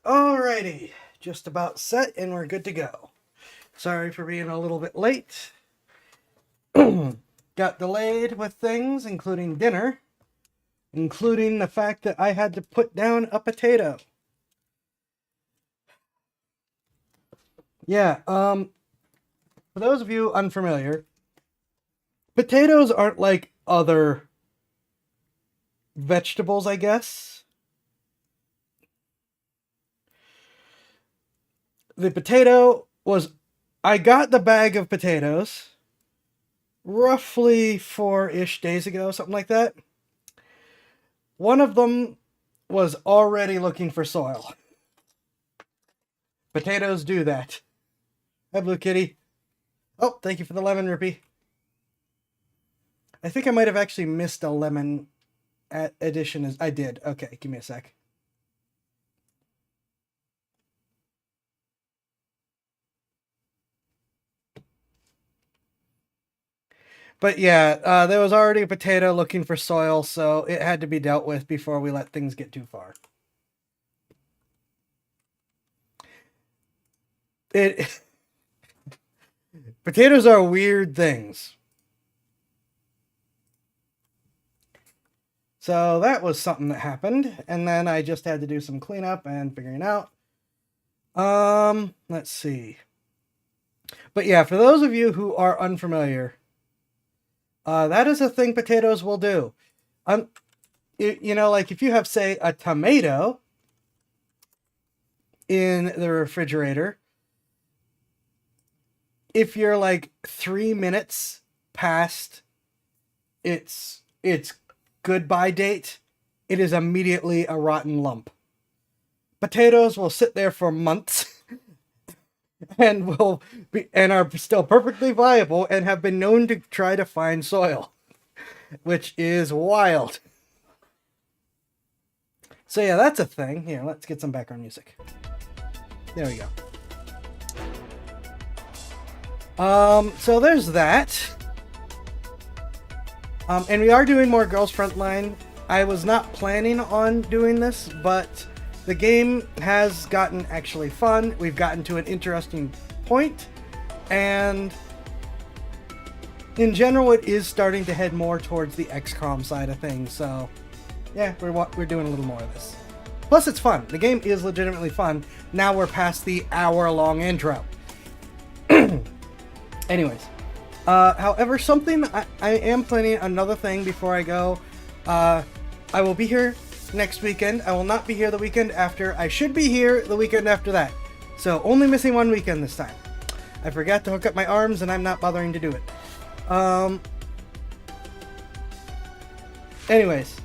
Alrighty, just about set and we're good to go. Sorry for being a little bit late. Got delayed with things, including dinner, including the fact that I had to put down a potato. Yeah, for those of you unfamiliar, potatoes aren't like other vegetables, I guess. The potato was... I got the bag of potatoes roughly 4-ish days ago, something like that. One of them was already looking for soil. Potatoes do that. Hi, Blue Kitty. Oh, thank you for the lemon rupee. I think I might have actually missed a lemon addition. I did. Okay, give me a sec. But yeah, there was already a potato looking for soil, so it had to be dealt with before we let things get too far. Potatoes are weird things. So that was something that happened, and then I just had to do some cleanup and figuring out. Let's see. But yeah, for those of you who are unfamiliar, that is a thing potatoes will do. You know, like if you have, say, a tomato in the refrigerator, if you're like 3 minutes past its goodbye date, it is immediately a rotten lump. Potatoes will sit there for months and are still perfectly viable and have been known to try to find soil, which is wild. So yeah, that's a thing. Here, let's get some background music. There we go. So there's that. And we are doing more Girls Frontline. I was not planning on doing this, but the game has gotten actually fun. We've gotten to an interesting point, and in general, it is starting to head more towards the XCOM side of things. So, yeah, we're doing a little more of this. Plus, it's fun. The game is legitimately fun. Now we're past the hour-long intro. Anyways. However, something I am planning another thing before I go. I will be here next weekend. I will not be here the weekend after. I should be here the weekend after that. So only missing one weekend this time. I forgot to hook up my arms and I'm not bothering to do it. Anyways.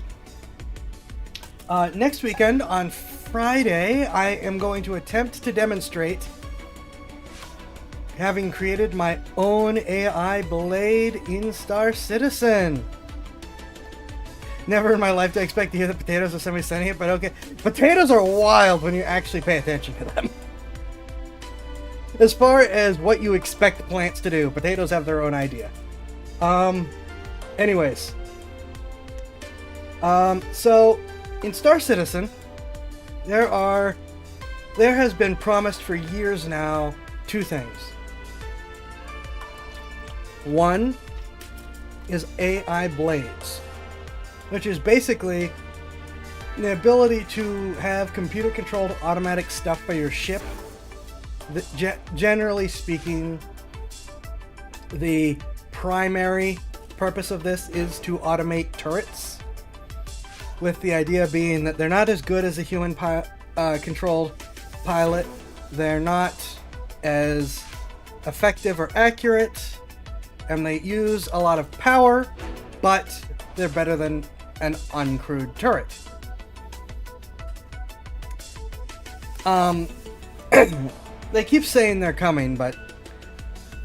Next weekend on Friday, I am going to attempt to demonstrate having created my own AI blade in Star Citizen. Never in my life did I expect to hear the potatoes of somebody sending it, but okay. Potatoes are wild when you actually pay attention to them. As far as what you expect plants to do, potatoes have their own idea. Anyways. So, in Star Citizen, there has been promised for years now 2 things. One is AI blades, which is basically the ability to have computer-controlled automatic stuff by your ship. Generally speaking, the primary purpose of this is to automate turrets, with the idea being that they're not as good as a human controlled pilot. They're not as effective or accurate, and they use a lot of power, but they're better than an uncrewed turret. They keep saying they're coming, but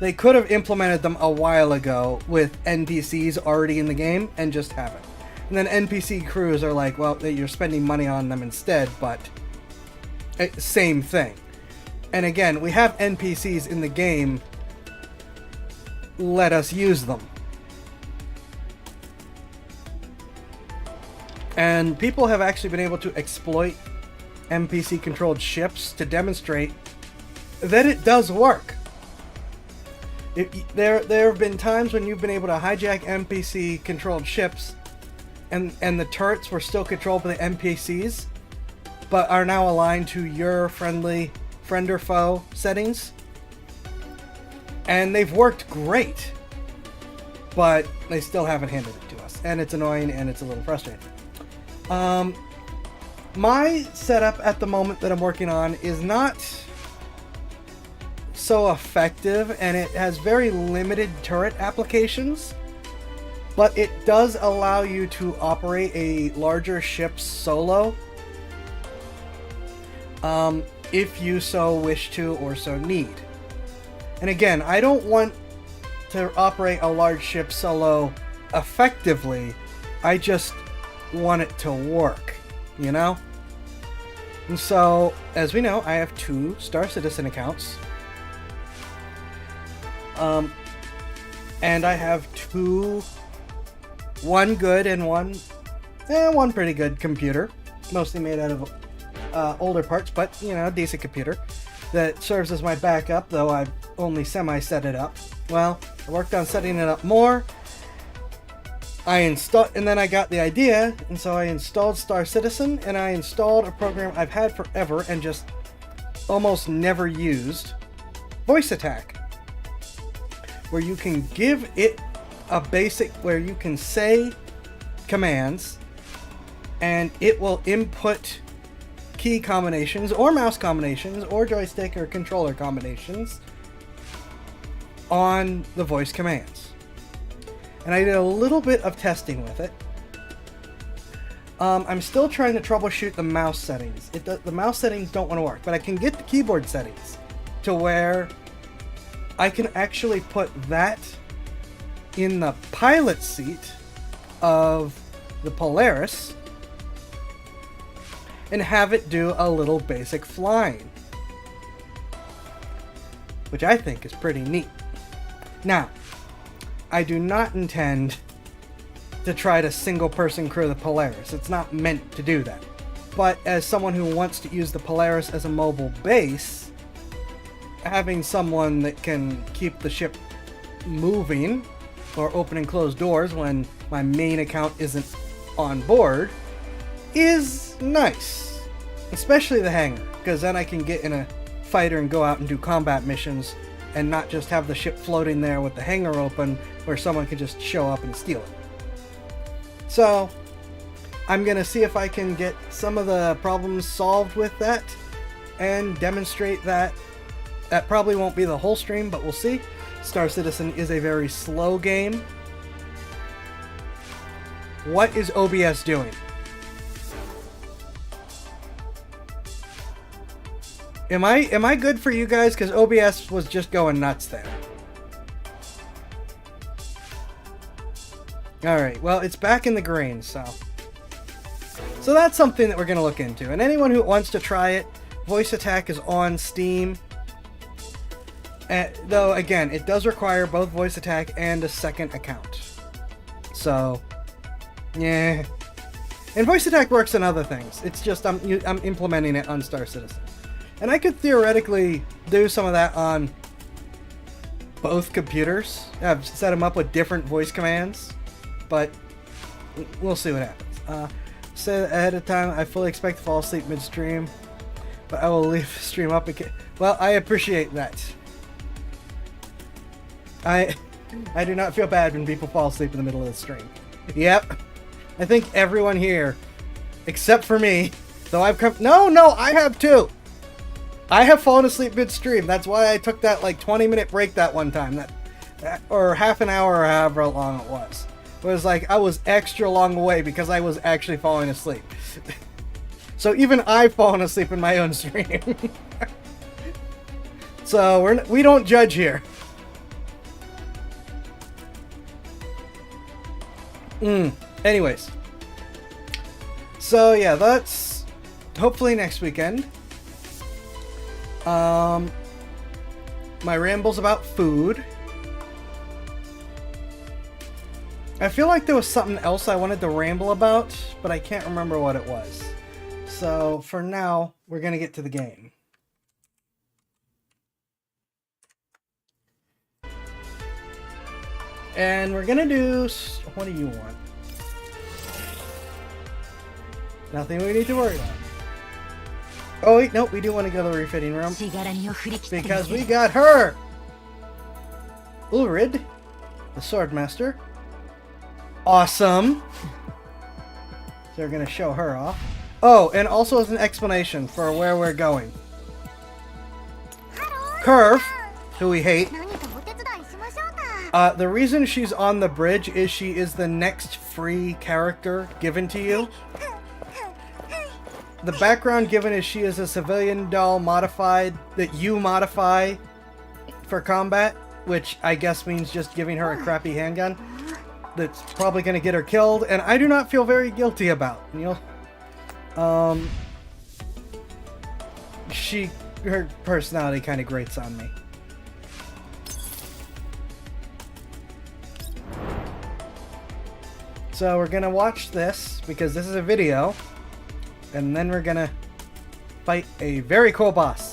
they could have implemented them a while ago with NPCs already in the game and just haven't. And then NPC crews are like, well, you're spending money on them instead, but same thing. And again, we have NPCs in the game. Let us use them. And people have actually been able to exploit NPC controlled ships to demonstrate that it does work. There have been times when you've been able to hijack NPC controlled ships and the turrets were still controlled by the NPCs, but are now aligned to your friend or foe settings. And they've worked great, but they still haven't handed it to us. And it's annoying and it's a little frustrating. My setup at the moment that I'm working on is not so effective, and it has very limited turret applications, but it does allow you to operate a larger ship solo if you so wish to or so need. And again, I don't want to operate a large ship solo effectively, I just want it to work, you know? And so, as we know, I have 2 Star Citizen accounts. And I have 2, one good and one pretty good computer, mostly made out of older parts, but, you know, decent computer that serves as my backup, though I've only semi-set it up. Well, I worked on setting it up more. And then I got the idea, and so I installed Star Citizen, and I installed a program I've had forever and just almost never used, Voice Attack, where you can give it a basic, where you can say commands, and it will input key combinations, or mouse combinations, or joystick or controller combinations on the voice commands. And I did a little bit of testing with it. I'm still trying to troubleshoot the mouse settings. The mouse settings don't want to work, but I can get the keyboard settings to where I can actually put that in the pilot seat of the Polaris and have it do a little basic flying, which I think is pretty neat. Now, I do not intend to try to single-person crew the Polaris. It's not meant to do that. But as someone who wants to use the Polaris as a mobile base, having someone that can keep the ship moving or open and close doors when my main account isn't on board is nice. Especially the hangar, because then I can get in a fighter and go out and do combat missions and not just have the ship floating there with the hangar open where someone can just show up and steal it. So, I'm going to see if I can get some of the problems solved with that and demonstrate that. That probably won't be the whole stream, but we'll see. Star Citizen is a very slow game. What is OBS doing? Am I good for you guys? Because OBS was just going nuts there. Alright, well, it's back in the green, so that's something that we're going to look into. And anyone who wants to try it, Voice Attack is on Steam. Though, again, it does require both Voice Attack and a second account. So, yeah. And Voice Attack works on other things. It's just I'm implementing it on Star Citizen. And I could theoretically do some of that on both computers. I've set them up with different voice commands, but we'll see what happens. Say ahead of time, I fully expect to fall asleep mid-stream, but I will leave the stream up again. Well, I appreciate that. I do not feel bad when people fall asleep in the middle of the stream. Yep. I think everyone here, except for me, though I've come... No, I have too! I have fallen asleep mid-stream. That's why I took that, 20-minute break that one time. Or half an hour or however long it was. It was like, I was extra long away because I was actually falling asleep. So even I've fallen asleep in my own stream. So we don't judge here. Anyways. So yeah, that's hopefully next weekend. My rambles about food. I feel like there was something else I wanted to ramble about, but I can't remember what it was. So So for now, we're gonna get to the game. And we're gonna do... What do you want? Nothing we need to worry about. Oh wait, nope, we do want to go to the refitting room. Because we got her! Ulrid, the Swordmaster. Awesome! So we're gonna show her off. Oh, and also as an explanation for where we're going. Curve, who we hate. The reason she's on the bridge is she is the next free character given to you. The background given is she is a civilian doll modified, that you modify for combat, which I guess means just giving her a crappy handgun that's probably going to get her killed, and I do not feel very guilty about. You know, her personality kind of grates on me. So we're gonna watch this because this is a video, and then we're gonna fight a very cool boss.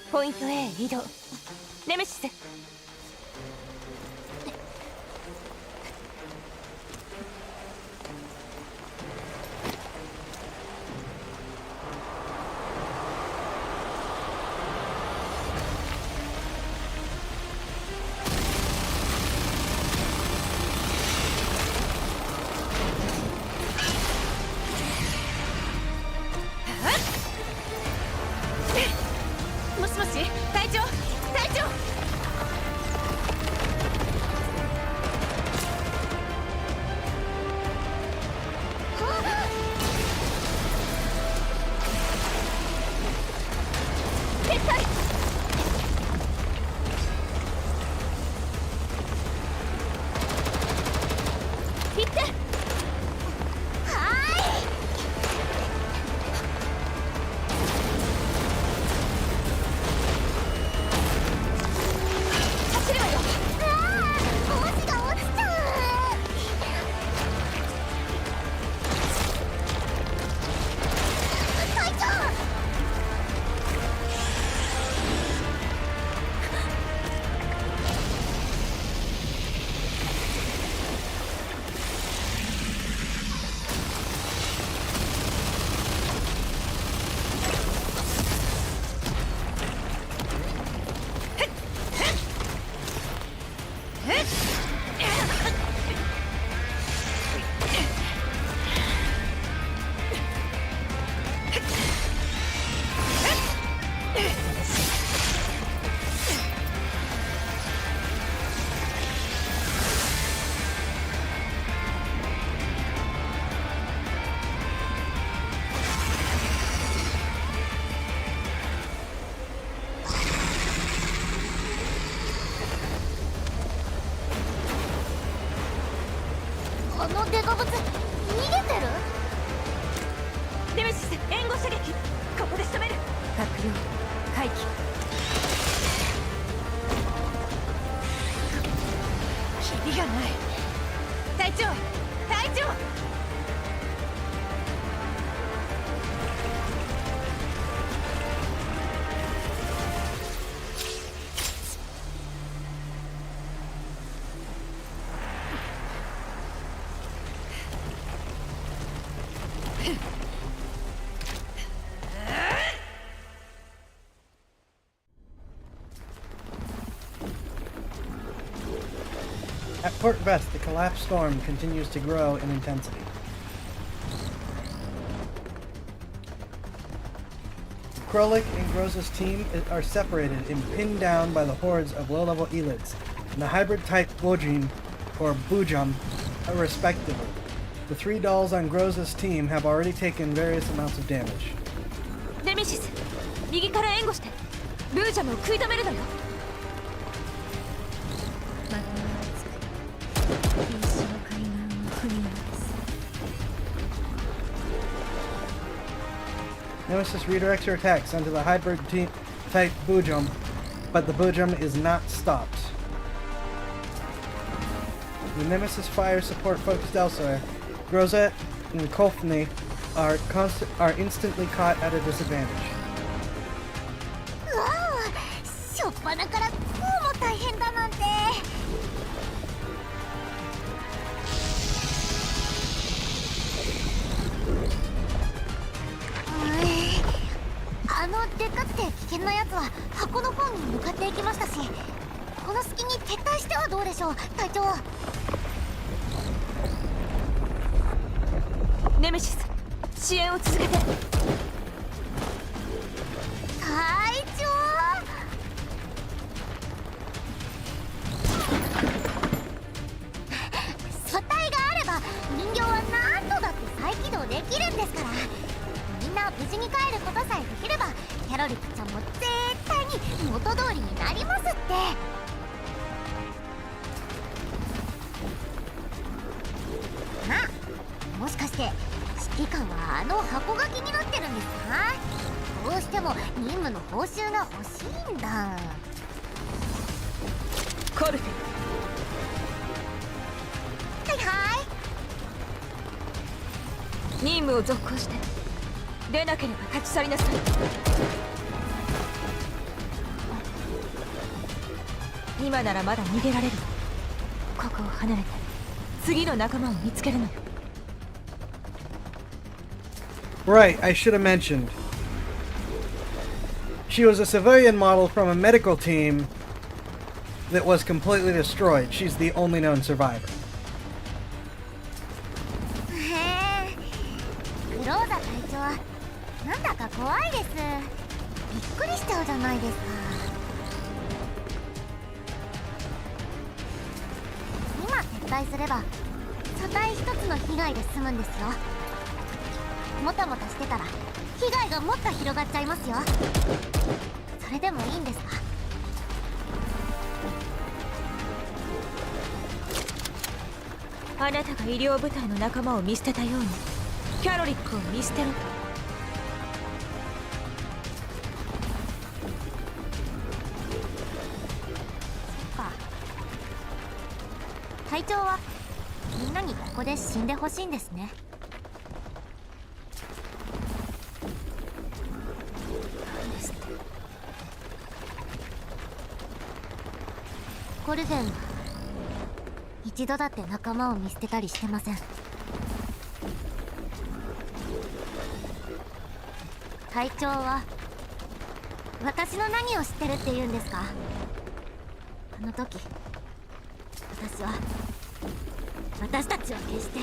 Point A 移動。ネメシス。デカブツ逃げてる？ネメシス援護射撃、ここで仕留める。閣僚回帰。キリがない。隊長、隊長。At Port Vest, the collapsed storm continues to grow in intensity. Krolik and Groza's team are separated and pinned down by the hordes of low-level elites and the hybrid-type Bojin, or Bujum, respectively. The 3 dolls on Groza's team have already taken various amounts of damage. ネメシス、右から援護してブージャムを食い止めるのよ。Nemesis redirects her attacks onto the hybrid type Bujum, but the Bujum is not stopped. The Nemesis fire support focused elsewhere. Groza and Kofni are instantly caught at a disadvantage. うわあ、しょっぱなからこうも大変だなんて。あのでかくて危険なやつは箱の方に向かっていきましたし、この隙に撤退してはどうでしょう、隊長。ネメシス、支援を続けて。隊長、素体があれば人形は何度だって再起動できるんですから。みんな無事に帰ることさえできればキャロリックちゃんも絶対に元通りになりますって。まあ、もしかして指揮官はあの箱が気になってるんですか？どうしても任務の報酬が欲しいんだ。コルフェ、はいはい。任務を続行して出なければ立ち去りなさい。今ならまだ逃げられる。ここを離れて次の仲間を見つけるのよ。Right, I should have mentioned. She was a civilian model from a medical team that was completely destroyed. She's the only known survivor. へえ、クローザ隊長、なんだか怖いです。びっくりしちゃうじゃないですか。今撤退すれば素体一つの被害で済むんですよ。もたもたしてたら被害がもっと広がっちゃいますよ。それでもいいんですか？あなたが医療部隊の仲間を見捨てたようにキャロリックを見捨てろと。そっか。隊長はみんなにここで死んでほしいんですね。コルフェンは一度だって仲間を見捨てたりしてません。隊長は私の何を知ってるって言うんですか？あの時私たちは決して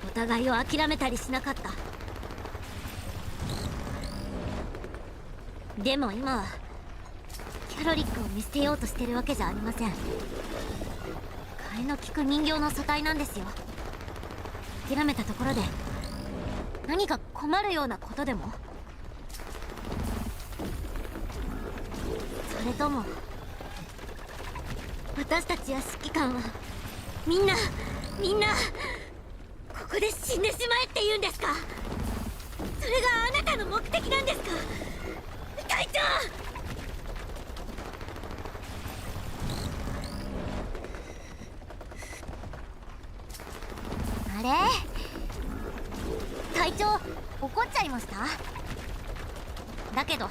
お互いを諦めたりしなかった。でも今はキャロリックを見捨てようとしてるわけじゃありません。替えの利く人形の素体なんですよ。諦めたところで何か困るようなことでも、それとも私たちや指揮官はみんなここで死んでしまえって言うんですか？それがあなたの目的なんですか？隊長！あれ？隊長、怒っちゃいました？だけど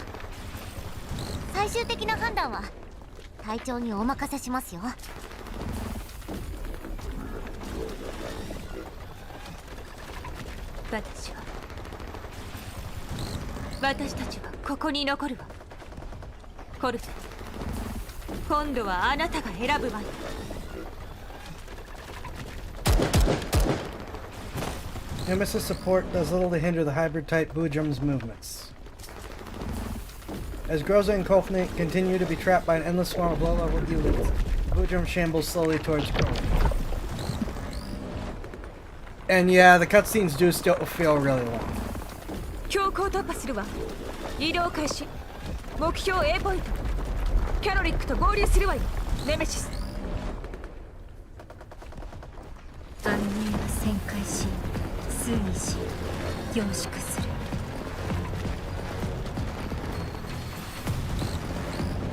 最終的な判断は隊長にお任せしますよ。私たちはここに残るわ。コルフェ、今度はあなたが選ぶわよ。Nemesis support does little to hinder the hybrid-type Boojum's movements. As Groza and Kofne continue to be trapped by an endless swarm of low-level units, Boojum shambles slowly towards Crowley. And yeah, the cutscenes do still feel really long. 強行突破するわ。移動開始。目標 A ポイント。キャロリックと合流するわよ。ネメシス。安寧が旋回し、推移し、凝縮する。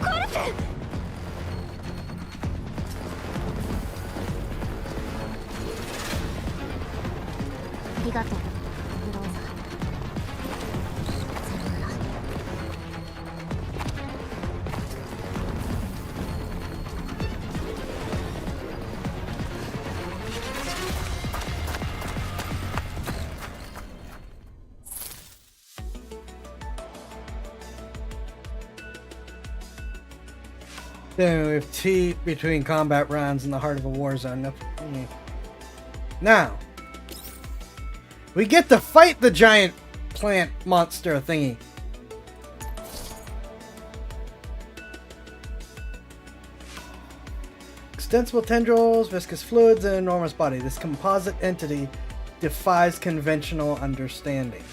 コルフ！ありがとう、ブローザ。さよなら。Then we have T between combat rounds in the heart of a war zone. Now, we get to fight the giant plant monster thingy. Extensible tendrils, viscous fluids, and enormous body. This composite entity defies conventional understanding.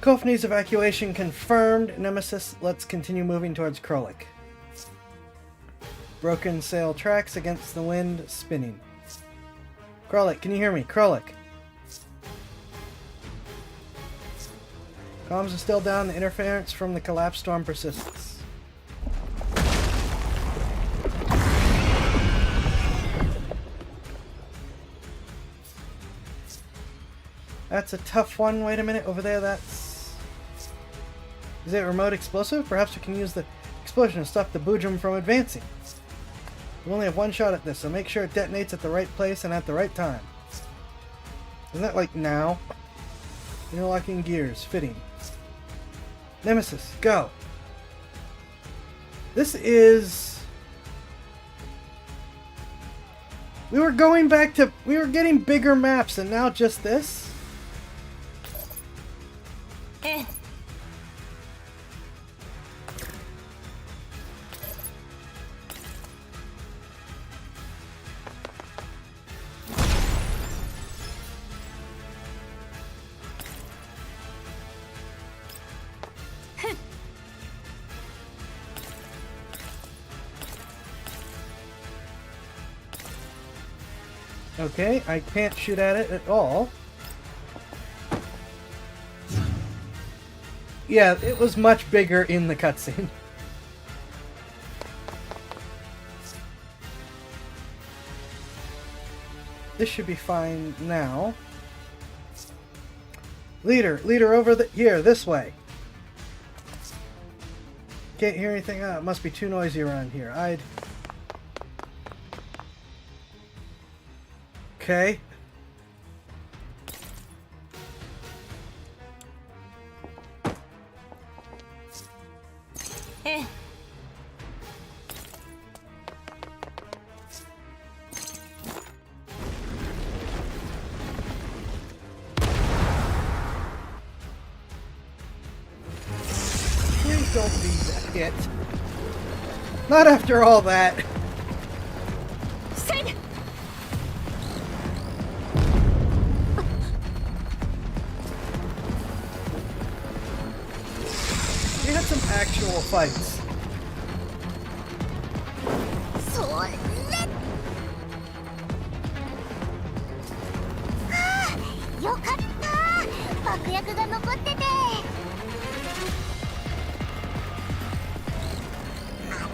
Kofne's evacuation confirmed. Nemesis, let's continue moving towards Krolik. Broken sail tracks against the wind, spinning. Krolik, can you hear me? Krolik. Comms are still down. The interference from the collapsed storm persists. That's a tough one. Wait a minute. Over there, that's... Is it a remote explosive? Perhaps we can use the explosion to stop the Boojum from advancing. We only have one shot at this, so make sure it detonates at the right place and at the right time. Isn't that like now? Interlocking gears. Fitting. Nemesis, go! This is... We were going back to... We were getting bigger maps, and now just this? Eh. Okay, I can't shoot at it at all. Yeah, it was much bigger in the cutscene. This should be fine now. Leader over here, this way. Can't hear anything. It must be too noisy around here. Okay. Eh. Please don't be that hit. Not after all that. Sing! We had some actual fights. それはあ、よかった爆薬が残ってて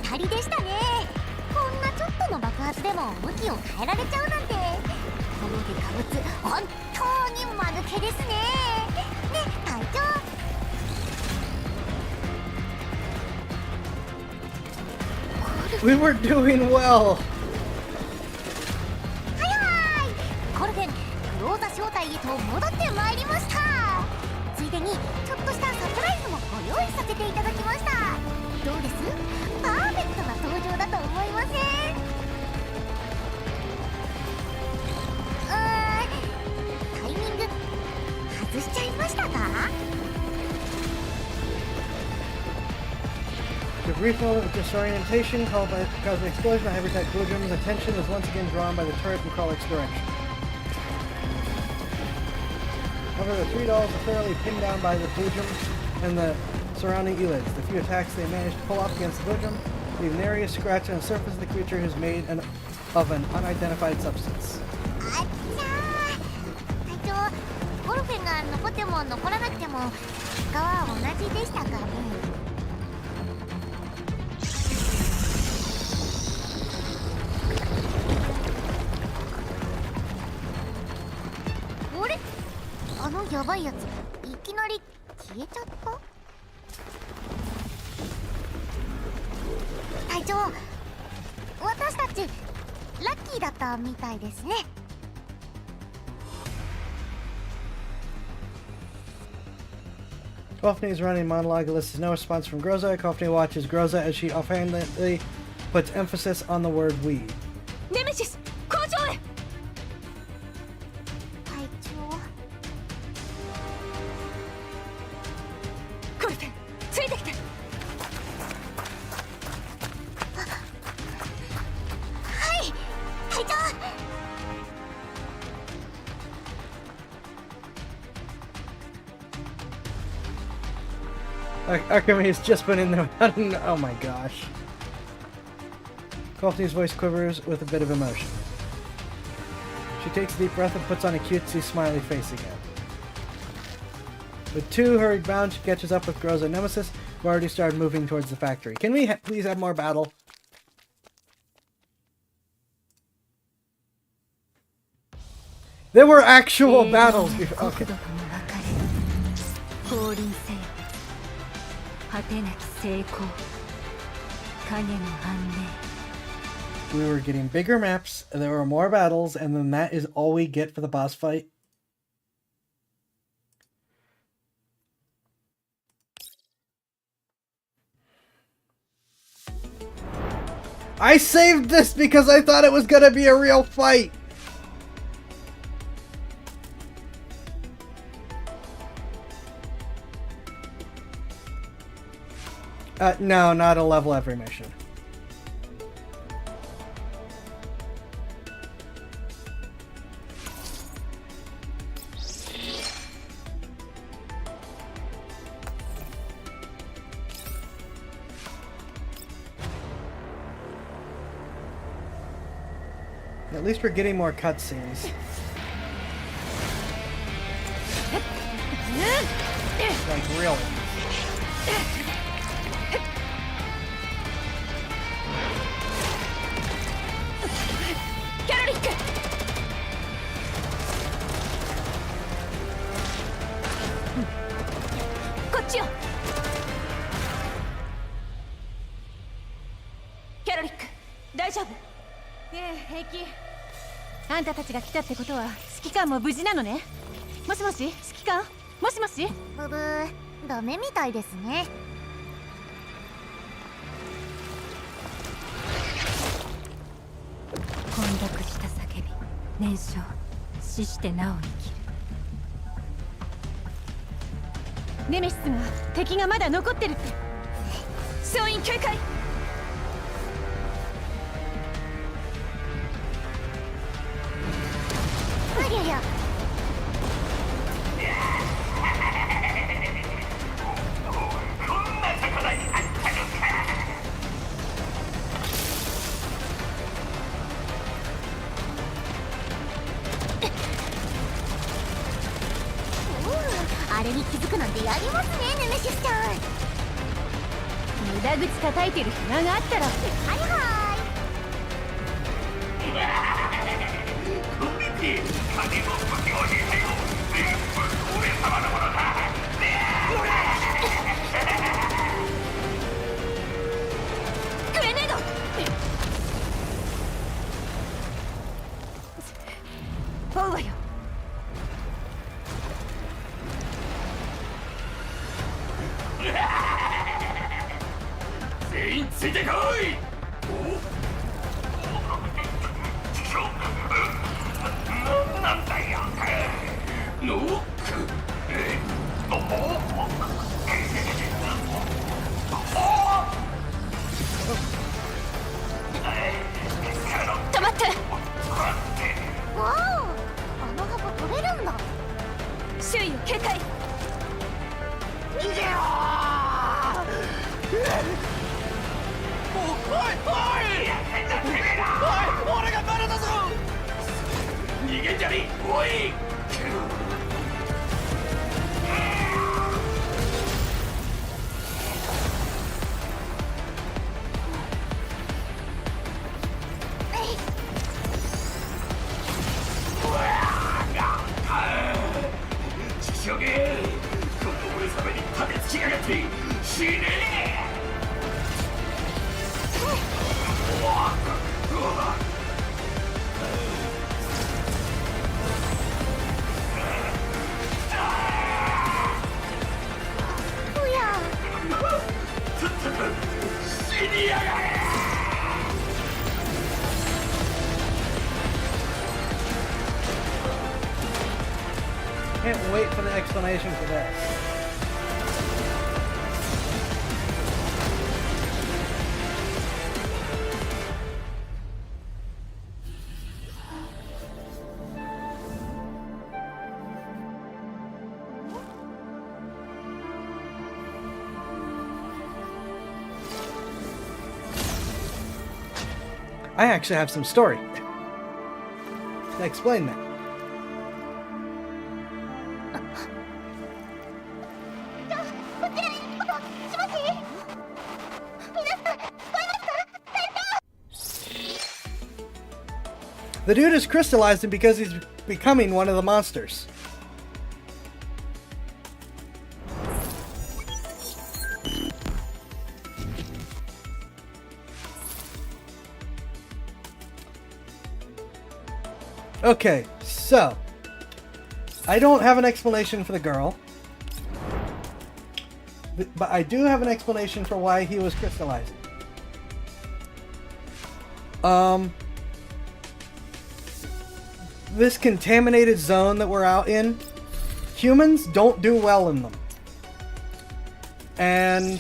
当たりでしたねこんなちょっとの爆発でも向きを変えられちゃうなんてこのデカブツ本当に間抜けですねね隊長 We were doing well. はいはいコルフェン正体へと戻ってまいりました。ついでにちょっとしたサプライズもご用意させていただきました。どうです？パーフェクトな登場だと思いません？タイミング外しちゃいましたかThe brief moment of disorientation caused an explosion of heavy-type boojums. Attention is once again drawn by the turret in Krollik's direction. However, the three dolls are thoroughly pinned down by the boojums and the surrounding elids. The few attacks they managed to pull off against the boojum leave an area scratch on the surface of the creature who's made of an unidentified substance. あっちゃー。隊長、ゴルフェンが残っても残らなくても結果は同じでしたかね。あれ？あのヤバいやついきなり消えちゃった？隊長、私たちラッキーだったみたいですね。Coffney's running monologue elicits no response from Groza. Coffney watches Groza as she offhandedly puts emphasis on the word we. ネメシス工場へ。隊長、ゴルフェンついてきて。はい、隊長。Archimedes just put in there. Oh my gosh. Coffney's voice quivers with a bit of emotion. She takes a deep breath and puts on a cutesy smiley face again. With two hurried bounds, she catches up with Groza and Nemesis, who already started moving towards the factory. Can we please have more battle? There were actual battles before. Okay. 降臨せよ。果てなき成功。影の判明。We were getting bigger maps, there were more battles, and then that is all we get for the boss fight. I saved this because I thought it was gonna be a real fight! No, not a level every mission. At least we're getting more cutscenes. Like real ones. キャロリック。こっちよ。キャロリック、大丈夫？ええ、平気。あんたたちが来たってことは指揮官も無事なのね。もしもし、指揮官？もしもし？ブブー、ダメみたいですね。混濁した叫び、燃焼、死してなお生きる。ネメシスが敵がまだ残ってるって。総員警戒。ありゃりゃ。あれに気づくなんてやりますね、ネメシスちゃん。無駄口叩いてる暇があったら。はいはい。グレネード。追うわよ。全員ついてこい。なんだよ。止まって。わお、あの箱取れるんだ。周囲を警戒。逃げろおい俺がバレたぞ。逃げんじゃねえ。おいちょげ今度俺様に立てつきやがって死ねえ。おや死にやがれ。Can't wait for the explanation for this. I actually have some story to explain that. こちらにもしもし、皆さん聞こえますか？ The dude is crystallizing because he's becoming one of the monsters. Okay, so I don't have an explanation for the girl, but I do have an explanation for why he was crystallizing. This contaminated zone that we're out in, humans don't do well in them. And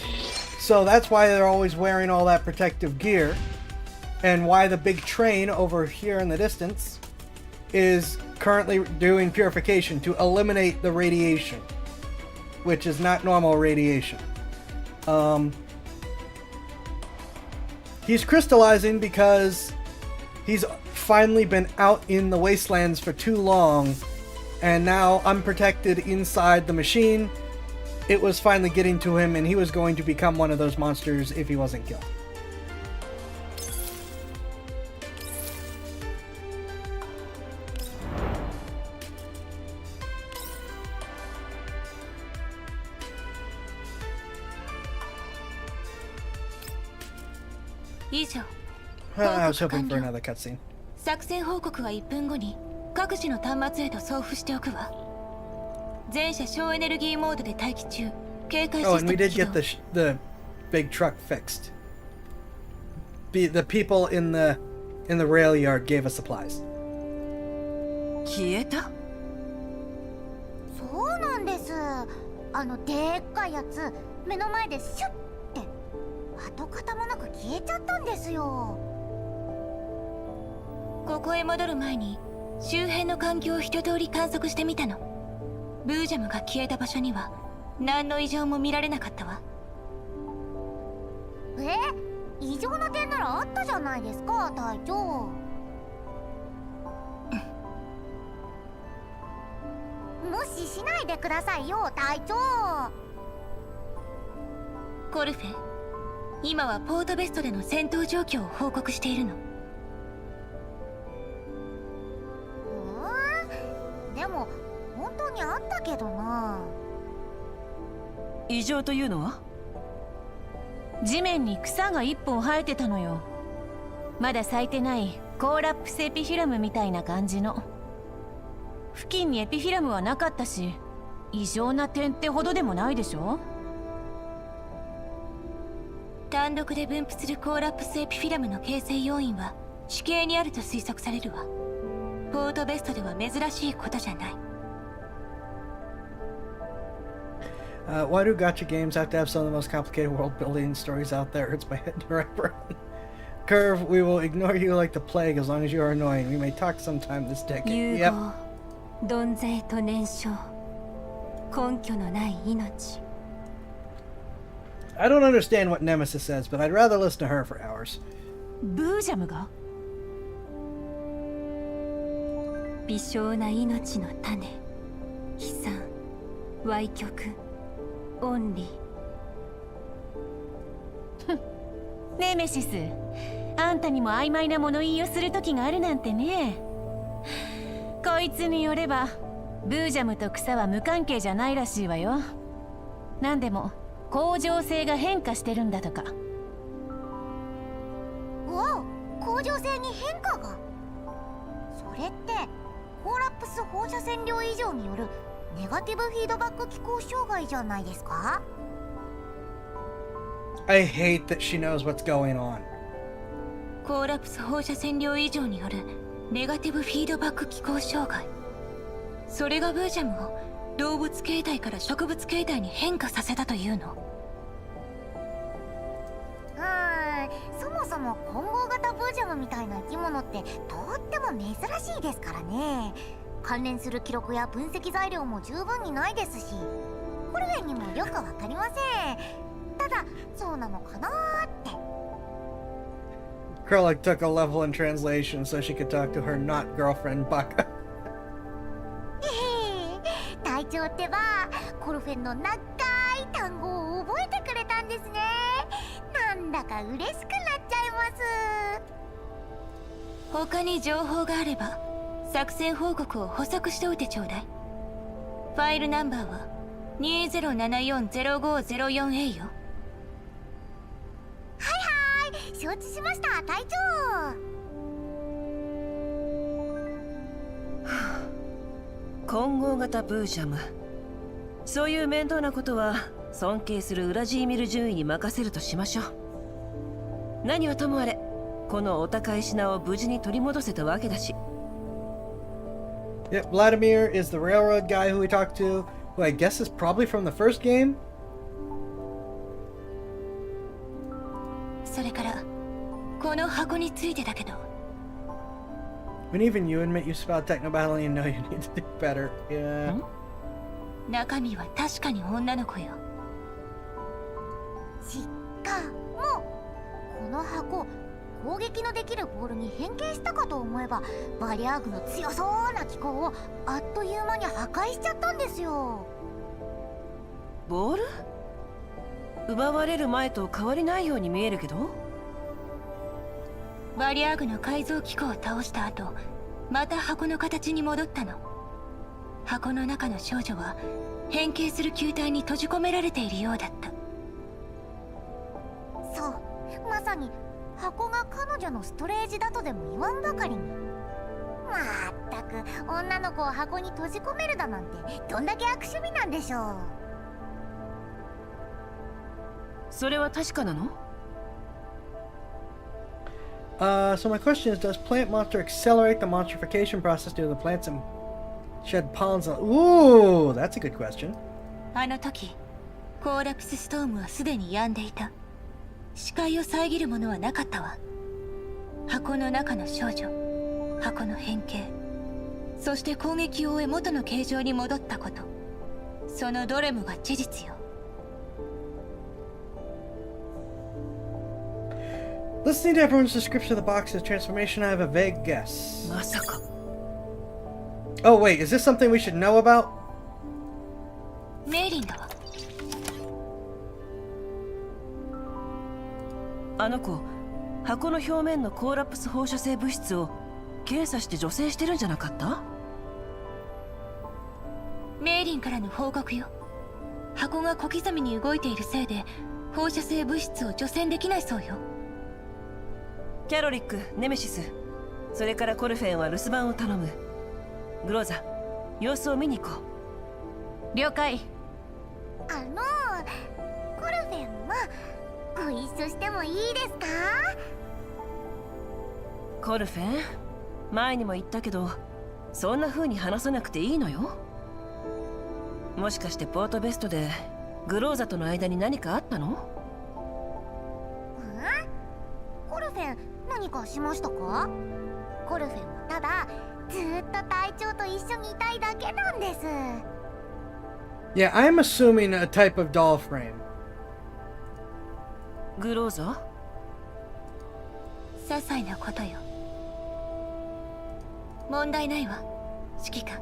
so that's why they're always wearing all that protective gear, and why the big train over here in the distance is currently doing purification to eliminate the radiation, which is not normal radiation. He's crystallizing because he's finally been out in the wastelands for too long, and now unprotected inside the machine, it was finally getting to him, and he was going to become one of those monsters if he wasn't killed. I was hoping for another cutscene. 作戦報告は1分後に各自の端末へと送付しておくわ。全車省エネルギーモードで待機中。警戒シ Oh, ス and テ we ム did 起 get 動。the big truck fixed. The people in the rail yard gave us supplies. 消えた？そうなんです。でっかいやつ目の前でシュッて跡形もなく消えちゃったんですよ。ここへ戻る前に周辺の環境を一通り観測してみたの。ブージャムが消えた場所には何の異常も見られなかったわ。異常な点ならあったじゃないですか、隊長。無視しないでくださいよ、隊長。コルフェ、今はポートベストでの戦闘状況を報告しているの。でも本当にあったけどな。異常というのは？地面に草が一本生えてたのよ。まだ咲いてないコーラップスエピフィラムみたいな感じの。付近にエピフィラムはなかったし、異常な点ってほどでもないでしょ。単独で分布するコーラプスエピフィラムの形成要因は主形にあると推測されるわ。ポートベストでは珍しいことじゃない。Why do gacha games have to have some of the most complicated world building stories out there? Hurts my head to wrap around. Curve, we will ignore you like the plague as long as you are annoying. We may talk sometime this decade. Yep. 鈍勢と燃焼、根拠のない命。 I don't understand what Nemesis says, but I'd rather listen to her for hours. ブージャムが微小な命の種、悲惨、歪曲、オンリー。ネメシス、あんたにも曖昧な物言いをする時があるなんてね。こいつによればブージャムと草は無関係じゃないらしいわよ。なんでも恒常性が変化してるんだとか。おお、恒常性に変化が。それってコーラプス放射線量異常によるネガティブフィードバック機構障害じゃないですか？ I hate that she knows what's going on. コーラプス放射線量異常によるネガティブフィードバック機構障害。それがブージャムを動物形態から植物形態に変化させたというの？そもそも混合型ブージャムみたいな生き物ってとっても珍しいですからね。関連する記録や分析材料も十分にないですし、コルフェンにもよくわかりません。ただそうなのかなーって。Krellick took a level in translation so she could talk to her not girlfriend Baka. 隊長ってばコルフェンの長い単語を覚えてくれたんですね。なんだか嬉しくなっちゃいます。他に情報があれば作戦報告を補足しておいてちょうだい。ファイルナンバーは 20740504A よ。承知しました、隊長。混合型ブージャム、そういう面倒なことは尊敬するウラジーミル獣医に任せるとしましょう。何はともあれこのお高い品を無事に取り戻せたわけだし。 Yep, Vladimir is the railroad guy who we talked to, who I guess is probably from the first game. それからこの箱についてだけど、 When even you admit you spelled technobattling and know you need to do better. Yeah. 中身は確かに女の子よ。しかもこの箱、攻撃のできるボールに変形したかと思えばバリアーグの強そうな機構をあっという間に破壊しちゃったんですよ。ボール？奪われる前と変わりないように見えるけど。バリアーグの改造機構を倒した後、また箱の形に戻ったの。箱の中の少女は変形する球体に閉じ込められているようだった。そう、まさに箱が彼女のストレージだとでも言わんばかりに。まったく女の子を箱に閉じ込めるだなんてどんだけ悪趣味なんでしょう。それは確かなの？ So my question is, does plant monster accelerate the monstrification process due to the plants and shed pollens? Ooh, that's a good question. あの時コーラプスストームはすでに止んでいた。視界を遮るものはなかったわ。箱の中の少女、箱の変形、そして攻撃を終え元の形状に戻ったこと、そのどれもが事実よ。Listening to everyone's description of the box's transformation, I have a vague guess. まさか。 Oh wait, is this something we should know about? メイリンだわ。あの子、箱の表面のコーラプス放射性物質を検査して助成してるんじゃなかった？メイリンからの報告よ。箱が小刻みに動いているせいで放射性物質を除染できないそうよ。キャロリック、ネメシス、それからコルフェンは留守番を頼む。グローザ、様子を見に行こ了解。コルフェンはご一緒してもいいですか？コルフェン、前にも言ったけど、そんな風に話さなくていいのよ。もしかしてポートベストでグローザとの間に何かあったの？コルフェン、何かしましたか？コルフェンはただずっと隊長と一緒にいたいだけなんです。 Yeah, I'm assuming a type of doll frame. グローザ？些細なことよ。問題ないわ、指揮官。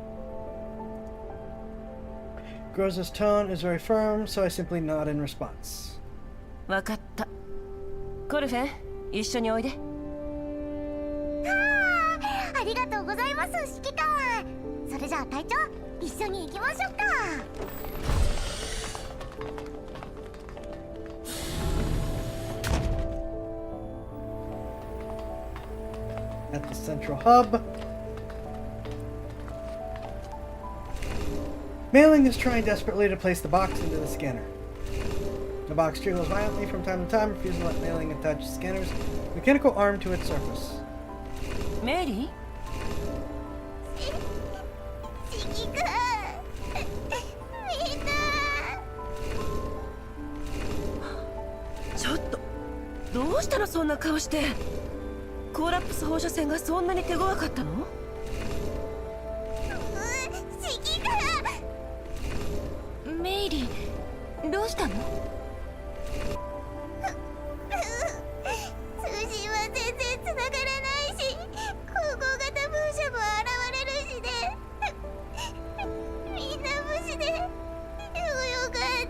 Groza's tone is very firm, so I simply nod in response. わかった。コルフェン、一緒においで。ありがとうございます、指揮官。それじゃあ隊長、一緒に行きましょうか。 At the central hub, Mailing is trying desperately to place the box into the scanner. The box jiggles violently from time to time, refusing to let Mailing attach the scanner's mechanical arm to its surface. メリー？指揮官、みんな。ちょっと、どうしたのそんな顔して。コーラップス放射線がそんなに手強かったの？指揮官。メイリー、どうしたの？通信は全然つながらないし、光合型風車も現れるしで、みんな無事でよかっ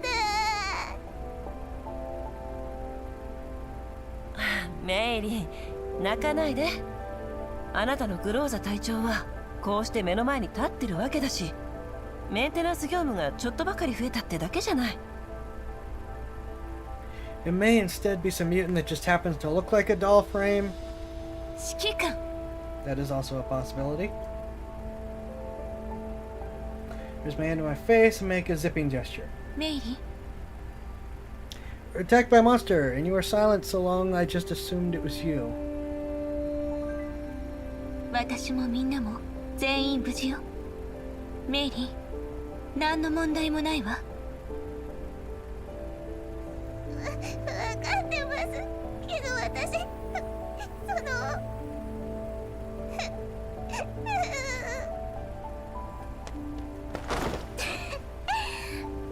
た。メイリー、泣かないで。あなたのグローザ隊長はこうして目の前に立ってるわけだし、メンテナンス業務がちょっとばかり増えたってだけじゃない。 It may instead be some mutant that just happens to look like a doll frame. 指揮官、 That is also a possibility. There's my hand to my face and make a zipping gesture. メイリ We're attacked by a monster, and you were silent so long I just assumed it was you. ー、私もみんなも全員無事よ。メイリー、何の問題もないわ。分かってますけど、私その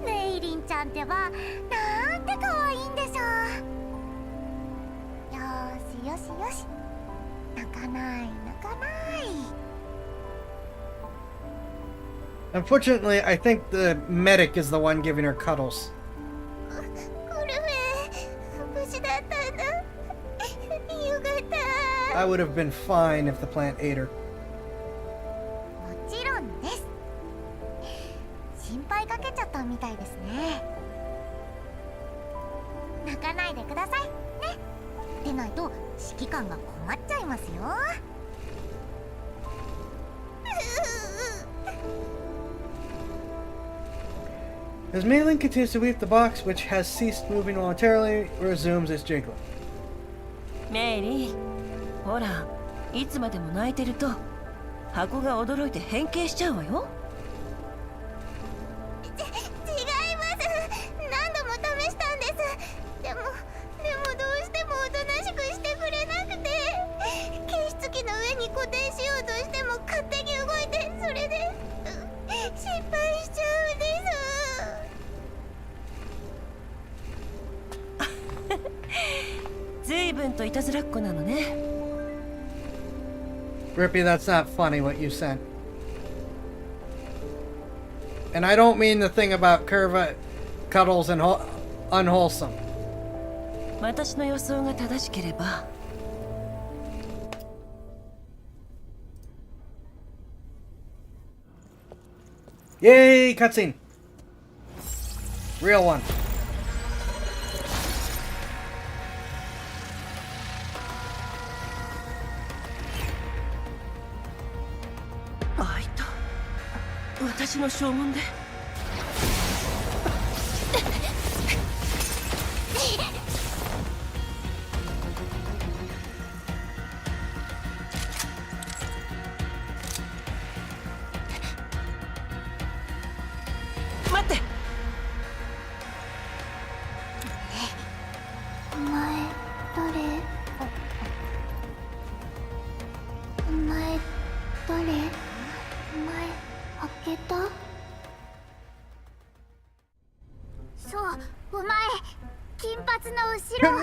メイリンちゃんってばなんて可愛いんでしょう。よしよしよし、泣かない泣かない。 Unfortunately, I think the medic is the one giving her cuddles. コルフェ、無事だったんだ。よかった。 I would have been fine if the plant ate her. もちろんです。心配かけちゃったみたいですね。泣かないでくださいね。でないと指揮官が困っちゃいますよ。As Mailing continues to weep, the box, which has ceased moving momentarily, resumes its jiggling. メイリー、ほら、いつまでも泣いてると箱が驚いて変形しちゃうわよ。違います。何度も試したんです。でもどうしてもおとなしくしてくれなくて、検出器の上に固定しようとしても勝手に動いて、それで失敗しちゃうんです。 随分といたずらっ子なのね。 Rippy, that's not funny what you sent. And I don't mean the thing about curva cuddles and unwholesome. 私の予想が正しければ。Yay, cutscene. Real one. あいた。私の証文で。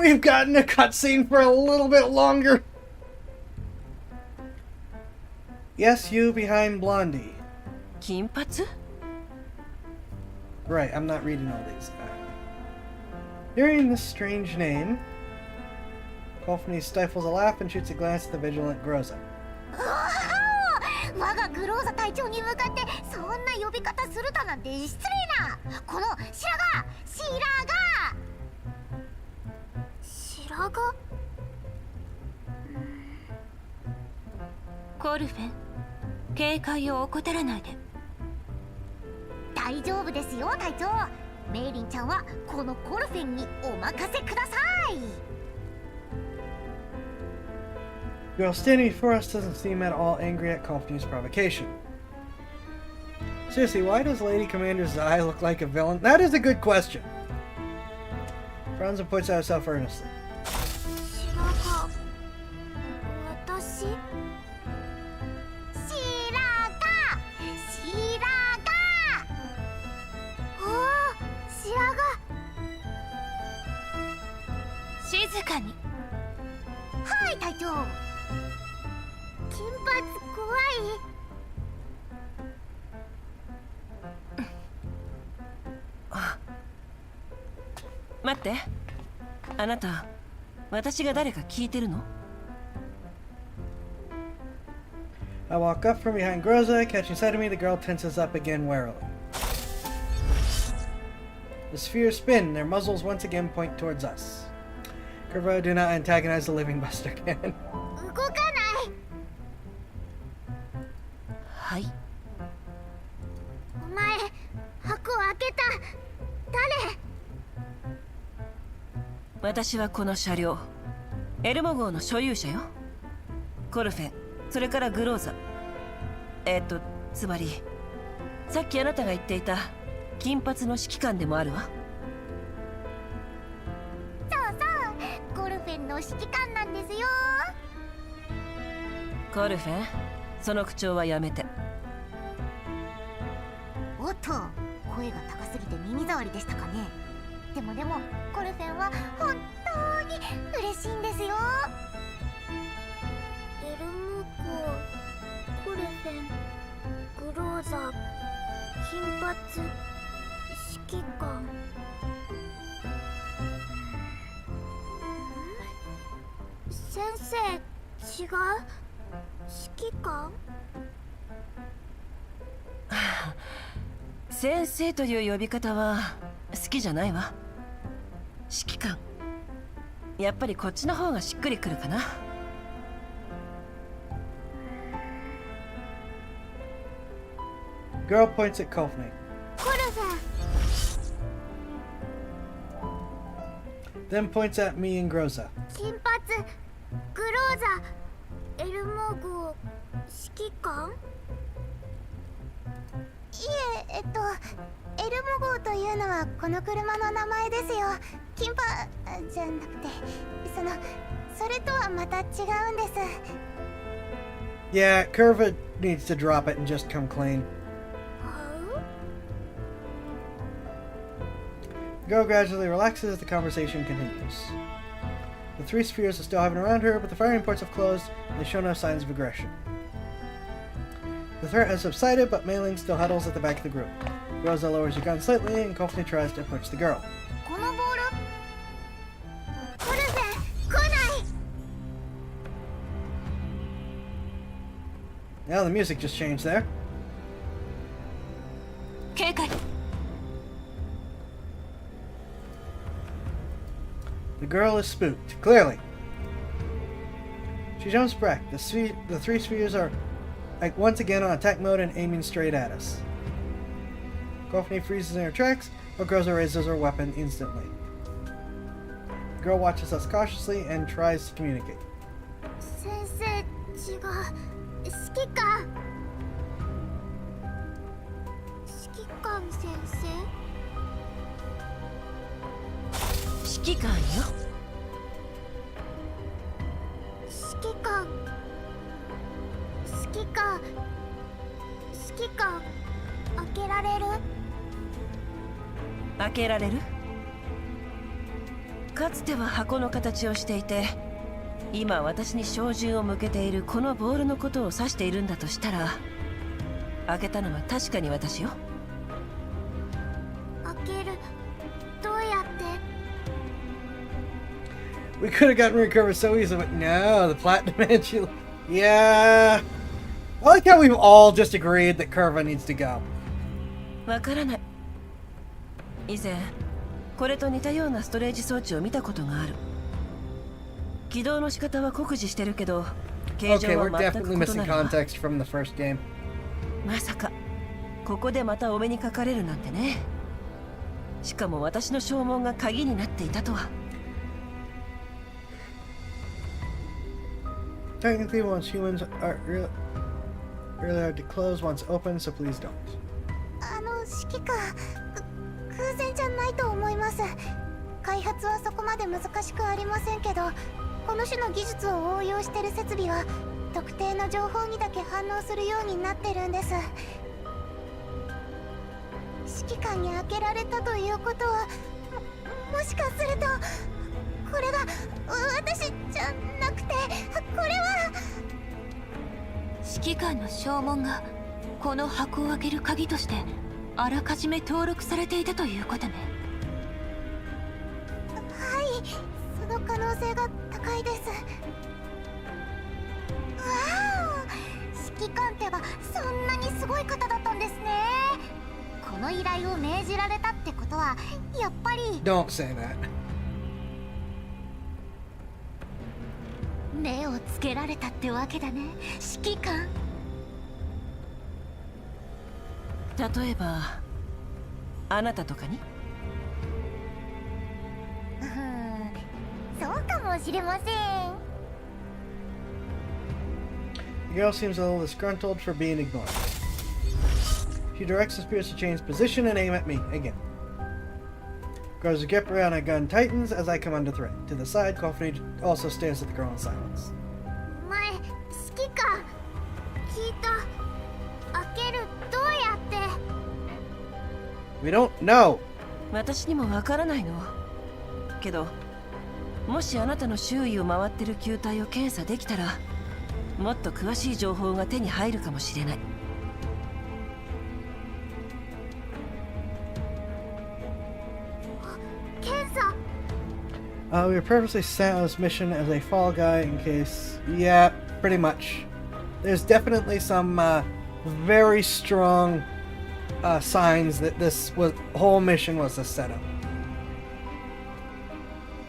We've gotten a cutscene for a little bit longer. Yes, you behind Blondie. 金髪 Right, I'm not reading all these. Hearing this strange name, Cophony stifles a laugh and shoots a glance at the vigilant Groza. 我がグローザ隊長に向かってそんな呼び方するだなんて失礼な。この白髪コルフェン、警戒を怠らないで。大丈夫ですよ隊長。メイリンちゃんはこのコルフェンにお任せください。 The girl standing before us doesn't seem at all angry at Cophony's provocation. Seriously, why does Lady Commander Zai look like a villain? That is a good question. Franza points out herself earnestly. 私静かに。はい隊長。金髪怖い。待って、あなた私が誰か聞いてるの？ I walk up from behind Groza, catching sight of me, the girl tenses up again warily. The spheres spin, their muzzles once again point towards us. Curvo, do not antagonize the living buster cannon. 動かない。はい。お前箱開けた。誰？私はこの車両エルモ号の所有者よ。コルフェン、それからグローザ。つまりさっきあなたが言っていた金髪の指揮官でもあるわ。コルフェンの指揮官なんですよ。コルフェン、その口調はやめて。おっと、声が高すぎて耳障りでしたかね。でもコルフェンは本当に嬉しいんですよ。エルムコ、コルフェン、グローザ、金髪、指揮官。先生、違う？指揮官？先生という呼び方は好きじゃないわ。指揮官、やっぱりこっちの方がしっくりくるかな。Girl points at Cophony. コルフェン。 Then points at me and Groza. 金髪、グローザ、エルモ号、指揮官？いえ、エルモ号というのはこの車の名前ですよ。金髪じゃなくて、それとはまた違うんです。Yeah, Curva needs to drop it and just come clean. The girl gradually relaxes as the conversation continues. The three spheres are still hovering around her, but the firing ports have closed, and they show no signs of aggression. The threat has subsided, but Mei Ling still huddles at the back of the group. Rosa lowers her gun slightly, and Cophony tries to approach the girl. このボール、コルフェン、来ない。 Now the music just changed there. 警戒。 The girl is spooked, clearly. She jumps back. The three spheres are once again on attack mode and aiming straight at us. Cophony freezes in her tracks, but Groza raises her weapon instantly. The girl watches us cautiously and tries to communicate. 先生、違う。指揮官。指揮官先生。指揮官よ。指揮官。指揮官。指揮官。開けられる？開けられる？かつては箱の形をしていて、今私に照準を向けているこのボールのことを指しているんだとしたら、開けたのは確かに私よ。開ける。どうやって？ We could have gotten recovered so easily, but no, the platinum mansion. Yeah. I like how we've all just agreed that Curva needs to go. わからない。以前これと似たようなストレージ装置を見たことがある。起動の仕方は酷似してるけど、形 Okay, 状 we're は全く definitely 異 missing なるわ。 context from the first game. まさかここでまたお目にかかれるなんてね。しかも私の証文が鍵になっていたとは。Technically, once humans are really hard to close once open, so please don't. 指揮官、空前じゃないと思います。開発はそこまで難しくありませんけど、この種の技術を応用してる設備は特定の情報にだけ反応するようになってるんです。指揮官に開けられたということは、もしかするとこれが私じゃなくて、これは指揮官の証文がこの箱を開ける鍵としてあらかじめ登録されていたということね。はい、その可能性が高いです。わお、指揮官ってばそんなにすごい方だったんですね。この依頼を命じられたってことはやっぱり。 Don't say that. 目をつけられたってわけだね、指揮官。例えばあなたとかに。そうかもしれません。 The girl seems a little disgruntled for being ignored. She directs the spears to change position and aim at me again. Girl's grip around a gun tightens as I come under threat. To the side, Coffee also stares at the girl in silence. 前、指揮官聞いた。開ける。どうやって？ We don't know. 私にもわからないの。けどもしあなたの周囲を回ってる球体を検査できたら、もっと詳しい情報が手に入るかもしれない。検査。We were purposely sent on this mission as a fall guy in case... Yeah, pretty much. There's definitely some very strong signs that this whole mission was a setup.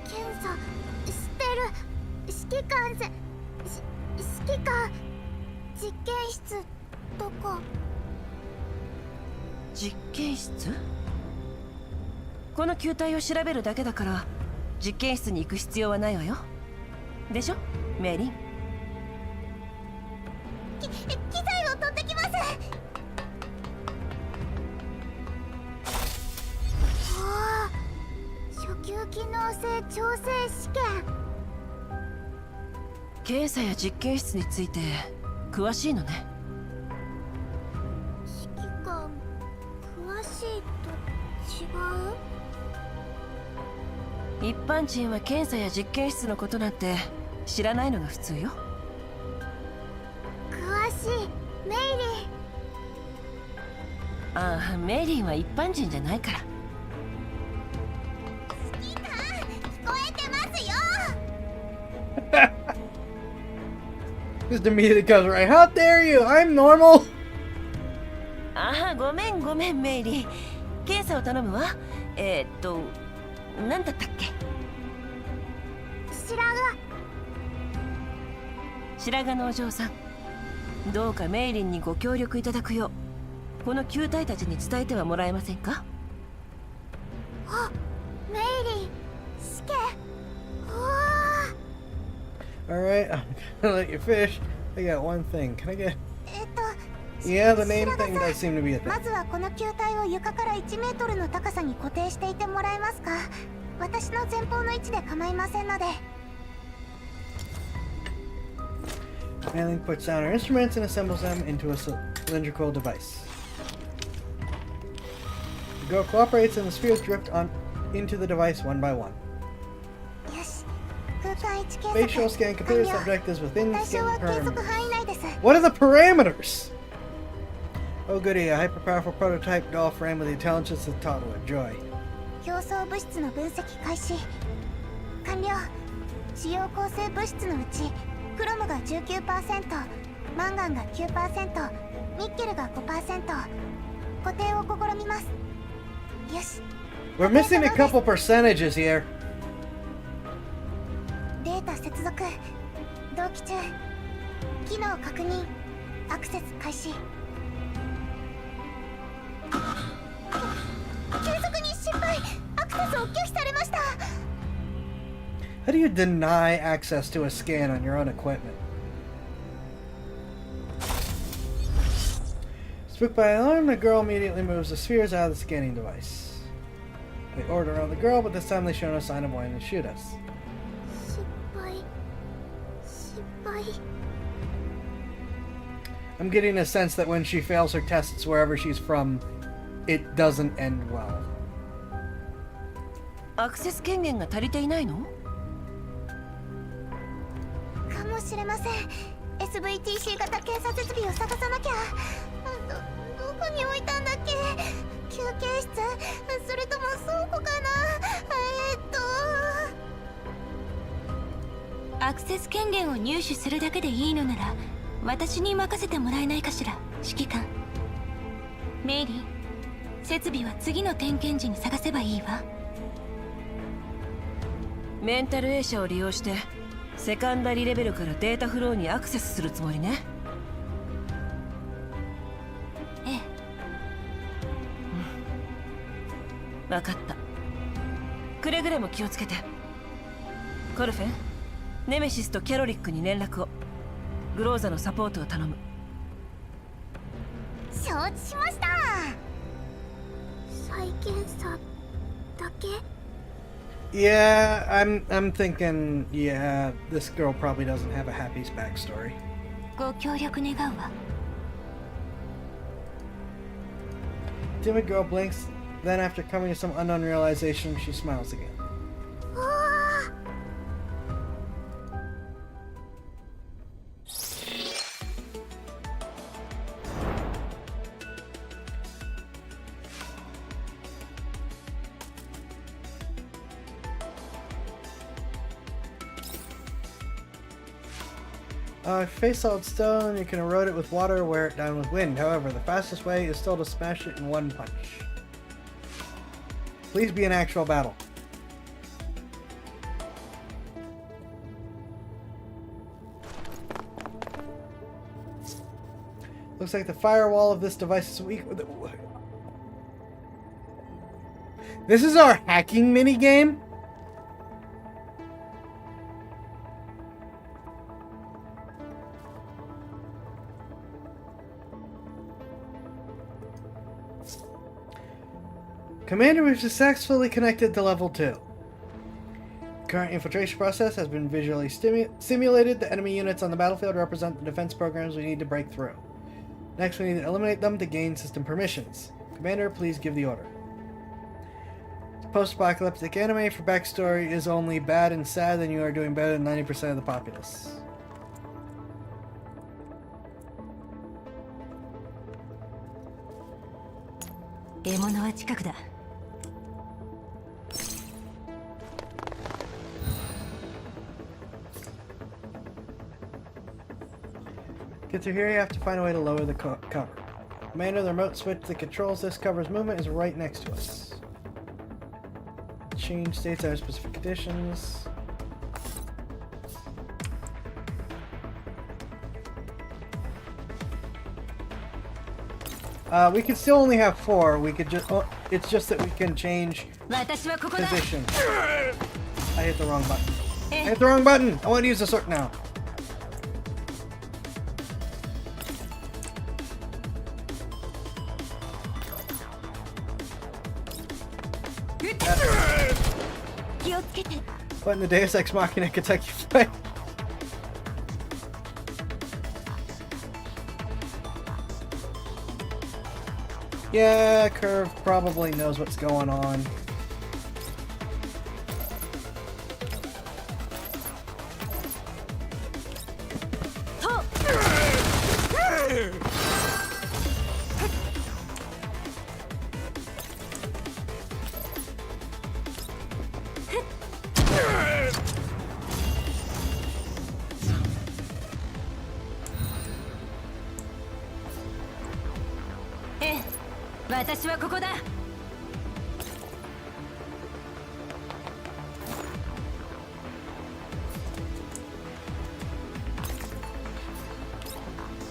検査してる。指揮官指揮官、実験室どこ？実験室？この球体を調べるだけだから実験室に行く必要はないわよ。でしょ、メリン。機材を取ってきます。おお、初級機能性調整試験。検査や実験室について詳しいのね。指揮官、詳しいと違う？一般人は検査や実験室のことなんて知らないのが普通よ。詳しい、メイリー。ああ、メイリンは一般人じゃないから。指揮官、聞こえてますよ。 Just immediately comes right. How dare you? I'm normal. ああ、ごめんごめんメイリー。検査を頼むわ。何だったっけ？白髪のお嬢さん、どうかメイリンにご協力いただくようこの球体たちに伝えてはもらえませんか？あ、メイリー、試験。お Alright, I'm gonna let you fish. I got one thing. Can I get... ー。Yeah, the name thing does seem to be a thing. まずはこの球体を床から1メートルの高さに固定していてもらえますか？私の前方の位置で構いませんので。 Manling puts down her instruments and assembles them into a cylindrical device. The girl cooperates and the spheres drift on into the device one by one. Facial scan computer subject is within 対象 skin は計測 parameters. 範囲内です。 What are the parameters? Oh goody, a hyper-powerful prototype doll frame with the intelligence of a toddler. Joy. 競争物質の分析開始完了。主要構成物質のうちクロムが 19%、 マンガンが 9%、 ニッケルが 5%。 固定を試みます。よし。 We're missing a couple percentages here. データ接続同期中。機能確認アクセス開始。継続に失敗。アクセスを拒否されました。 How do you deny access to a scan on your own equipment? Spooked by an alarm, the girl immediately moves the spheres out of the scanning device. They order around the girl, but this time they show no sign of wanting to shoot us. 失敗。 I'm getting a sense that when she fails her tests wherever she's from, it doesn't end well. アクセス権限が足りていないの？かもしれません。 SVTC 型検査設備を探さなきゃ。どこに置いたんだっけ。休憩室それとも倉庫かな。アクセス権限を入手するだけでいいのなら私に任せてもらえないかしら、指揮官。メイリー、設備は次の点検時に探せばいいわ。メンタル映写を利用してセカンダリレベルからデータフローにアクセスするつもりね。ええ。分かった。くれぐれも気をつけて。コルフェン、ネメシスとキャロリックに連絡を。グローザのサポートを頼む。承知しました。再検査だけ。 Yeah, I'm thinking, yeah, this girl probably doesn't have a happy backstory. ご協力願うわ。 Timid girl blinks, then after coming to some unknown realization, she smiles again. Face solid stone, you can erode it with water or wear it down with wind. However, the fastest way is still to smash it in one punch. Please be an actual battle. Looks like the firewall of this device is weak. This is our hacking minigame? Commander, we've successfully connected to level 2. Current infiltration process has been visually simulated. The enemy units on the battlefield represent the defense programs we need to break through. Next, we need to eliminate them to gain system permissions. Commander, please give the order. Post-apocalyptic anime for backstory is only bad and sad, then you are doing better than 90% of the populace. Get through here, you have to find a way to lower the cover. Commander, the remote switch that controls this cover's movement is right next to us. Change states under specific conditions. We could still only have 4. We could just. Oh, it's just that we can change position. I hit the wrong button. I hit the wrong button! I want to use the sword now. What in the Deus Ex Machina Kentucky play? Yeah, Curve probably knows what's going on. 私はここだ。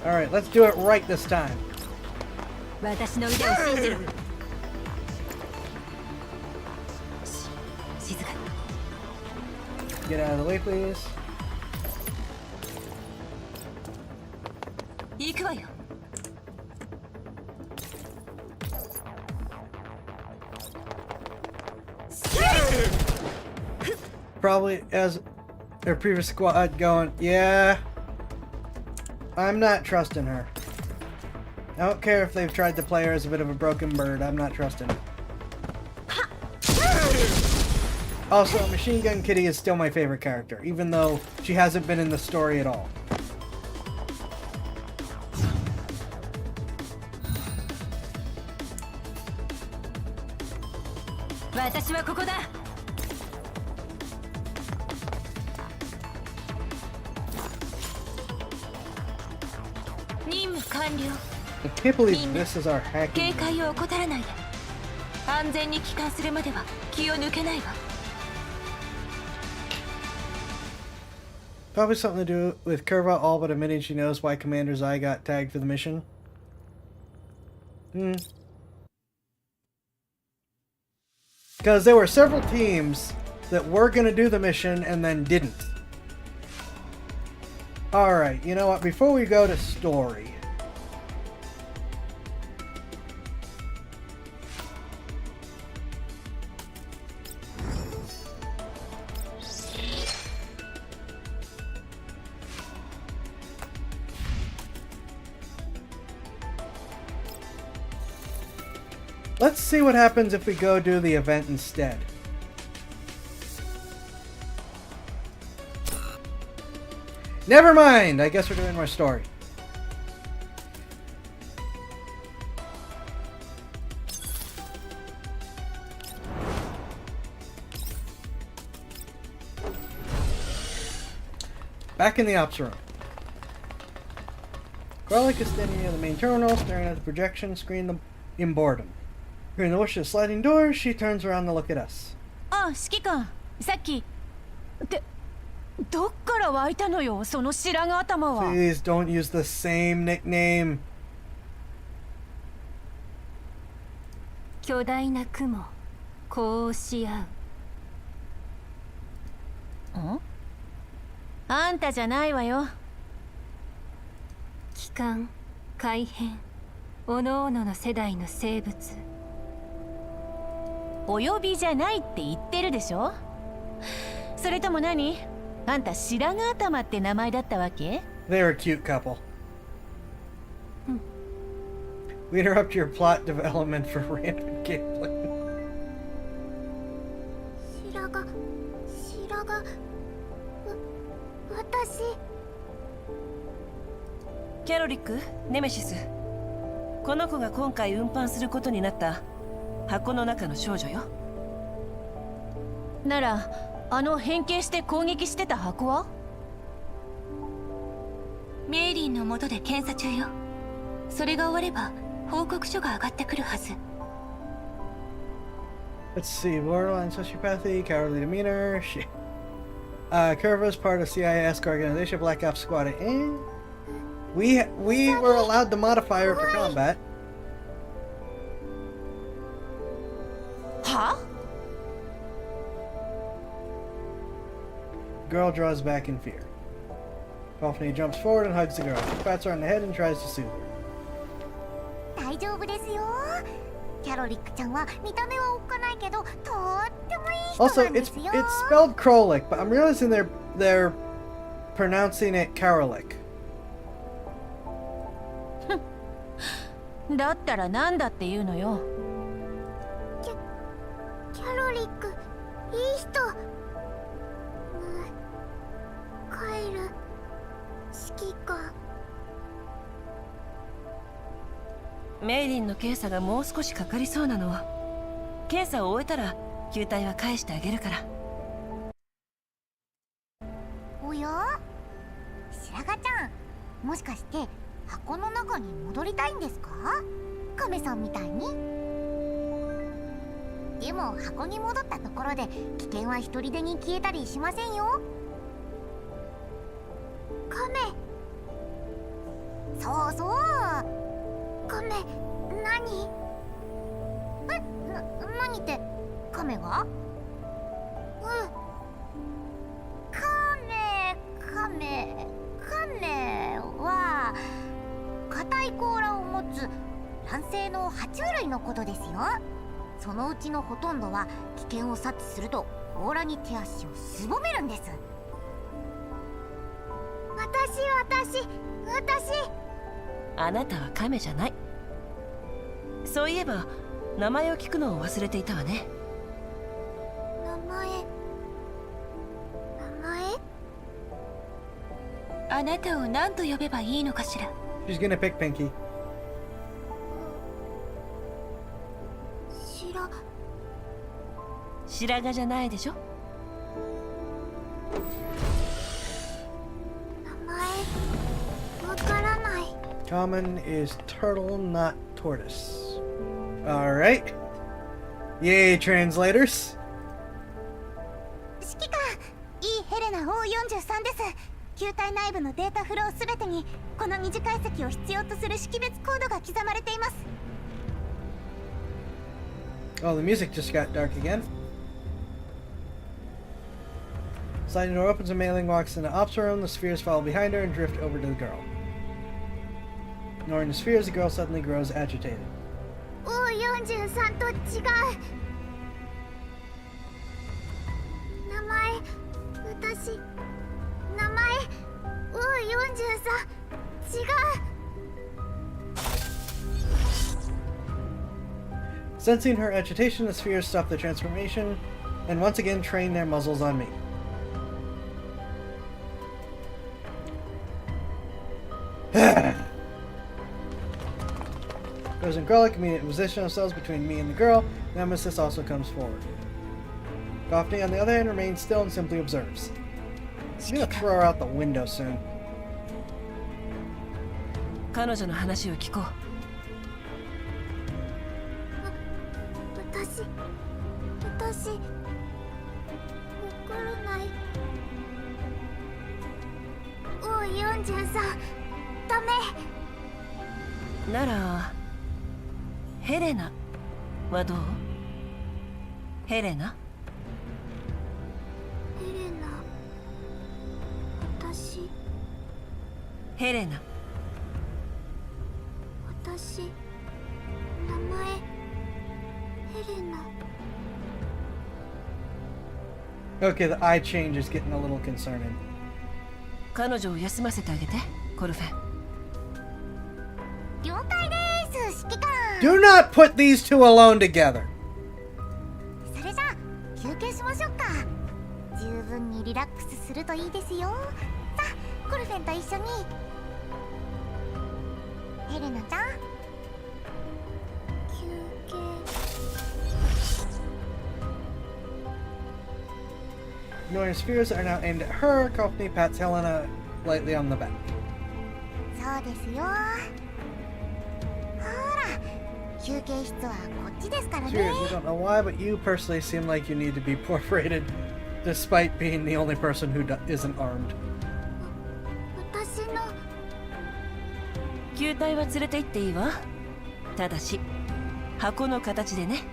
Alright, let's do it right this time. 私の腕を信じろ。静かに。 Get out of the way, please. 行くわよ。 Probably as their previous squad going, yeah, I'm not trusting her. I don't care if they've tried to play her as a bit of a broken bird, I'm not trusting her. Also, Machine Gun Kitty is still my favorite character, even though she hasn't been in the story at all. I can't believe this is our hacking. 警戒を怠らないで。安全に帰還するまでは気を抜けないわ。 Probably something to do with Curva all but admitting she knows why Commander's eye got tagged for the mission. Because there were several teams that were going to do the mission and then didn't. Alright, you know what? Before we go to story... Let's see what happens if we go do the event instead. Never mind! I guess we're doing more story. Back in the ops room. Garlic is standing near the main terminal, staring at the projection screen in boredom. Hearing the whoosh of the sliding doors, she turns around to look at us. あ、指揮官、さっき。どっから湧いたのよ、その白髪頭は。 Please don't use the same nickname. 巨大な雲、こうし合う。ん？あんたじゃないわよ。帰還、改変、おのおのの世代の生物。お呼びじゃないって言ってるでしょ。それとも何？あんた白髪頭って名前だったわけ？ They're a cute couple. We interrupt your plot development for random gameplay. 白髪私キャロリック、ネメシス。この子が今回運搬することになった箱の中の少女よ。なら、あの変形して攻撃してた箱は？メイリンの下で検査中よ。それが終われば報告書が上がってくるはず。 Let's see, borderline sociopathy, cowardly demeanor, shit. Curva's part of CIS organization, Black Ops Squad. We were allowed to modify her for combat. は？ Girl draws back in fear. Daphne jumps forward and hugs the girl. She pats her on the head and tries to soothe her. 大丈夫ですよ。キャロリックちゃんは見た目はおっかないけどとってもいい人 Also, なんで it's すよ。 spelled Krolik, but I'm realizing they're pronouncing it Karolic. だったらなんだって言うのよ。キャロリックいい人。帰る指揮官。メイリンの検査がもう少しかかりそうなの。検査を終えたら球体は返してあげるから。おや？白髪ちゃん、もしかして箱の中に戻りたいんですか？亀さんみたいに。でも箱に戻ったところで危険は一人でに消えたりしませんよ。亀。そうそう。亀、何？何って亀が？亀は硬い甲羅を持つ卵生の爬虫類のことですよ。そのうちのほとんどは危険を察知すると甲羅に手足をすぼめるんです。私。あなたは亀じゃない。そういえば名前を聞くのを忘れていたわね。名前。あなたを何と呼べばいいのかしら。 She's gonna pick Pinky. 白髪じゃないでしょ。名前わからない。 Common is turtle, not tortoise. Alright. Yay, translators. 指揮官、いいヘレナ O43 です。球体内部のデータフローすべてにこの二次解析を必要とする識別コードが刻まれています。 Oh, the music just got dark again. Sliding door opens and Mailing walks in the ops room. The spheres follow behind her and drift over to the girl. Ignoring the spheres, the girl suddenly grows agitated. O43 と違う。名前、名前 O43 違う。 Sensing her agitation, the spheres stop the transformation and once again train their muzzles on me. Rose and Grellick immediately position themselves between me and the girl. Nemesis also comes forward. Goffney, on the other hand, remains still and simply observes. I'm gonna throw her out the window soon. 彼女の話を聞こう。私わからない。O43 ダメ。ならヘレナはどう？ヘレナ？ヘレナ。私、名前ヘレナ。 Okay, the eye change is getting a little concerning. 彼女を休ませてあげて、コルフェン。了解です、指揮官。 Do not put these two alone together. それじゃあ休憩しましょうか。十分にリラックスするといいですよ。さあ、コルフェンと一緒に。ヘレナちゃん、休憩。 Ignoring spheres are now aimed at her. Coffney pats Helena lightly on the back. そうですよ。ほら、休憩室はこっちですからね。 Spheres, we don't know why, but you personally seem like you need to be perforated, despite being the only person who isn't armed. 私の。 球体は連れて行っていいわ。ただし箱の形でね。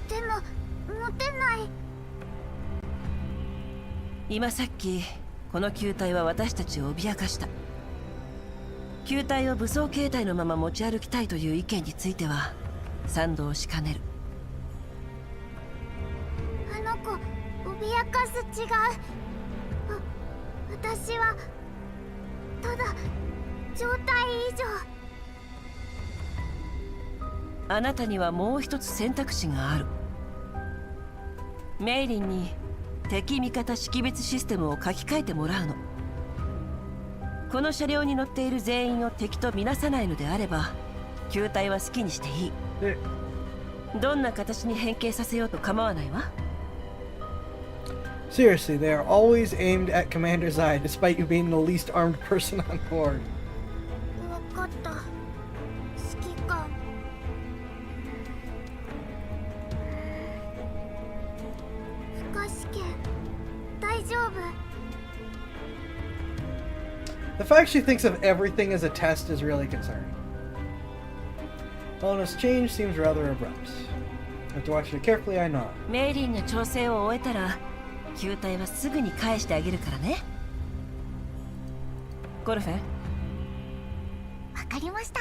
でも持てない。今さっきこの球体は私たちを脅かした。球体を武装形態のまま持ち歩きたいという意見については賛同しかねる。あの子脅かす。違う。私はただ状態以上。あなたにはもう一つ選択肢がある。メイリンに敵味方識別システムを書き換えてもらうの。この車両に乗っている全員を敵とみなさないのであれば球体は好きにしていい。どんな形に変形させようと構わないわ。 Seriously, they are always aimed at Commander's eye, despite you being the least armed person on board. 分かった。The fact she thinks of everything as a test is really concerning. Helena's change seems rather abrupt. After watching it carefully, I nod. メイリンが調整を終えたら球体はすぐに返してあげるからね。ゴルフェン、わかりました。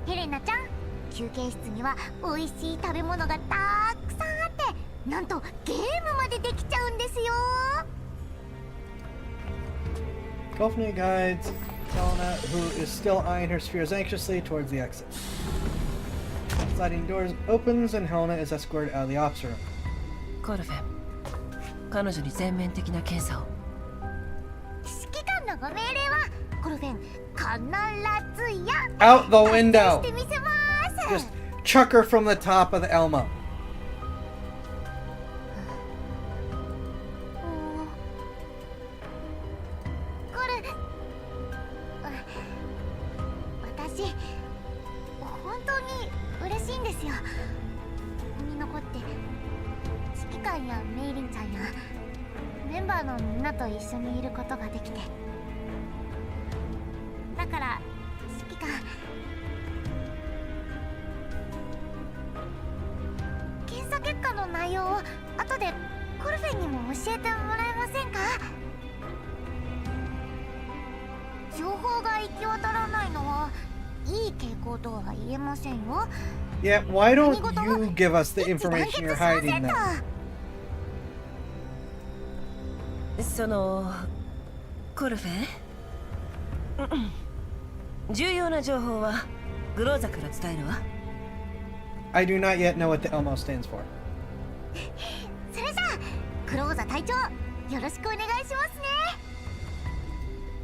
ヘレナちゃん、休憩室には美味しい食べ物がたくさんあって、なんとゲームまでできちゃうんですよ。Golfney guides Helena, who is still eyeing her spheres anxiously, towards the exit. Sliding doors opens and Helena is escorted out of the ops room. ゴルフェン、彼女に全面的な検査を。指揮官のご命令はゴルフェン必ずや Out the window! してみせます。 Just chuck her from the top of the Elmo. 私本当に嬉しいんですよ。ここに残って指揮官やメイリンちゃんやメンバーのみんなと一緒にいることができて、だから指揮官、検査結果の内容を後でコルフェンにも教えてもらえませんか？情報が行き渡らないのはいい傾向とは言えませんよ。 Yeah, why don't you give us the information you're hiding then? そのコルフェン、重要な情報はグローザから伝えるわ。 I do not yet know what the Elmo stands for. それじゃあクローザ隊長、よろしくお願いしますね。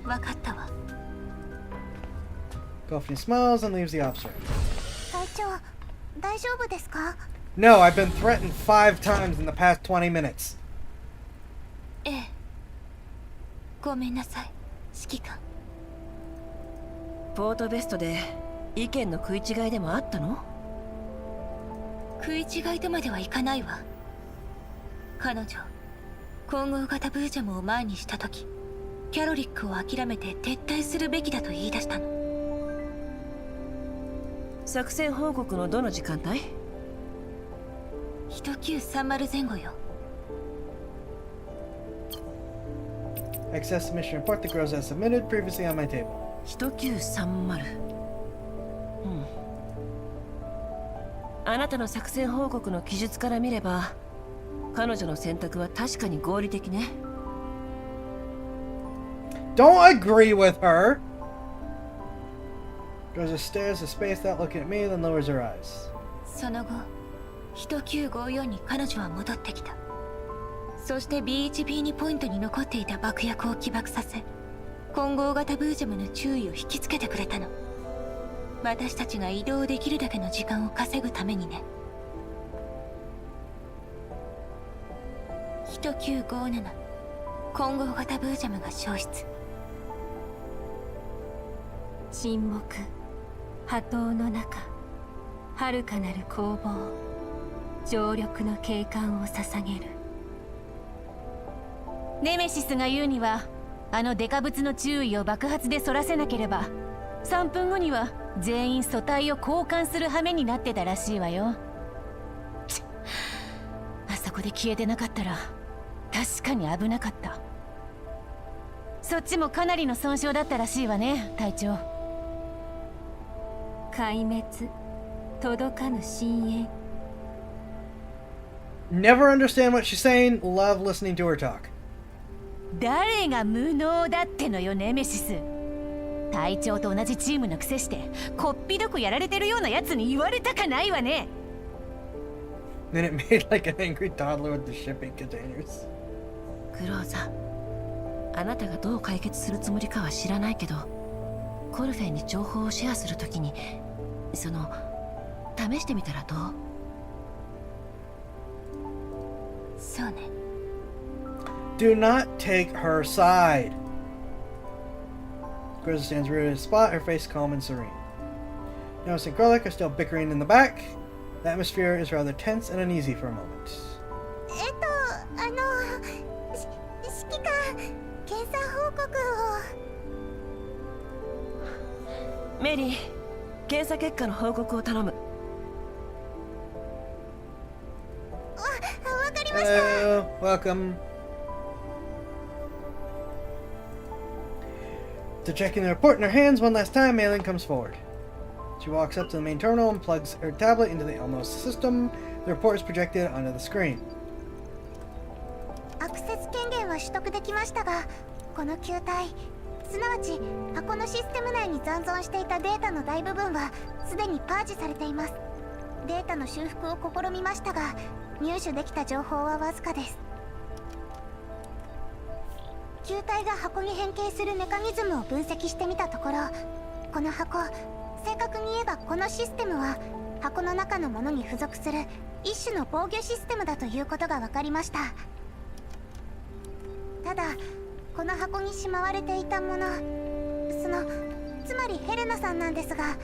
わかったわ。 Golfney smiles and leaves the ops room. 隊長、大丈夫ですか？ No, I've been threatened 5 times in the past 20 minutes. ええ、ごめんなさい、指揮官。ポートベストで意見の食い違いでもあったの？食い違いとまではいかないわ。彼女、混合型ブージャムを前にした時、キャロリックを諦めて撤退するべきだと言い出したの。作戦報告のどの時間帯1930前後よ。 Access mission report the girls has submitted previously on my table. 1930。あなたの作戦報告の記述から見れば彼女の選択は確かに合理的ね。 Don't agree with her! Goes stares at space without looking at me, then lowers her eyes. その後、1954に彼女は戻ってきた。そして BHB ポイントに残っていた爆薬を起爆させ、混合型ブージャムの注意を引きつけてくれたの。私たちが移動できるだけの時間を稼ぐためにね。1957、混合型ブージャムが消失。沈黙、波動の中、遥かなる攻防、常緑の景観を捧げる。ネメシスが言うには、あのデカブツの注意を爆発でそらせなければ3分後には全員素体を交換する羽目になってたらしいわよ。あそこで消えてなかったら確かに危なかった。そっちもかなりの損傷だったらしいわね、隊長。壊滅、届かぬ深淵。 Never understand what she's saying, love listening to her talk. 誰が無能だってのよ、ネメシス。隊長と同じチームのくせしてこっぴどくやられてるようなやつに言われたかないわね。 Then it made like an angry toddler with the shipping containers. クローザ、あなたがどう解決するつもりかは知らないけど、コルフェンに情報をシェアするときに試してみたらどう？そうね。 Do not take her side. Grizzly stands rooted in a spot, her face calm and serene. Notice and Garlic are still bickering in the back. The atmosphere is rather tense and uneasy for a moment. 指揮官、検査報告を。メリー、検査結果の報告を頼む。わかりました。 Hello, welcome. To checking the report in her hands one last time, Malin comes forward. She walks up to the main terminal and plugs her tablet into the Elmo's system. The report is projected onto the screen. アクセス権限は取得できましたが、この球体、すなわち箱のシステム内に残存していたデータの大部分はすでにパージされています。データの修復を試みましたが、入手できた情報はわずかです。球体が箱に変形するメカニズムを分析してみたところ、この箱、正確に言えばこのシステムは箱の中のものに付属する一種の防御システムだということが分かりました。ただこの箱にしまわれていたもの、つまりヘレナさんなんですが、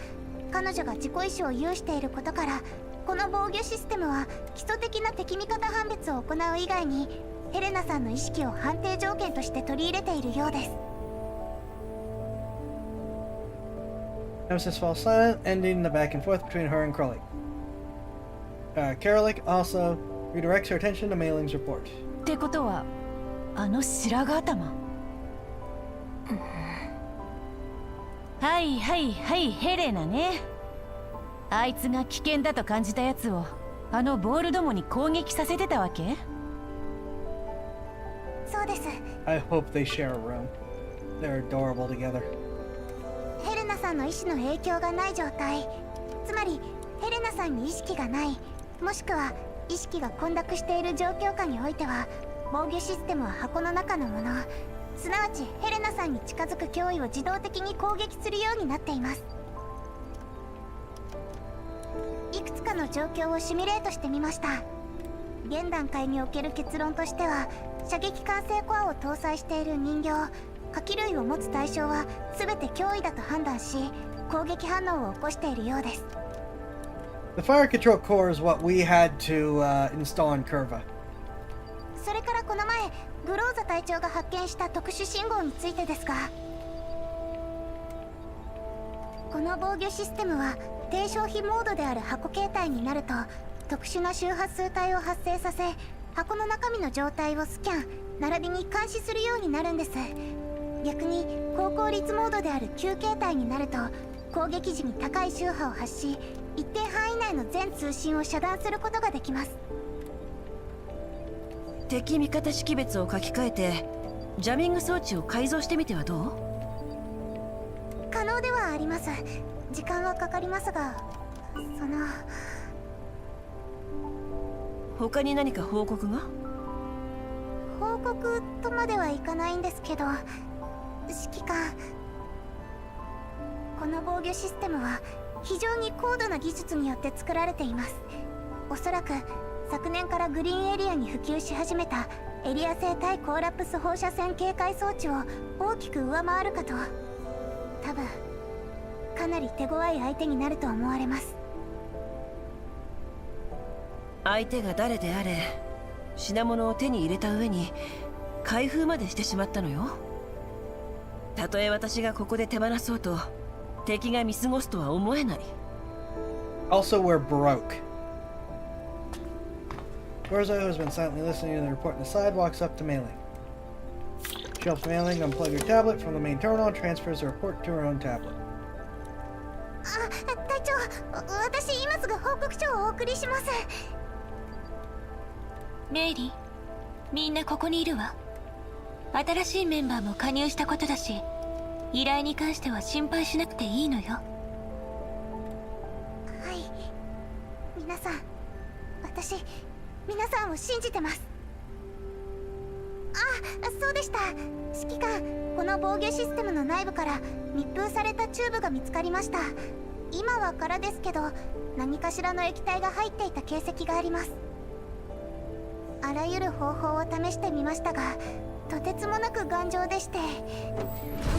彼女が自己意志を有していることから、この防御システムは基礎的な敵味方判別を行う以外にヘレナさんの意識を判定条件として取り入れているようです。 Nemesis falls silent, ending the back and forth between her and Krolik. Karalik also redirects her attention to Mailing's report. ってことはあの白髪頭。はいはいはい、ヘレナね。あいつが危険だと感じたやつをあのボールどもに攻撃させてたわけ？そうです。 I hope they share a room. They're adorable together. ヘレナさんの意志の影響がない状態、つまりヘレナさんに意識がない、もしくは意識が混濁している状況下においては、防御システムは箱の中のもの、すなわちヘレナさんに近づく脅威を自動的に攻撃するようになっています。いくつかの状況をシミュレートしてみました。現段階における結論としては、射撃管制コアを搭載している人形、火器類を持つ対象は全て脅威だと判断し、攻撃反応を起こしているようです。 The fire control core is what we had to install in Curva. それからこの前グローザ隊長が発見した特殊信号についてですが、この防御システムは低消費モードである箱形態になると特殊な周波数帯を発生させ、箱の中身の状態をスキャン並びに監視するようになるんです。逆に高効率モードである旧形態になると攻撃時に高い周波を発し、一定範囲内の全通信を遮断することができます。敵味方識別を書き換えてジャミング装置を改造してみてはどう？可能ではあります。時間はかかりますが、他に何か報告が？報告とまではいかないんですけど、指揮官、この防御システムは非常に高度な技術によって作られています。おそらく昨年からグリーンエリアに普及し始めたエリア製対コーラプス放射線警戒装置を大きく上回るかと。多分かなり手強い相手になると思われます。相手が誰であれ品物を手に入れた上に開封までしてしまったのよ。たとえ私がここで手放そうと敵が見過ごすとは思えない。 Also, we're broke. Gorzo, who has been silently listening to the report on the side, walks up to Mailing. She helps Mailing unplug her tablet from the main terminal and transfers the report to her own tablet. 隊長、私今すぐ報告書をお送りします。メイリー、みんなここにいるわ。新しいメンバーも加入したことだし、依頼に関しては心配しなくていいのよ。はい、皆さん、私皆さんを信じてます。あ、そうでした。指揮官、この防御システムの内部から密封されたチューブが見つかりました。今は空ですけど、何かしらの液体が入っていた形跡があります。あらゆる方法を試してみましたが、とてつもなく頑丈でして、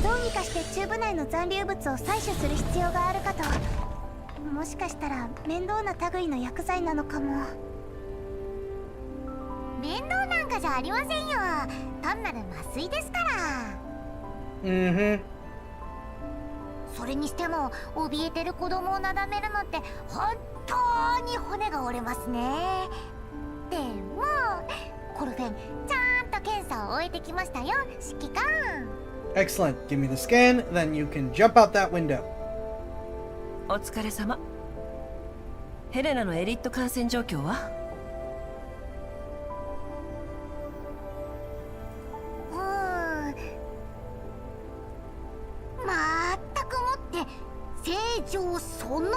どうにかしてチューブ内の残留物を採取する必要があるかと。もしかしたら面倒な類の薬剤なのかも。面倒なんかじゃありませんよ。単なる麻酔ですから。Mm-hmm. そそれにしても怯えてる子供をなだめるのって本当に骨が折れますね。でもコルフェンちゃんと検査を終えてきましたよ、指揮官。 Excellent. Give me the scan, then you can jump out that window. お疲れ様。ヘレナのエリット感染状況は？まったくもって正常そのもの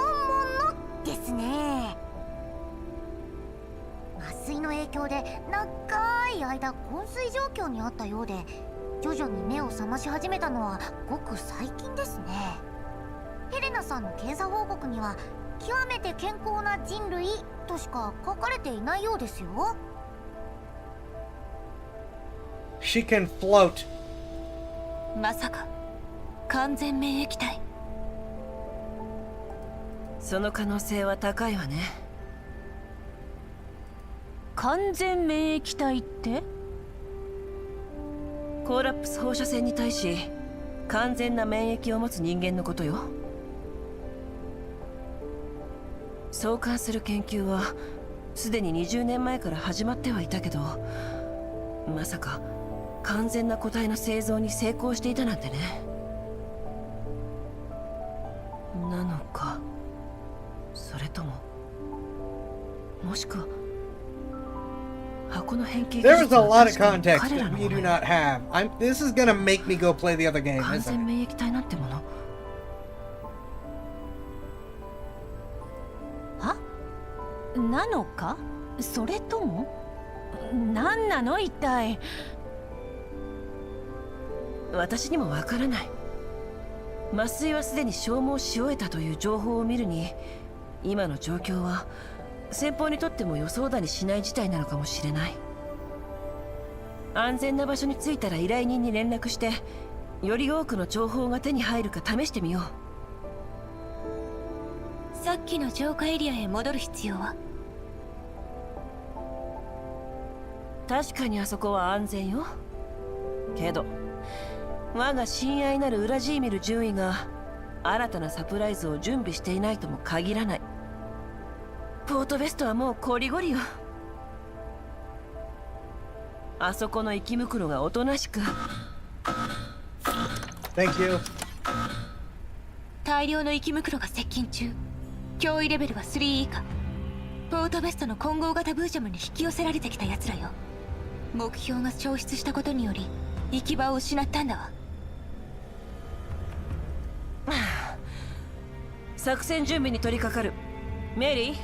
ですね。麻酔の影響で長い間昏睡状況にあったようで、徐々に目を覚まし始めたのはごく最近ですね。ヘレナさんの検査報告には極めて健康な人類としか書かれていないようですよ。She can float. まさか完全免疫体？その可能性は高いわね。完全免疫体って？コーラプス放射線に対し完全な免疫を持つ人間のことよ。相関する研究はすでに20年前から始まってはいたけど、まさか完全な個体の製造に成功していたなんてね。なのか、それとももしくは箱の変形技 There 術 is a は lot of 確かに context 彼ら that の we も do のよ。 not have. This is gonna make me go play the other game, 完 isn't 全 it? 免疫体なんてもの。は？なのか？それとも何なの一体？私にもわからない。麻酔はすでに消耗し終えたという情報を見るに、今の状況は先方にとっても予想だにしない事態なのかもしれない。安全な場所に着いたら依頼人に連絡して、より多くの情報が手に入るか試してみよう。さっきの浄化エリアへ戻る必要は？確かにあそこは安全よ。けど我が親愛なるウラジーミル獣医が新たなサプライズを準備していないとも限らない。ポートベストはもうこりごりよ。あそこの生き袋がおとなしく。 Thank you. 大量の生き袋が接近中。脅威レベルは3以下。ポートベストの混合型ブージャムに引き寄せられてきた奴らよ。目標が消失したことにより行き場を失ったんだわ。作戦準備に取り掛かる。メリー、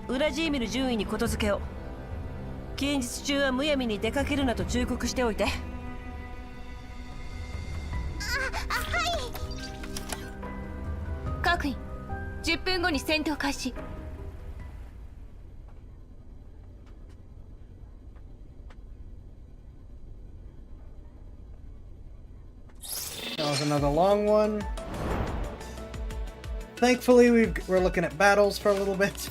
ウラジーミル獣医にことづけを。近日中はむやみに出かけるなと忠告しておいて。各員、10分後に戦闘開始。That was another long one. Thankfully, we're looking at battles for a little bit.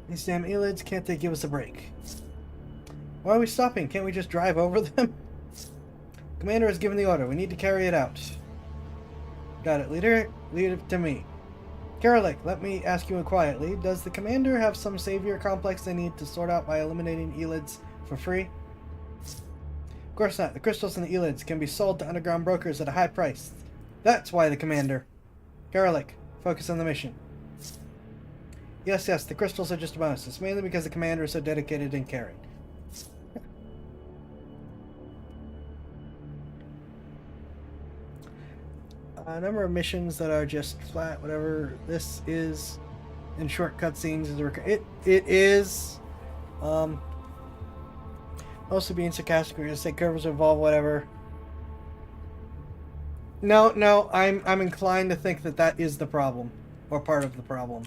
These damn elids, can't they give us a break? Why are we stopping? Can't we just drive over them? Commander has given the order. We need to carry it out. Got it, leader. Lead it to me. Karalik, let me ask you quietly. Does the commander have some savior complex they need to sort out by eliminating elids for free? Of course not. The crystals in the elids can be sold to underground brokers at a high price. That's why the commander. Karalik, focus on the mission. Yes, the crystals are just a bonus. It's mainly because the commander is so dedicated and caring. A number of missions that are just flat, whatever. This is in short cutscenes. It is mostly being sarcastic. We're gonna say curves involve whatever. No, I'm inclined to think that that is the problem, or part of the problem.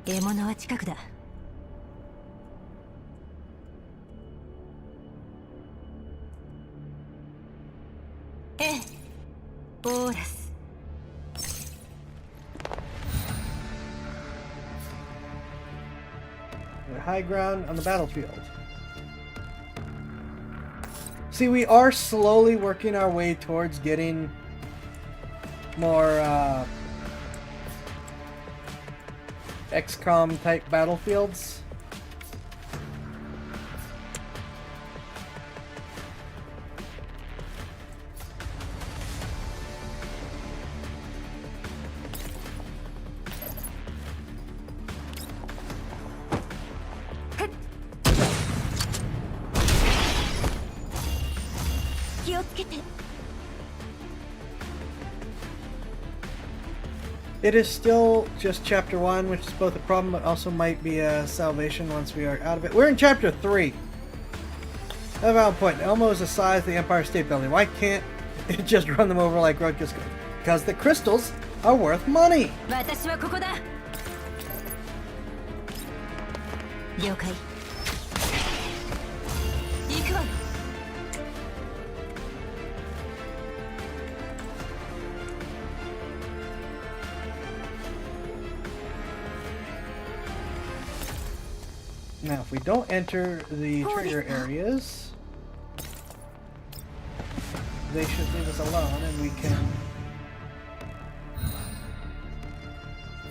獲物は近くだ。ええ、オーラス。 High ground on the battlefield. See, we are slowly working our way towards getting more XCOM type battlefields. It is still just chapter 1, which is both a problem but also might be a salvation once we are out of it. We're in chapter 3. At one point, Elmo is the size of the Empire State Building. Why can't it just run them over like road kiss? Because the crystals are worth money. 私はここだ。了解。行くわよ。 Now, if we don't enter the trigger areas, they should leave us alone and we can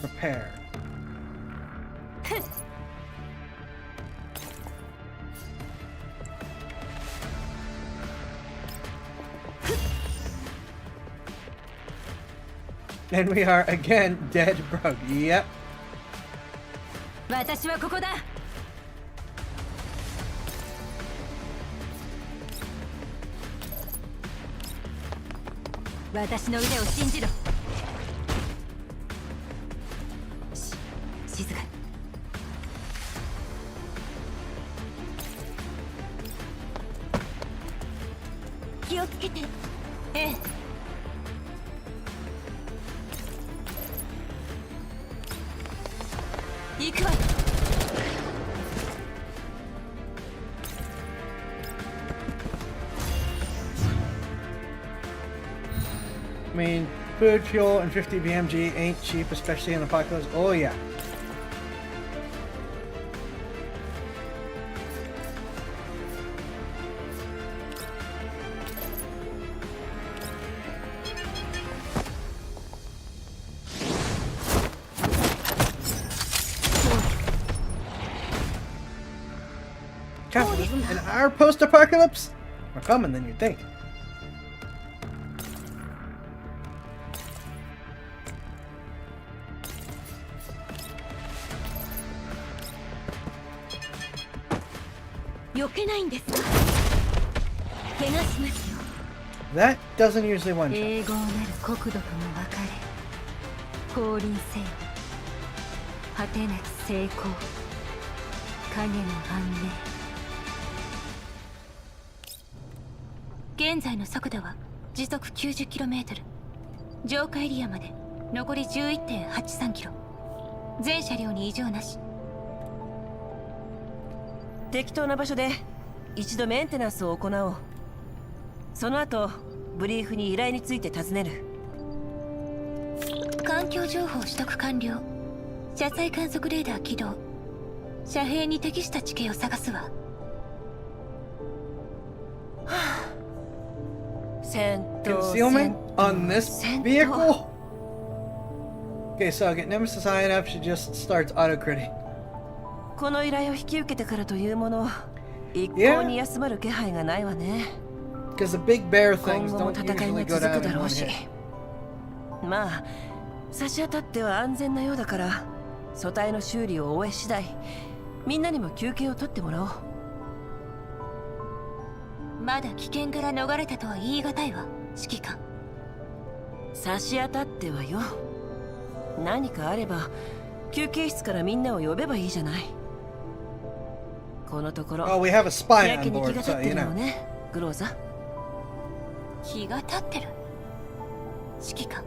prepare. And we are again dead broke. Yep. 私はここだ。 私の腕を信じろ。静かに。気をつけて。ええ。行くわよ。 I mean, food, fuel, and 50 BMG ain't cheap, especially in apocalypse. Oh yeah. Capitalism and our post-apocalypse are coming than you'd think. That doesn't usually one shot. 永劫なる国土との別れ。降臨せよ。果てなき成功。影の安寧。現在の速度は時速 90km。浄化エリアまで残り 11.83km。全車両に異常なし。適当な場所で一度メンテナンスを行おう。その後ブリーフに依頼について尋ねる。環境情報取得完了。車載観測レーダー起動。遮蔽に適した地形を探すわ。戦闘 Concealment on this vehicle? Okay, so get Nemesis high enough, she just starts auto-critting. この依頼を引き受けてからというもの、一向に休まる気配がないわね。Because the big bear 今 things 後も don't 戦い usually が go 続 down くだ in ろ one うし、 hit. まあ差し当たっては安全なようだから、組対の修理を終え次第、みんなにも休憩を取ってもらおう。まだ危険から逃れたとは言い難いわ、指揮官。差し当たってはよ。何かあれば休憩室からみんなを呼べばいいじゃない。このところ Oh, we have a spy やけ on に気 board, が立 so って you るの know. ね、グローザ。気が立ってる。指揮官、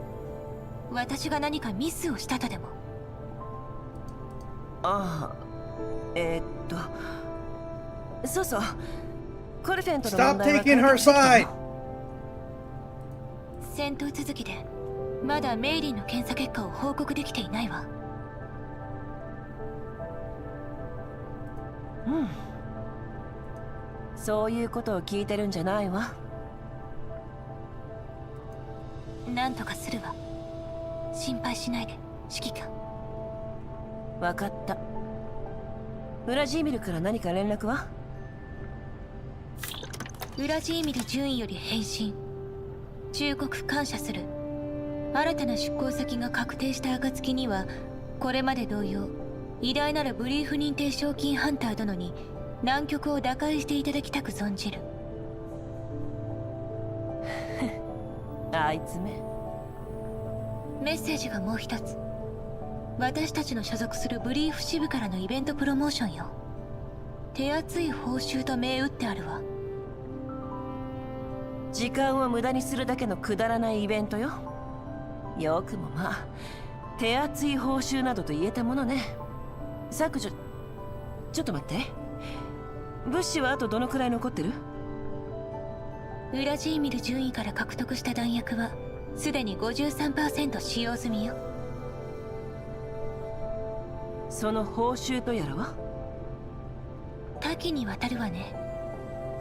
私が何かミスをしたとでも。ああ、そうそう、コルフェントの問 Stop 題は taking her 解決できた side! の。戦闘続きでまだメイリンの検査結果を報告できていないわ。うん、そういうことを聞いてるんじゃないわ。なんとかするわ。心配しないで指揮官。分かった。ウラジーミルから何か連絡は？ウラジーミル準尉より返信。忠告感謝する。新たな出向先が確定した暁にはこれまで同様偉大なるブリーフ認定賞金ハンター殿に南極を打開していただきたく存じる。あいつめ。メッセージがもう一つ。私たちの所属するブリーフ支部からのイベントプロモーションよ。手厚い報酬と銘打ってあるわ。時間を無駄にするだけのくだらないイベントよ。よくもまあ手厚い報酬などと言えたものね。削除。ちょっと待って。物資はあとどのくらい残ってる？ウラジーミル準尉から獲得した弾薬はすでに 53% 使用済みよ。その報酬とやらは？多岐にわたるわね。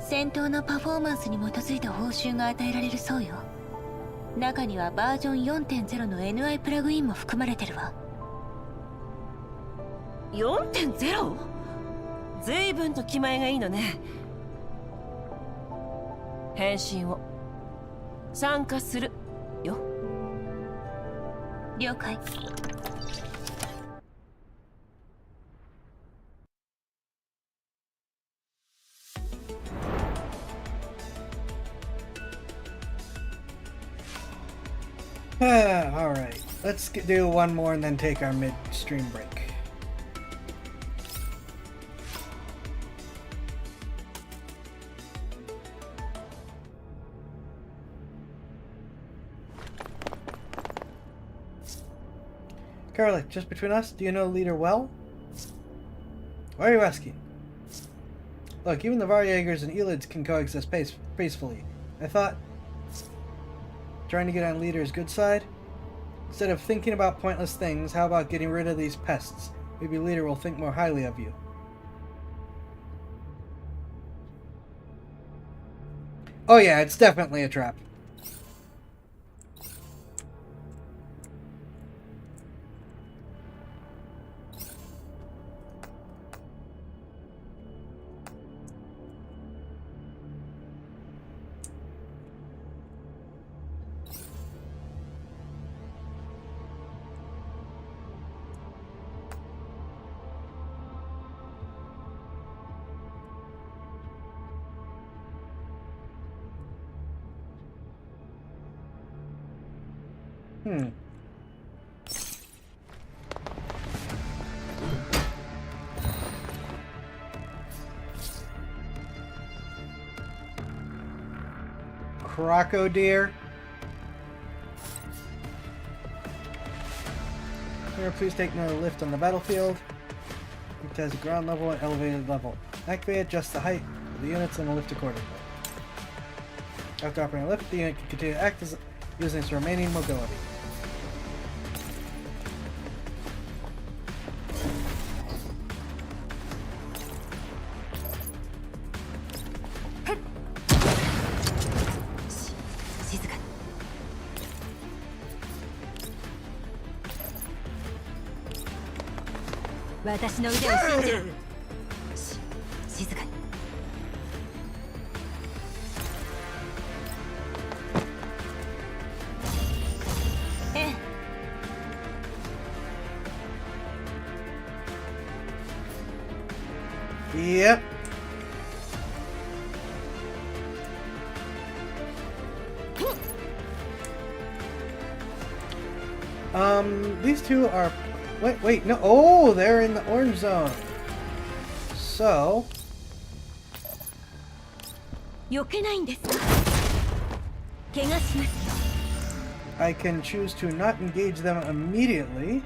戦闘のパフォーマンスに基づいた報酬が与えられるそうよ。中にはバージョン 4.0 の NI プラグインも含まれてるわ。 4.0？ 随分と気前がいいのね。返信を参加するよ。了解。Alright, let's do one more and then take our midstream break. Carly, just between us, do you know Leader well? Why are you asking? Look, even the Varjagers and Elids can coexist peacefully. I thought... Trying to get on Leader's good side? Instead of thinking about pointless things, how about getting rid of these pests? Maybe Leader will think more highly of you. Oh yeah, it's definitely a trap. Crocodile. Here, please take another lift on the battlefield. It has a ground level and elevated level. Activate, adjust the height of the units and lift accordingly. After operating a lift, the unit can continue to act as using its remaining mobility. Yep. These two are... Wait, no. Oh, they're in the orange zone. So... I can choose to not engage them immediately.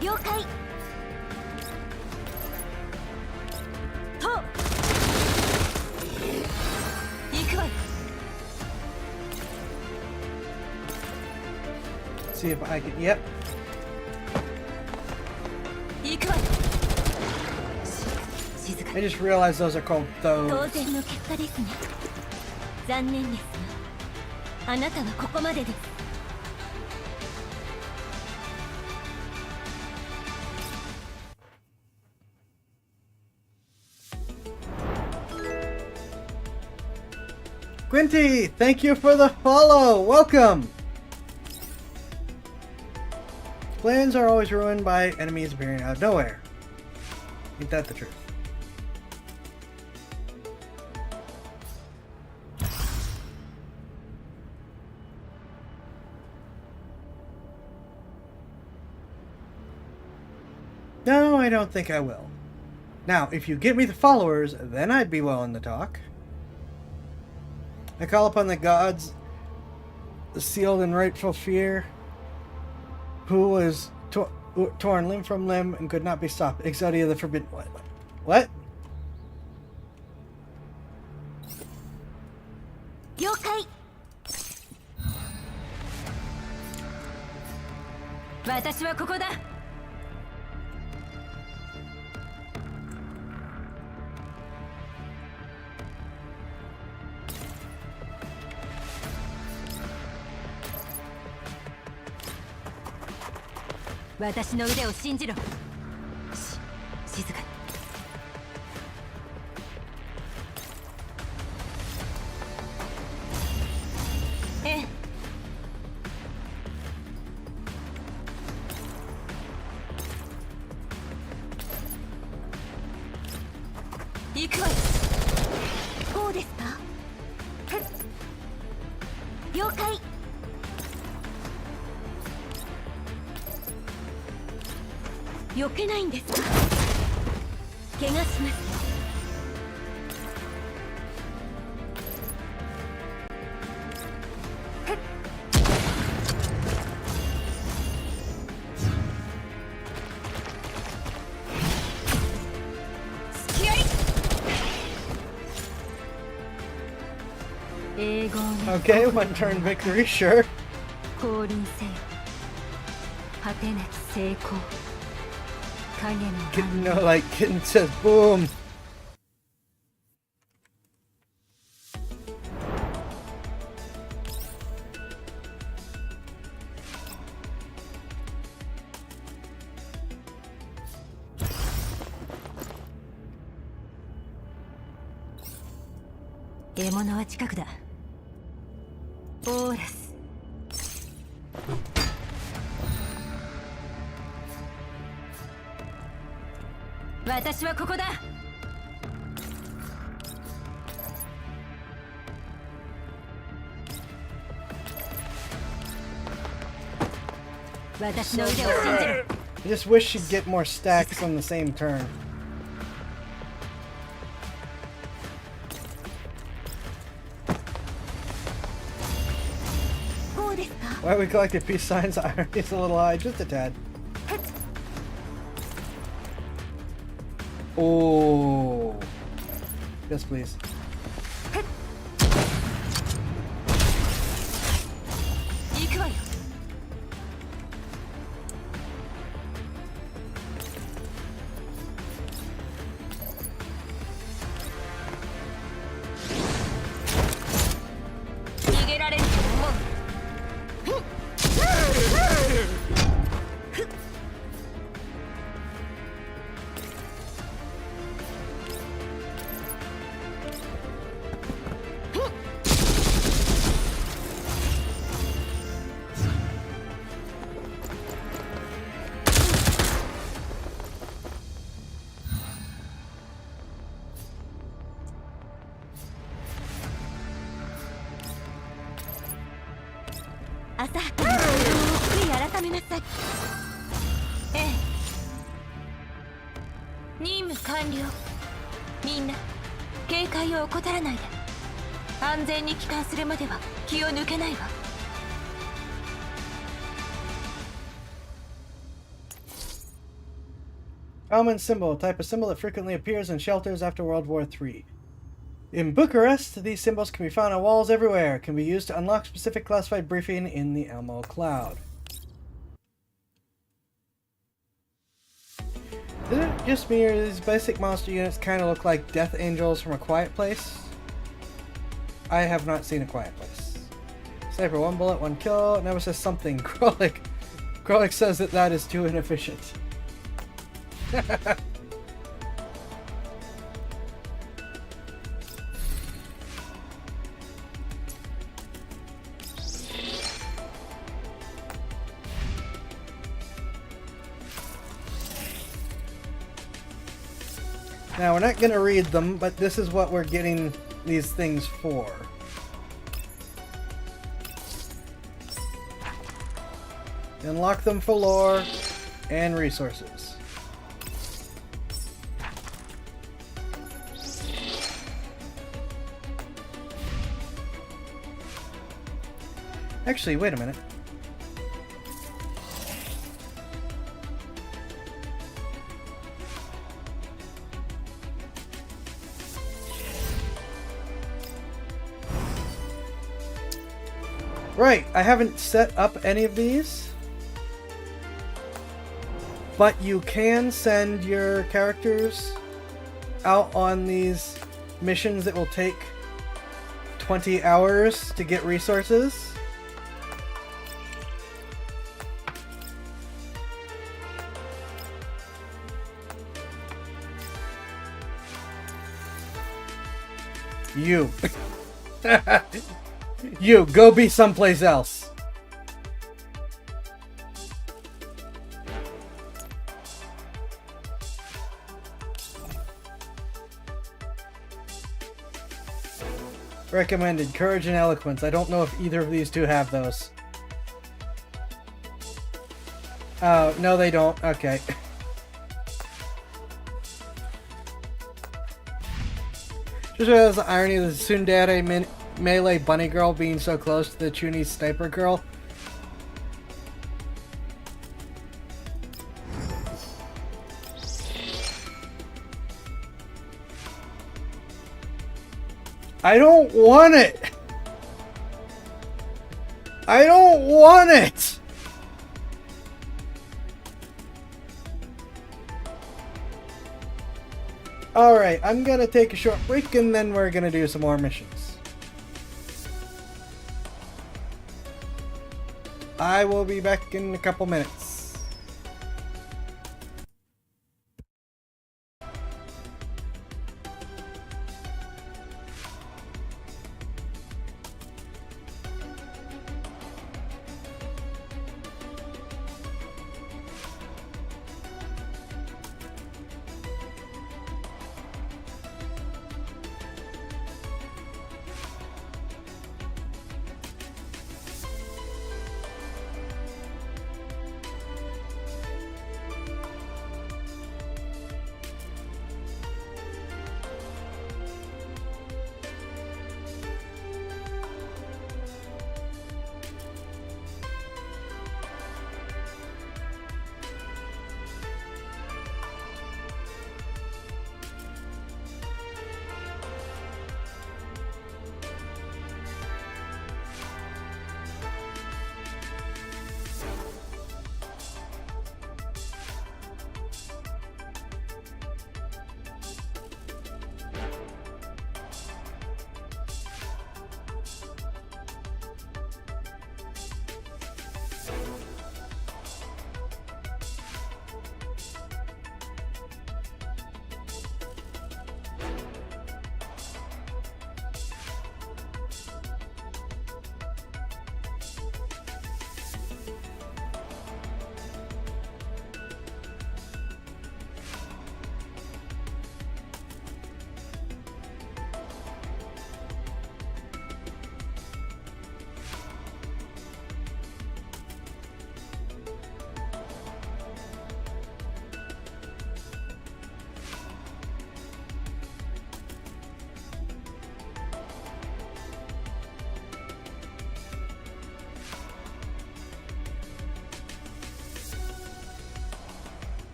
了解。と行くわよ。 See if I can. Yep. 行くわよ。静か I just realized those are called 当 those. 然の結果ですね。残念ですがあなたはここまでです。Quinty, thank you for the follow. Welcome. Plans are always ruined by enemies appearing out of nowhere. Ain't that the truth? No, I don't think I will. Now, if you get me the followers, then I'd be willing to talk. I call upon the gods, sealed in rightful fear, who was torn limb from limb and could not be stopped. Exodia the forbidden. What? 了解。私はここだ。私の腕を信じろ。静かに。ええ。行くわよ。こうですか。了解。避けないんですか。怪我します。付き合い。英語に Okay, one turn victory, sure. 降臨せよ。果てなき成功。影の Kitten, no, like Kitten says, boom.「獲物は近くだ。オーラス。私はここだ。私の腕を信じろ。 I just wish she'd get more stacks on the same turn. こうですか。 Why we collected peace signs? Irony's a little high, just a tad. Oh. Yes, please. 行くわよ。逃げられると思う。浅はかな行動を悔い改めなさい。ええ。任務完了。みんな警戒を怠らないで。安全に帰還するまでは気を抜けないわ。Almond symbol, type of symbol that frequently appears in shelters after World War III. In Bucharest, these symbols can be found on walls everywhere. Can be used to unlock specific classified briefing in the Elmo Cloud. Is it just me, or these basic monster units kind of look like Death Angels from A Quiet Place? I have not seen A Quiet Place. Sniper, 1 bullet, 1 kill. It never says something. Krolik says that is too inefficient. Now, we're not going to read them, but this is what we're getting these things for. Unlock them for lore and resources. Actually, wait a minute. Right, I haven't set up any of these, but you can send your characters out on these missions that will take 20 hours to get resources. You. You, go be someplace else. Recommended Courage and Eloquence. I don't know if either of these two have those. Oh, no they don't. Okay. Just realized the irony of the tsundere melee bunny girl being so close to the Chuni sniper girl. I don't want it! I don't want it! Alright, I'm gonna take a short break and then we're gonna do some more missions. I will be back in a couple minutes.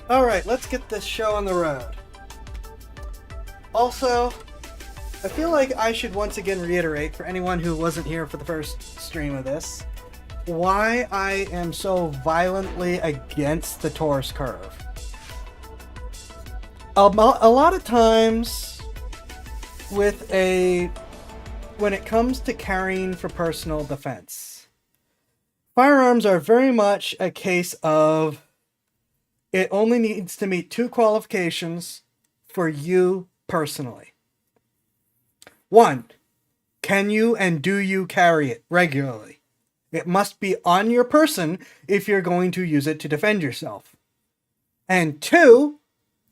Alright, let's get this show on the road. Also, I feel like I should once again reiterate, for anyone who wasn't here for the first stream of this, why I am so violently against the Taurus curve. A lot of times, when it comes to carrying for personal defense, firearms are very much a case of it only needs to meet two qualifications for you personally. One, can you and do you carry it regularly? It must be on your person if you're going to use it to defend yourself. And two,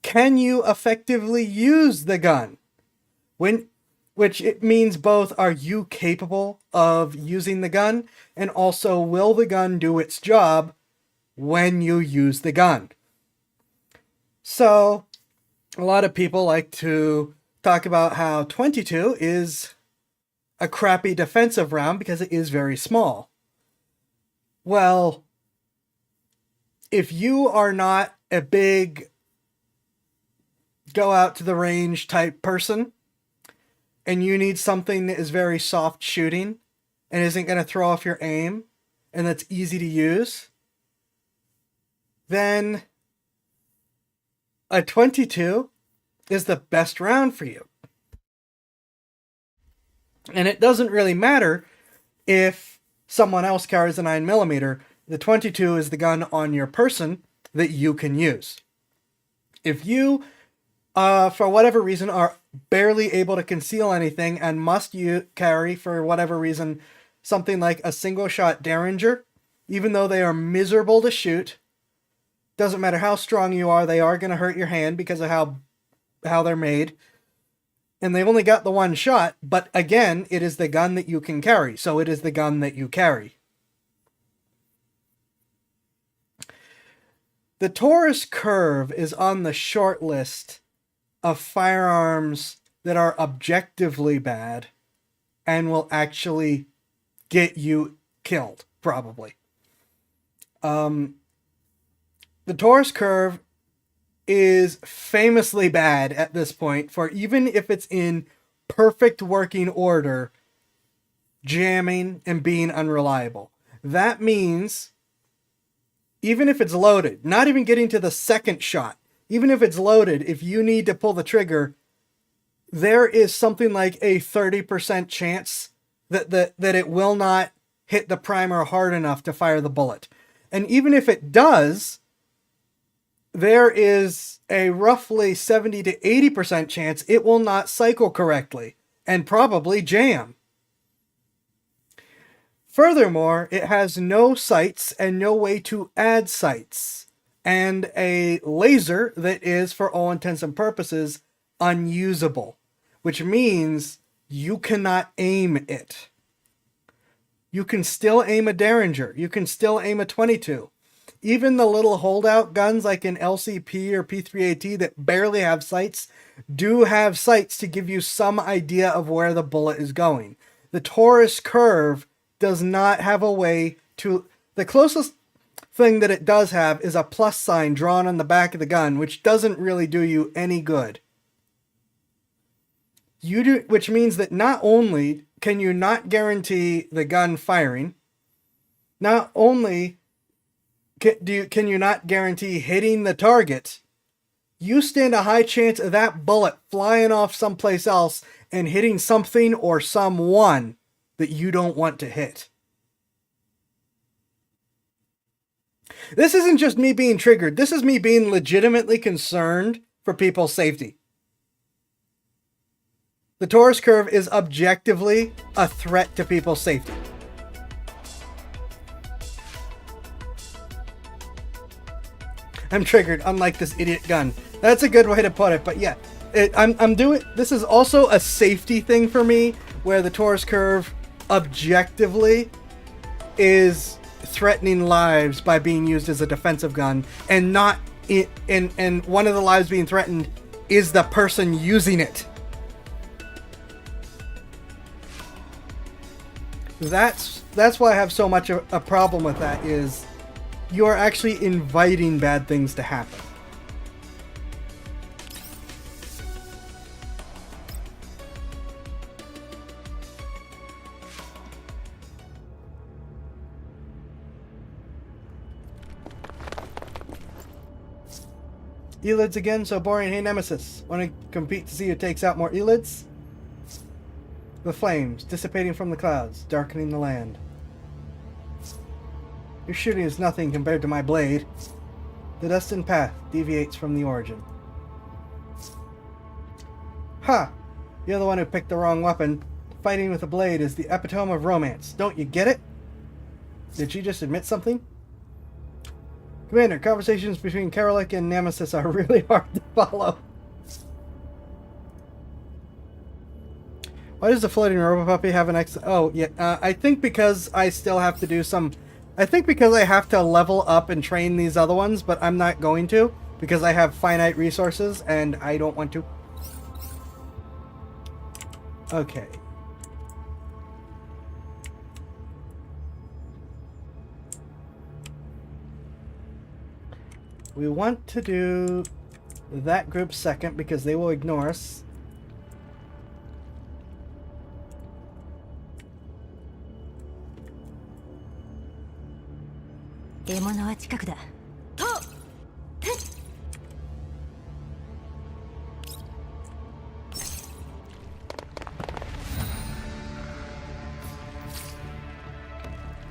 can you effectively use the gun? Which it means both, are you capable of using the gun, and also will the gun do its job when you use the gun? So, a lot of people like to talk about how 22 is a crappy defensive round because it is very small. Well, if you are not a big go out to the range type person, and you need something that is very soft shooting and isn't going to throw off your aim and that's easy to use, then a 22 is the best round for you. And it doesn't really matter if someone else carries a 9mm. The 22 is the gun on your person that you can use. If you, for whatever reason, are barely able to conceal anything and must carry, for whatever reason, something like a single-shot Derringer, even though they are miserable to shoot, doesn't matter how strong you are, they are going to hurt your hand because of how they're made. And they've only got the one shot, but again, it is the gun that you can carry, so it is the gun that you carry. The Taurus curve is on the short list of firearms that are objectively bad and will actually get you killed, probably. The Taurus curve is famously bad at this point for, even if it's in perfect working order, jamming and being unreliable. That means even if it's loaded, not even getting to the second shot, even if it's loaded, if you need to pull the trigger, there is something like a 30% chance that it will not hit the primer hard enough to fire the bullet. And even if it does, there is a roughly 70 to 80% chance it will not cycle correctly and probably jam. Furthermore, it has no sights and no way to add sights, and a laser that is, for all intents and purposes, unusable, which means you cannot aim it. You can still aim a Derringer. You can still aim a 22. Even the little holdout guns like an LCP or P3AT that barely have sights do have sights to give you some idea of where the bullet is going. The Taurus curve does not have a way to... The closest thing that it does have is a plus sign drawn on the back of the gun, which doesn't really do you any good. Which means that not only can you not guarantee the gun firing, not only can you not guarantee hitting the target, you stand a high chance of that bullet flying off someplace else and hitting something or someone that you don't want to hit. This isn't just me being triggered. This is me being legitimately concerned for people's safety. The Taurus curve is objectively a threat to people's safety. I'm triggered, unlike this idiot gun. That's a good way to put it, but yeah. This is also a safety thing for me, where the Taurus curve objectively is threatening lives by being used as a defensive gun, and not and one of the lives being threatened is the person using it. That's why I have so much a problem with that, is you are actually inviting bad things to happen. Elids again, so boring. Hey Nemesis, want to compete to see who takes out more Elids? The flames dissipating from the clouds, darkening the land. Your shooting is nothing compared to my blade. The destined path deviates from the origin. Ha! You're the one who picked the wrong weapon. Fighting with a blade is the epitome of romance. Don't you get it? Did she just admit something? Commander, conversations between Karalik and Nemesis are really hard to follow. Why does the floating robot puppy have an X? Oh, yeah. I think because I still have to do some... I think because I have to level up and train these other ones, but I'm not going to because I have finite resources and I don't want to. Okay. We want to do that group second because they will ignore us.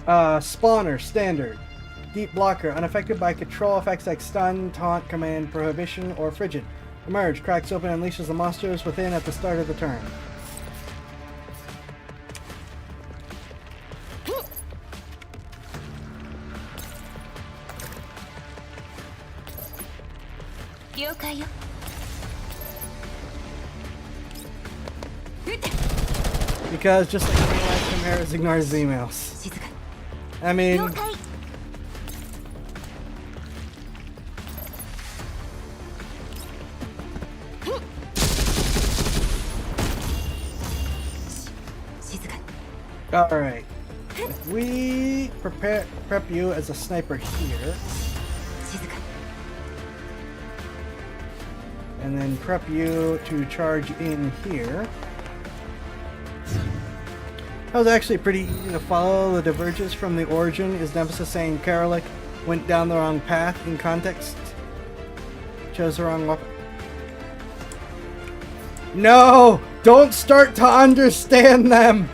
Spawner, standard. Deep blocker, unaffected by control effects like stun, taunt, command, prohibition, or frigid. Emerge, cracks open, and unleashes the monsters within at the start of the turn. Because just like real life, Chimera's ignores emails. I mean... Alright. If we prep you as a sniper here. And then prep you to charge in here. That was actually pretty easy to follow. The divergence from the origin is Nemesis saying Karalik went down the wrong path in context. Chose the wrong weapon. No! Don't start to understand them!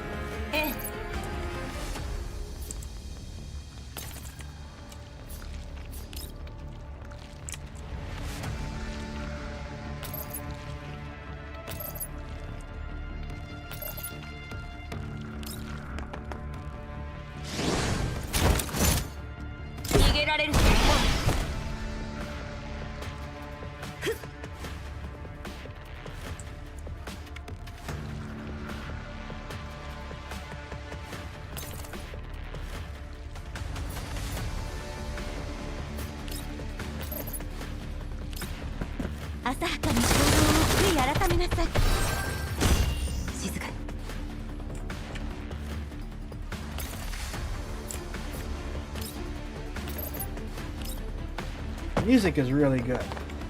Music is really good.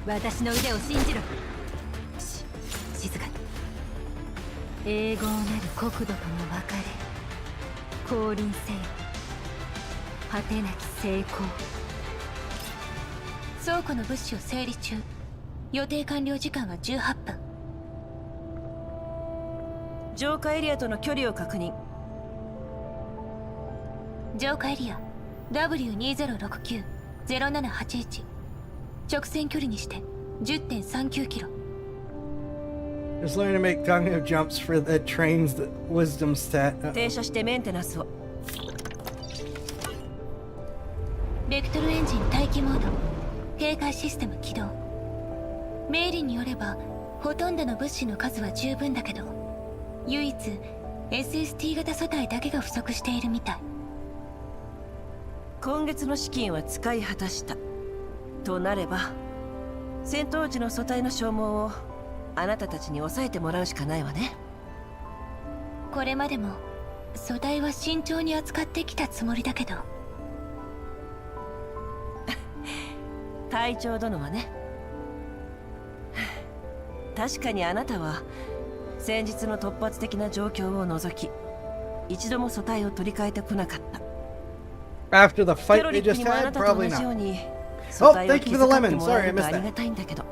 私の腕を信じろ。静かに。永劫なる国土との別れ。降臨せよ。果てなき成功。倉庫の物資を整理中。予定完了時間は18分。浄化エリアとの距離を確認。浄化エリア W2069-0781 直線距離にして 10.39 キロ。 Just learn to make cognitive jumps for the train's wisdom stat. 停車してメンテナンスを。ベクトルエンジン待機モード。警戒システム起動。命令によればほとんどの物資の数は十分だけど、唯一 SST 型素体だけが不足しているみたい。今月の資金は使い果たしたとなれば、戦闘時の素体の消耗をあなたたちに抑えてもらうしかないわね。これまでも素体は慎重に扱ってきたつもりだけど。隊長殿はね。確かにあなたは先日の突発的な状況を除き一度も素体を取り替えてこなかった。 After the テ fight ロ they リック just にもあな had, たと同 probably じよう not. に素体を thank 気 you for the 遣って lemon. もら Sorry, え I ると missed あり that. がたいんだけど。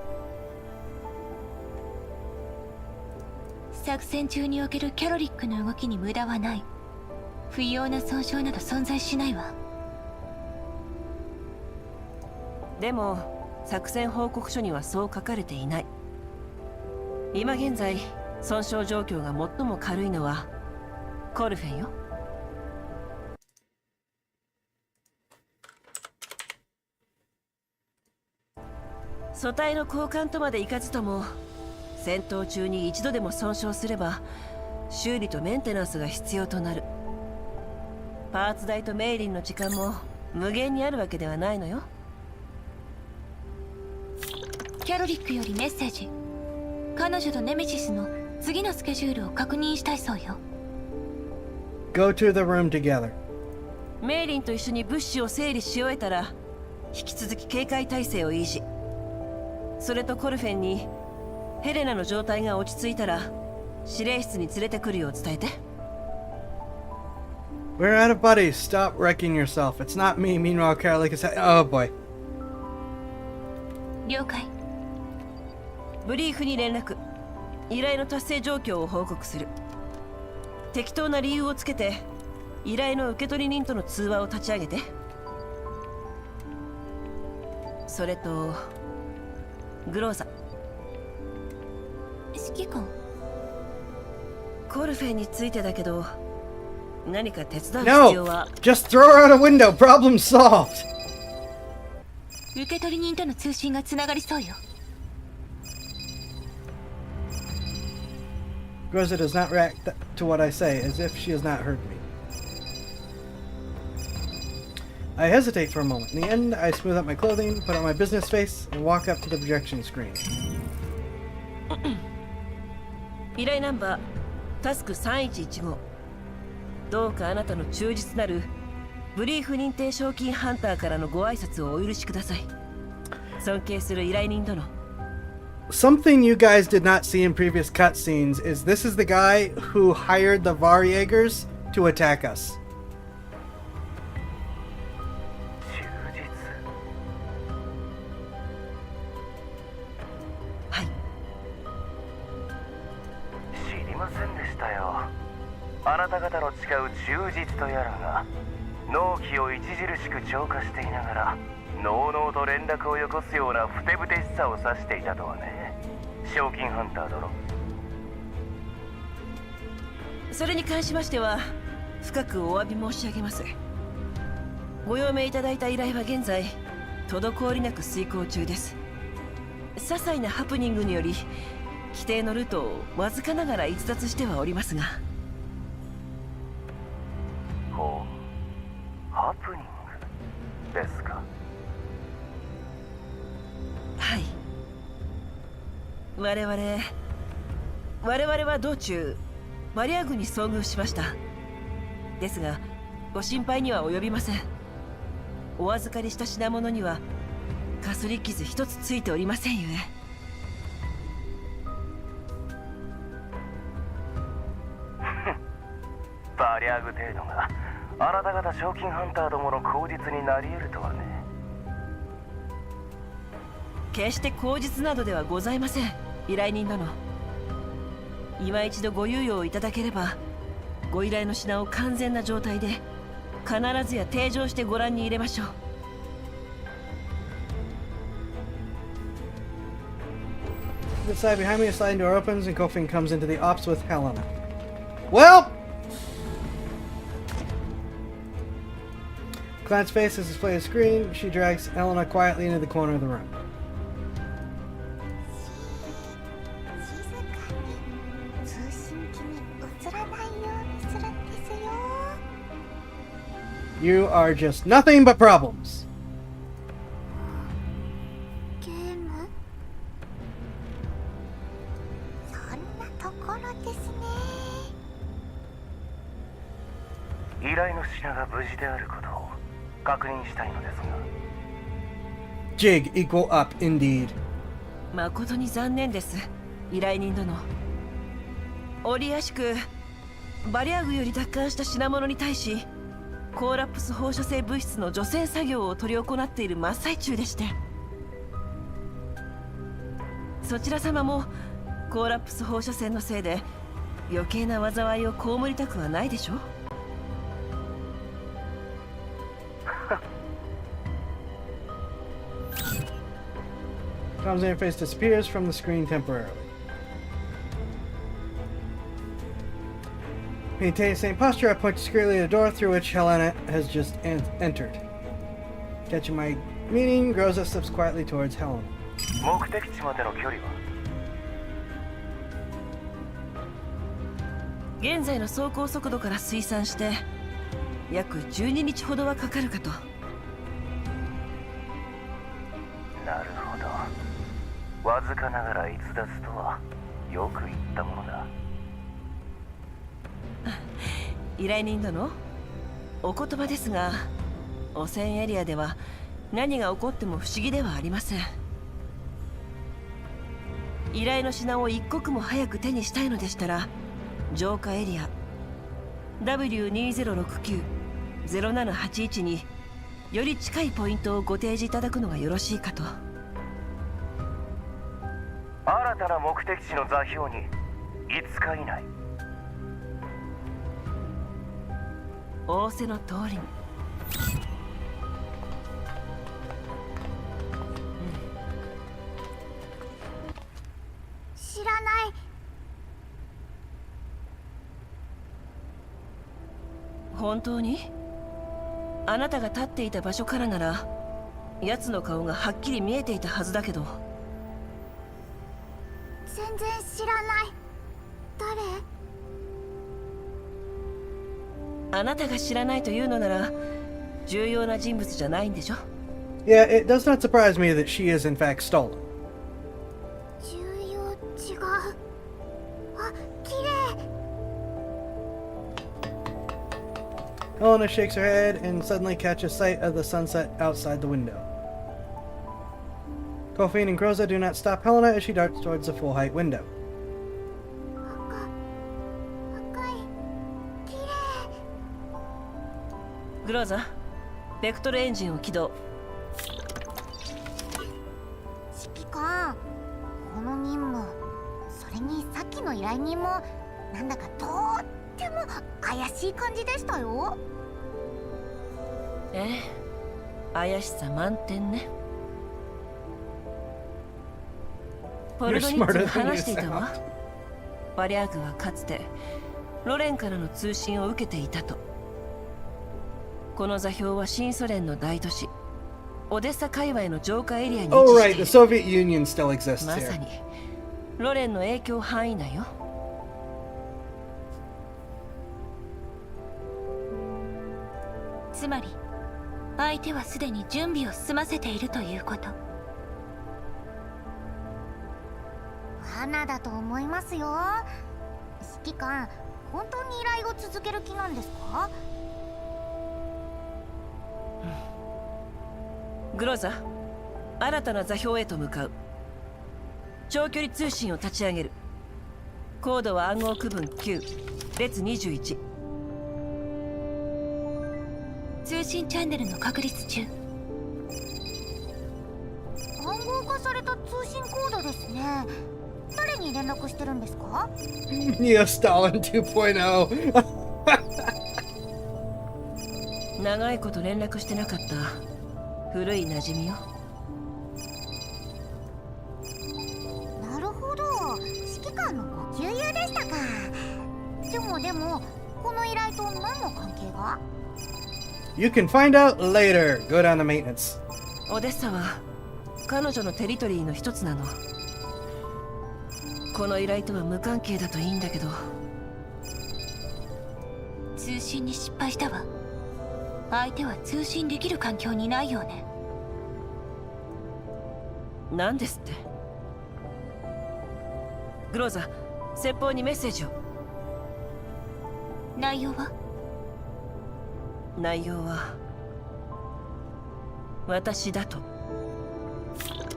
作戦中におけるキャロリックの動きに無駄はない。不要な損傷など存在しないわ。でも作戦報告書にはそう書かれていない。今現在損傷状況が最も軽いのはコルフェンよ。素体の交換とまでいかずとも、戦闘中に一度でも損傷すれば修理とメンテナンスが必要となる。パーツ代とメイリンの時間も無限にあるわけではないのよ。キャロリックよりメッセージ。彼女とネメシスの次のスケジュールを確認したいそうよ。 Go to the room together. メイリンと一緒に物資を整理し終えたら引き続き警戒態勢を維持。それとコルフェンにヘレナの状態が落ち着いたら司令室に連れてくるよう伝えて。 We're out of buddies. Stop wrecking yourself. It's not me. Meanwhile, Caroline is. Oh boy. 了解。ブリーフに連絡。依頼の達成状況を報告する。適当な理由をつけて依頼の受取人との通話を立ち上げて。それとグローザ。指揮官。コルフェンについてだけど何か手伝う必 No! 要は。 Just throw her out a window. Problem solved. 受取人との通信がつながりそうよ。Groza does not react to what I say, as if she has not heard me. I hesitate for a moment. In the end, I smooth out my clothing, put on my business face, and walk up to the projection screen. 依頼ナンバータスク3115。どうかあなたの忠実なるブリーフ認定賞金ハンターからのご挨拶をお許しください。尊敬する依頼人殿。Something you guys did not see in previous cutscenes is this is the guy who hired the Varjägers to attack us. はい。知りませんでしたよ。あなた方の誓う忠実とやらが納期を著しく超過していながらのうのうと連絡をよこすようなふてぶてしさを指していたとはね。賞金ハンター殿。それに関しましては深くお詫び申し上げます。ご用命いただいた依頼は現在滞りなく遂行中です。些細なハプニングにより規定のルートをわずかながら逸脱してはおりますが。ほう、ハプニングですか。はい。我々は道中マリア軍に遭遇しました。ですがご心配には及びません。お預かりした品物にはかすり傷一つついておりませんゆえ。バリアグ程度があなた方賞金ハンターどもの口実になり得るとはね。決して口実などではございません。依頼人殿、今一度ご猶予をいただければご依頼の品を完全な状態で必ずや提示してご覧に入れましょう。The side behind me, a sliding door opens, and Kofing comes into the ops with Helena. Well! Client's face is displayed on the screen. She drags Helena quietly into the corner of the room. You are just nothing but problems. ゲームそんなところですね。依頼の品が無事であることを確認したいのですが。 Jig equal up, indeed. 誠に残念です、依頼人殿。折やしくバリアグより奪還した品物に対しコーラプス放射性物質の除染作業を執り行っている真っ最中でして、そちら様もコーラプス放射線のせいで余計な災いを被りたくはないでしょ。Tom's interface disappears from the screen temporarily. Maintain the same posture, I point discreetly at the door through which Helena has just entered. Catching my meaning, Groza steps quietly towards Helena. 目的地までの距離は？現在の走行速度から推算して約12日ほどはかかるかと。なるほど。わずかながら逸脱とはよく言ったものだ。依頼人殿、お言葉ですが、汚染エリアでは何が起こっても不思議ではありません。依頼の品を一刻も早く手にしたいのでしたら、浄化エリア W2069-0781 により近いポイントをご提示いただくのがよろしいかと。新たな目的地の座標に5日以内。仰せの通りに。知らない。本当に？あなたが立っていた場所からなら奴の顔がはっきり見えていたはずだけど。全然知らない。誰？あなたが知らないというのなら重要な人物じゃないんでしょ？ Yeah, it does not surprise me that she is in fact stolen. 重要違う。あ、綺麗。Helena shakes her head and suddenly catches sight of the sunset outside the window. Kofi and Groza do not stop Helena as she darts towards the full-height window. 赤い。綺麗。グローザ、ベクトルエンジンを起動。指揮官、この任務、それにさっきの依頼人もなんだかとっても怪しい感じでしたよ。ええ、怪しさ満点ね。ポルドニッツが話していたわ。バリャーグはかつてロレンからの通信を受けていたと。この座標は新ソ連の大都市オデッサ界隈の浄化エリアに位 Oh 置 right, して the Soviet Union still exists まさ here. にロレンの影響範囲内よ。つまり相手はすでに準備を済ませているということ。罠だと思いますよ。指揮官、本当に依頼を続ける気なんですか？グローザ、新たな座標へと向かう。長距離通信を立ち上げる。コードは暗号区分9列21。通信チャンネルの確立中。暗号化された通信コードですね。誰に連絡してるんですか？ Neo Stalin 2.0. 長いこと連絡してなかった古い馴染みよ。なるほど、指揮官のご旧友でしたか。でもこの依頼と何の関係が？ You can find out later. Go down to maintenance. オデッサは彼女のテリトリーの一つなの。この依頼とは無関係だといいんだけど。通信に失敗したわ。相手は通信できる環境にないようね。なんですって？グローザ、先方にメッセージを。内容は？内容は私だと。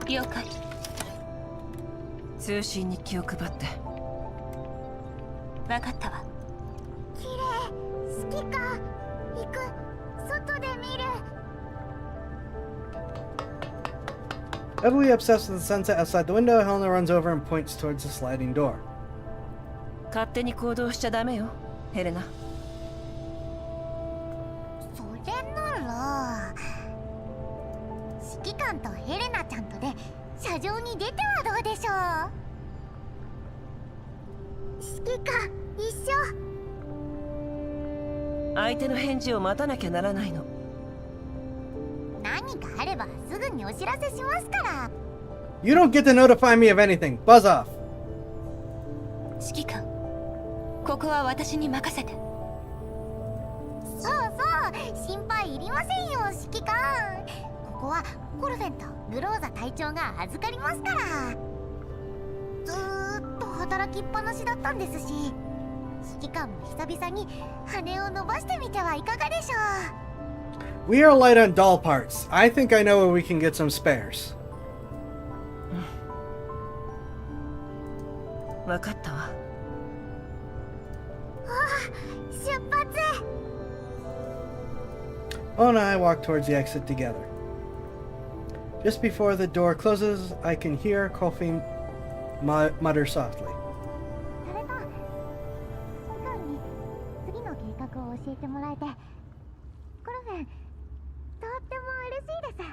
了解。通信に気を配って。分かったわ。綺麗。指揮官、行く。Heavily obsessed with the sunset outside the window, Helena runs over and points towards the sliding door. 勝手に行動しちゃダメよ、ヘレナ。それなら指揮官とヘレナちゃんとで車上に出てはどうでしょう。指揮官一緒。相手の返事を待たなきゃならないの。何かあればすぐにお知らせしますから。 You don't get to notify me of anything. Buzz off. 指揮官、ここは私に任せて。そうそう、心配いりませんよ指揮官。ここはコルフェンとグローザ隊長が預かりますから。ずーっと働きっぱなしだったんですし、指揮官も久々に羽を伸ばしてみてはいかがでしょう。 We are light on doll parts. I think I know where we can get some spares. 分かったわ。出発。 Oh, and I walk towards the exit together. Just before the door closes, I can hear Kofi mutter softly. それと指揮官に次の計画を教えてもらえて、コルフェンとっても嬉しいです。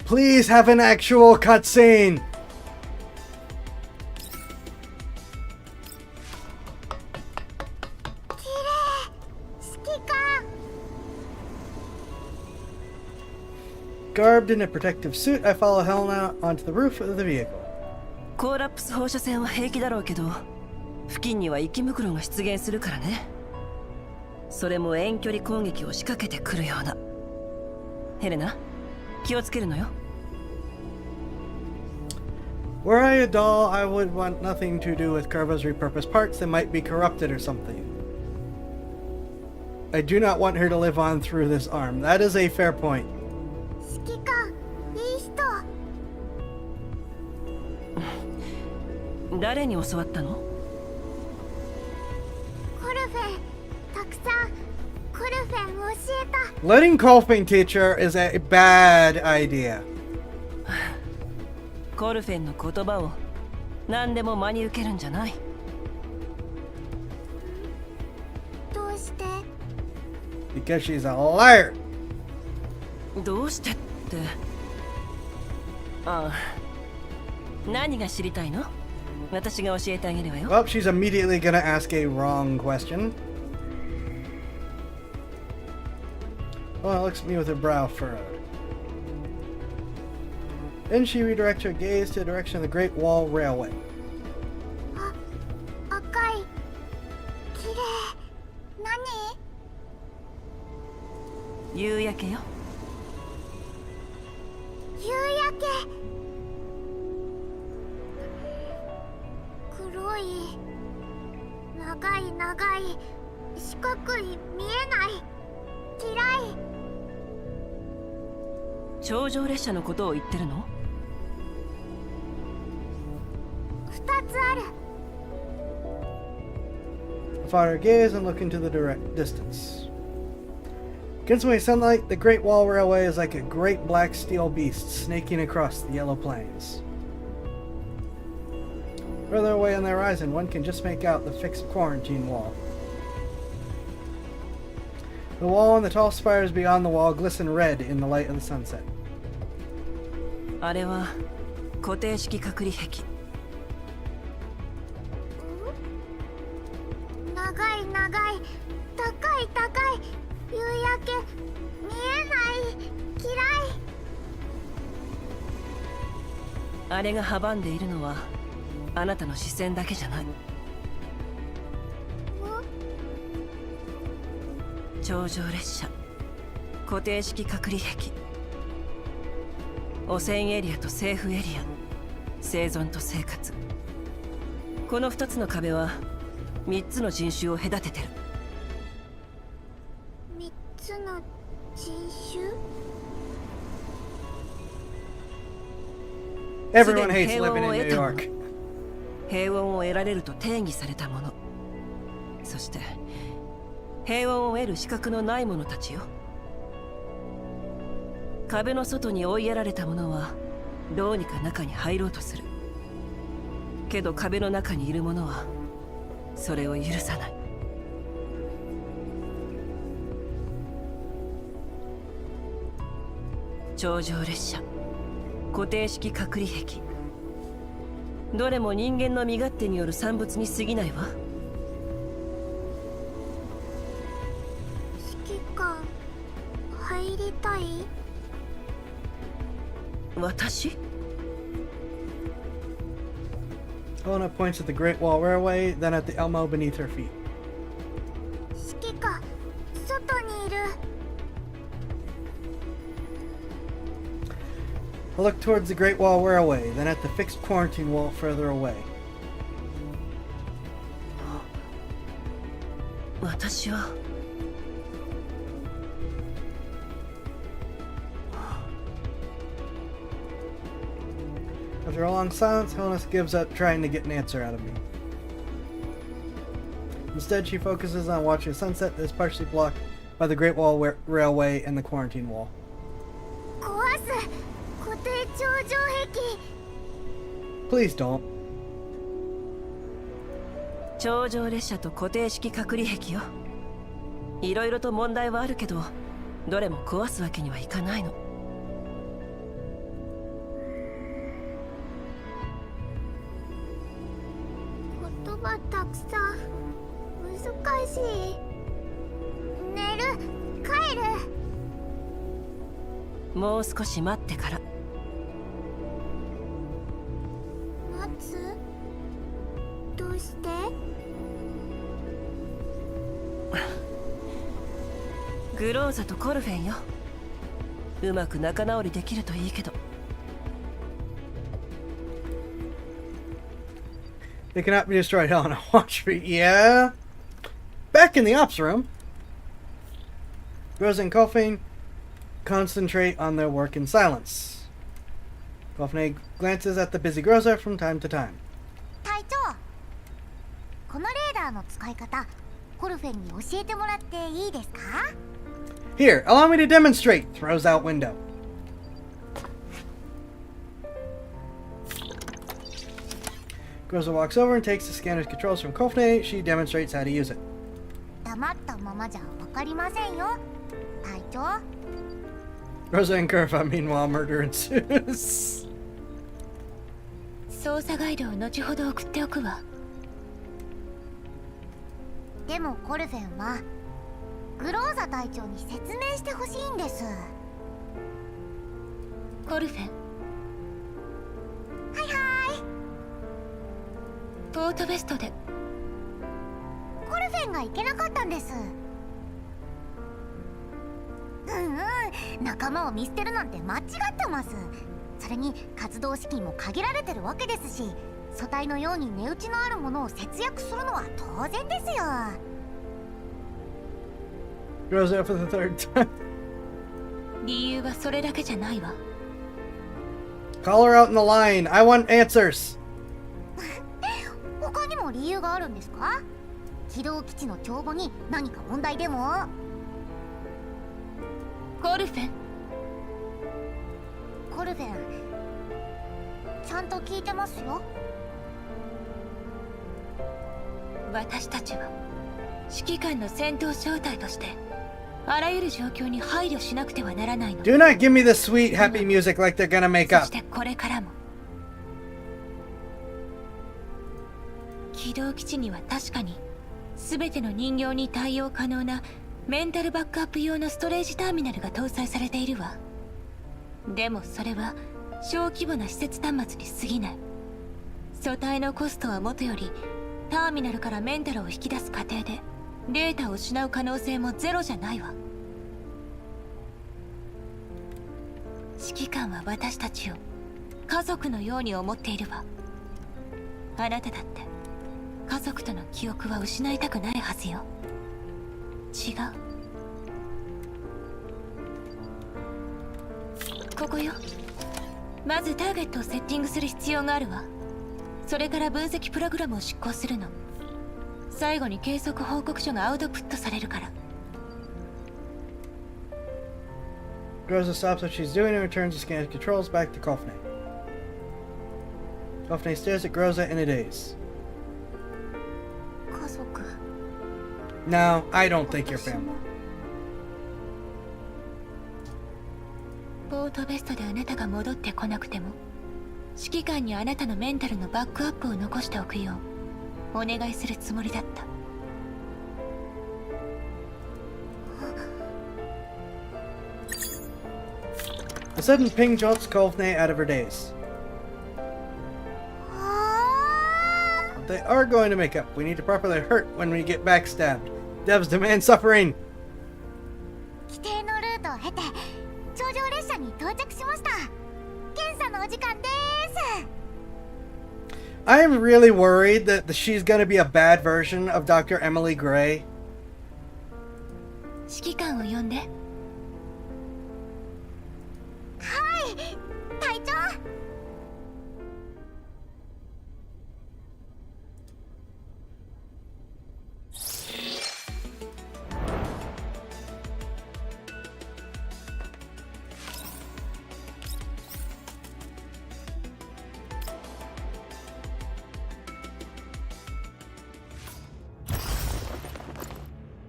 Please have an actual cutscene. 指揮官。 Garbed in a protective suit, I follow Helena onto the roof of the vehicle. コーラップス放射線は平気だろうけど、付近には生き袋が出現するからね。それも遠距離攻撃を仕掛けてくるような。ヘレナ、気をつけるのよ。Were I a doll, I would want nothing to do with Carva's repurposed parts that might be corrupted or something. I do not want her to live on through this arm. That is a fair point. 指揮官いい人。誰に教わったの？コルフェンたくさんコルフェン教えた。 Letting Kolfing teach her is a bad idea. コルフェンの言葉を何でも真に受けるんじゃない。どうして？ Because she's a liar. どうしてって。ああ、何が知りたいの？私が教えてあげるわよ。 Well, she's immediately gonna ask a wrong question. Oh, looks at me with her brow furrowed. Then she redirects her gaze to the direction of the Great Wall Railway. 赤い綺麗。何？夕焼けよ。夕焼け。黒い長い長い四角い見えない嫌い。頂上列車のことを言ってるの2つある。 I follow her gaze and look into the direct distance. Against my sunlight, the Great Wall Railway is like a great black steel beast snaking across the yellow plains. Further away on the horizon, one can just make out the fixed quarantine wall. The wall and the tall spires beyond the wall glisten red in the light of the sunset. あれは固定式隔離壁。長い長い高い高い夕焼け見えない嫌い。あれが阻んでいるのはあなたの視線だけじゃない。頂上列車、固定式隔離壁、汚染エリアとセーフエリア、生存と生活。この2つの壁は3つの人種を隔ててる。3つの人種？ Everyone hates living in New York. 平穏を得られると定義されたもの、そして平穏を得る資格のない者たちよ。壁の外に追いやられた者はどうにか中に入ろうとする。けど壁の中にいる者はそれを許さない。頂上列車、固定式隔離壁、どれも人間の身勝手による産物に過ぎないわ。指揮官入りたい？私？ Helena points at the Great Wall Railway, then at the Elmo beneath her feet. 指揮官外にいる。I look towards the Great Wall Railway, then at the fixed quarantine wall further away. 私はAfter a long silence, Helena gives up trying to get an answer out of me. Instead, she focuses on watching a sunset that is partially blocked by the Great Wall Railway and the quarantine wall. 壊す固定頂上壁。 Please don't. 頂上列車と固定式隔離壁よ。いろいろと問題はあるけど、どれも壊すわけにはいかないの。言葉たくさん難しい。寝る。帰る。もう少し待ってから。待つ？どうして？グローザとコルフェンよ。うまく仲直りできるといいけど。They cannot be destroyed, Helena. Watch me. Yeah. Back in the ops room, Rosa and Kolfane concentrate on their work in silence. Kolfane glances at the busy Groza from time to time. 隊長、このレーダーの使い方、コルフェンに教えてもらっていいですか？ Here, allow me to demonstrate. Throws out window. Groza walks over and takes the scanner's controls from Kolfane. She demonstrates how to use it. 黙ったままじゃわかりませんよ、隊長。 Rosa and Curva, meanwhile, murder ensues. 操作ガイドを後ほど送っておくわ。でもコルフェンはグローザ隊長に説明してほしいんです。コルフェン。はいはい。ポートベストでコルフェンが行けなかったんです。仲間を見捨てるなんて間違ってます。それに活動資金も限られてるわけですし、組対のように値打ちのあるものを節約するのは当然ですよ。 Groza for the third time. 理由はそれだけじゃないわ。 Call her out in the line. I want answers. 他にも理由があるんですか？軌道基地の帳簿に何か問題でも？コルフェン。コルフェン、ちゃんと聞いてますよ。私たちは指揮官の戦闘小隊としてあらゆる状況に配慮しなくてはならないの。 Do not give me the sweet, happy music like they're gonna make そ up. してこれからも軌道基地には確かに全ての人形に対応可能なメンタルバックアップ用のストレージターミナルが搭載されているわ。でもそれは小規模な施設端末に過ぎない。組対のコストはもとよりターミナルからメンタルを引き出す過程でデータを失う可能性もゼロじゃないわ。指揮官は私たちを家族のように思っているわ。あなただって家族との記憶は失いたくないはずよ。違う？ここよ。まずターゲットをセッティングする必要があるわ。それから分析プログラムを執行するの。最後に計測報告書がアウトプットされるから。 Groza stops what she's doing and returns the scan controls back to Kofne. Kofne stares at Groza in a daze. 家族。 No, I don't think you're family. ポートベストであなたが戻ってこなくても、指揮官にあなたのメンタルのバックアップを残しておくようお願いするつもりだった。 A sudden ping jolts Kofne out of her daze. They are going to make up. We need to properly hurt when we get backstabbed. Devs demand suffering. 規定のルートを経て頂上列車に到着しました。検査のお時間です。 I am really worried that she's going to be a bad version of Dr. Emily Gray. 指揮官を呼んで。 はい、隊長。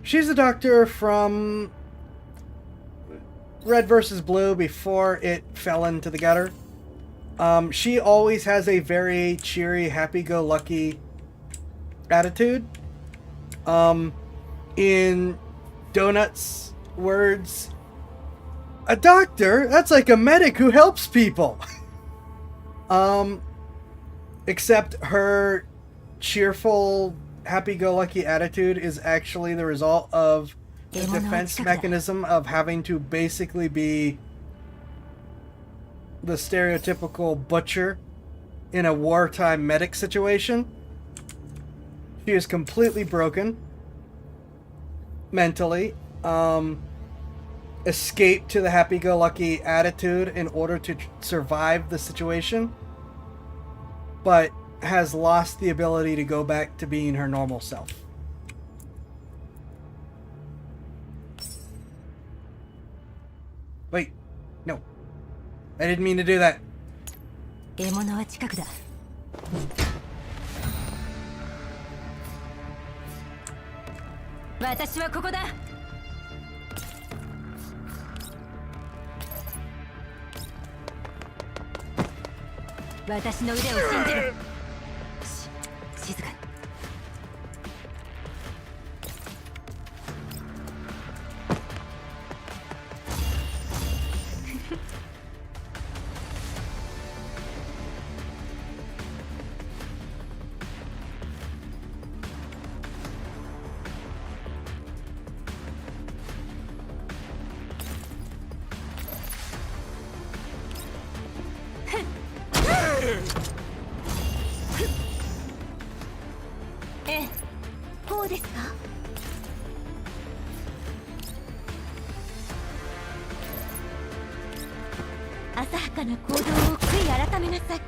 She's a doctor from Red vs. Blue before it fell into the gutter. She always has a very cheery, happy-go-lucky attitude. In Donut's words, a doctor? That's like a medic who helps people. Except her cheerful, happy-go-lucky attitude is actually the result of the defense mechanism of having to basically be the stereotypical butcher in a wartime medic situation. She is completely broken mentally. Escaped to the happy-go-lucky attitude in order to survive the situation, but has lost the ability to go back to being her normal self. Wait, no. I didn't mean to do that. 獲物は近くだ。私はここだ。私の腕を信じる。静かに。ええ、こうですか？浅はかな行動を悔い改めなさい。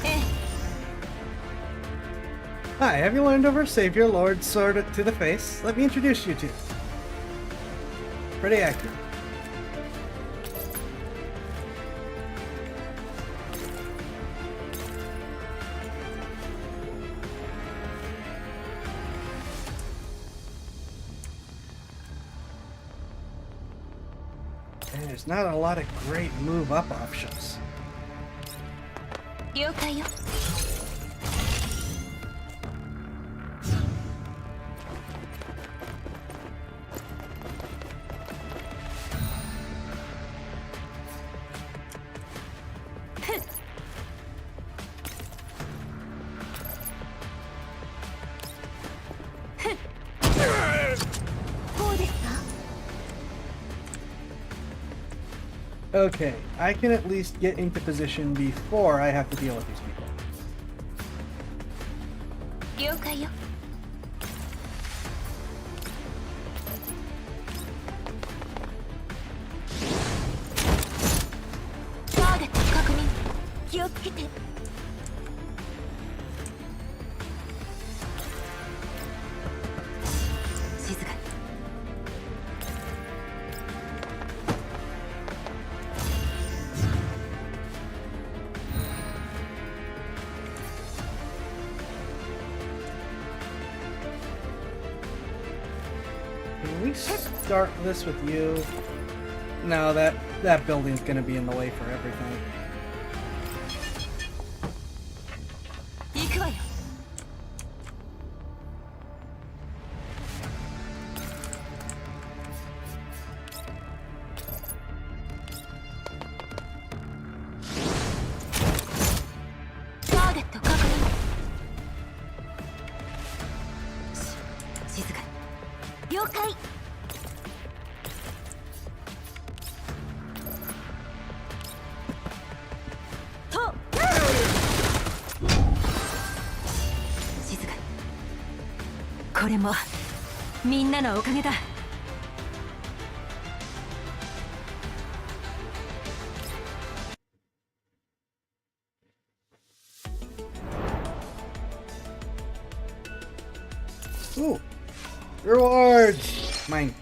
ええ。 Hi, have you learned of our savior, Lord Sword to the Face? Let me introduce you to. Pretty accurate. And there's not a lot of great move up options. 了解よ。 Okay, I can at least get into position before I have to deal with these people. 了解よ。 ターゲット確認。気をつけて。Can we start this with you? No, that building's gonna be in the way for everything. 行くわよ。ターゲット確認。静かに。了解。と。静かに。これもみんなのおかげだ。Ooh, rewards. Mine.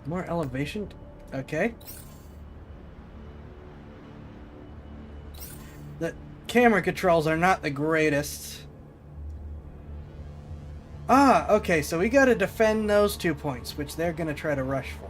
More elevation? Okay. The camera controls are not the greatest. Ah, okay, so we gotta defend those 2 points, which they're gonna try to rush for.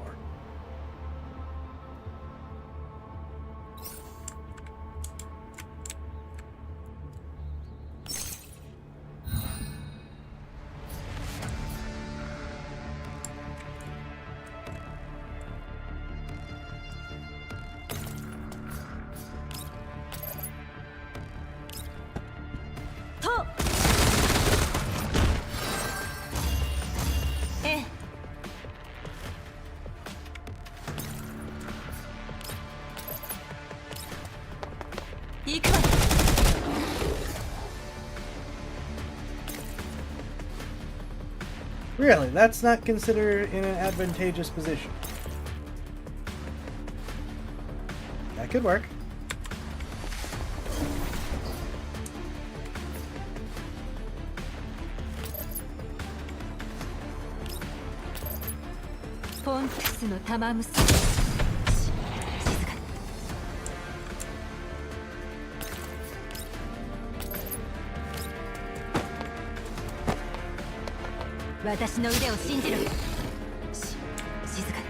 Really, that's not considered in an advantageous position. That could work. Fonx の玉結び。静かに。私の腕を信じる。静かに。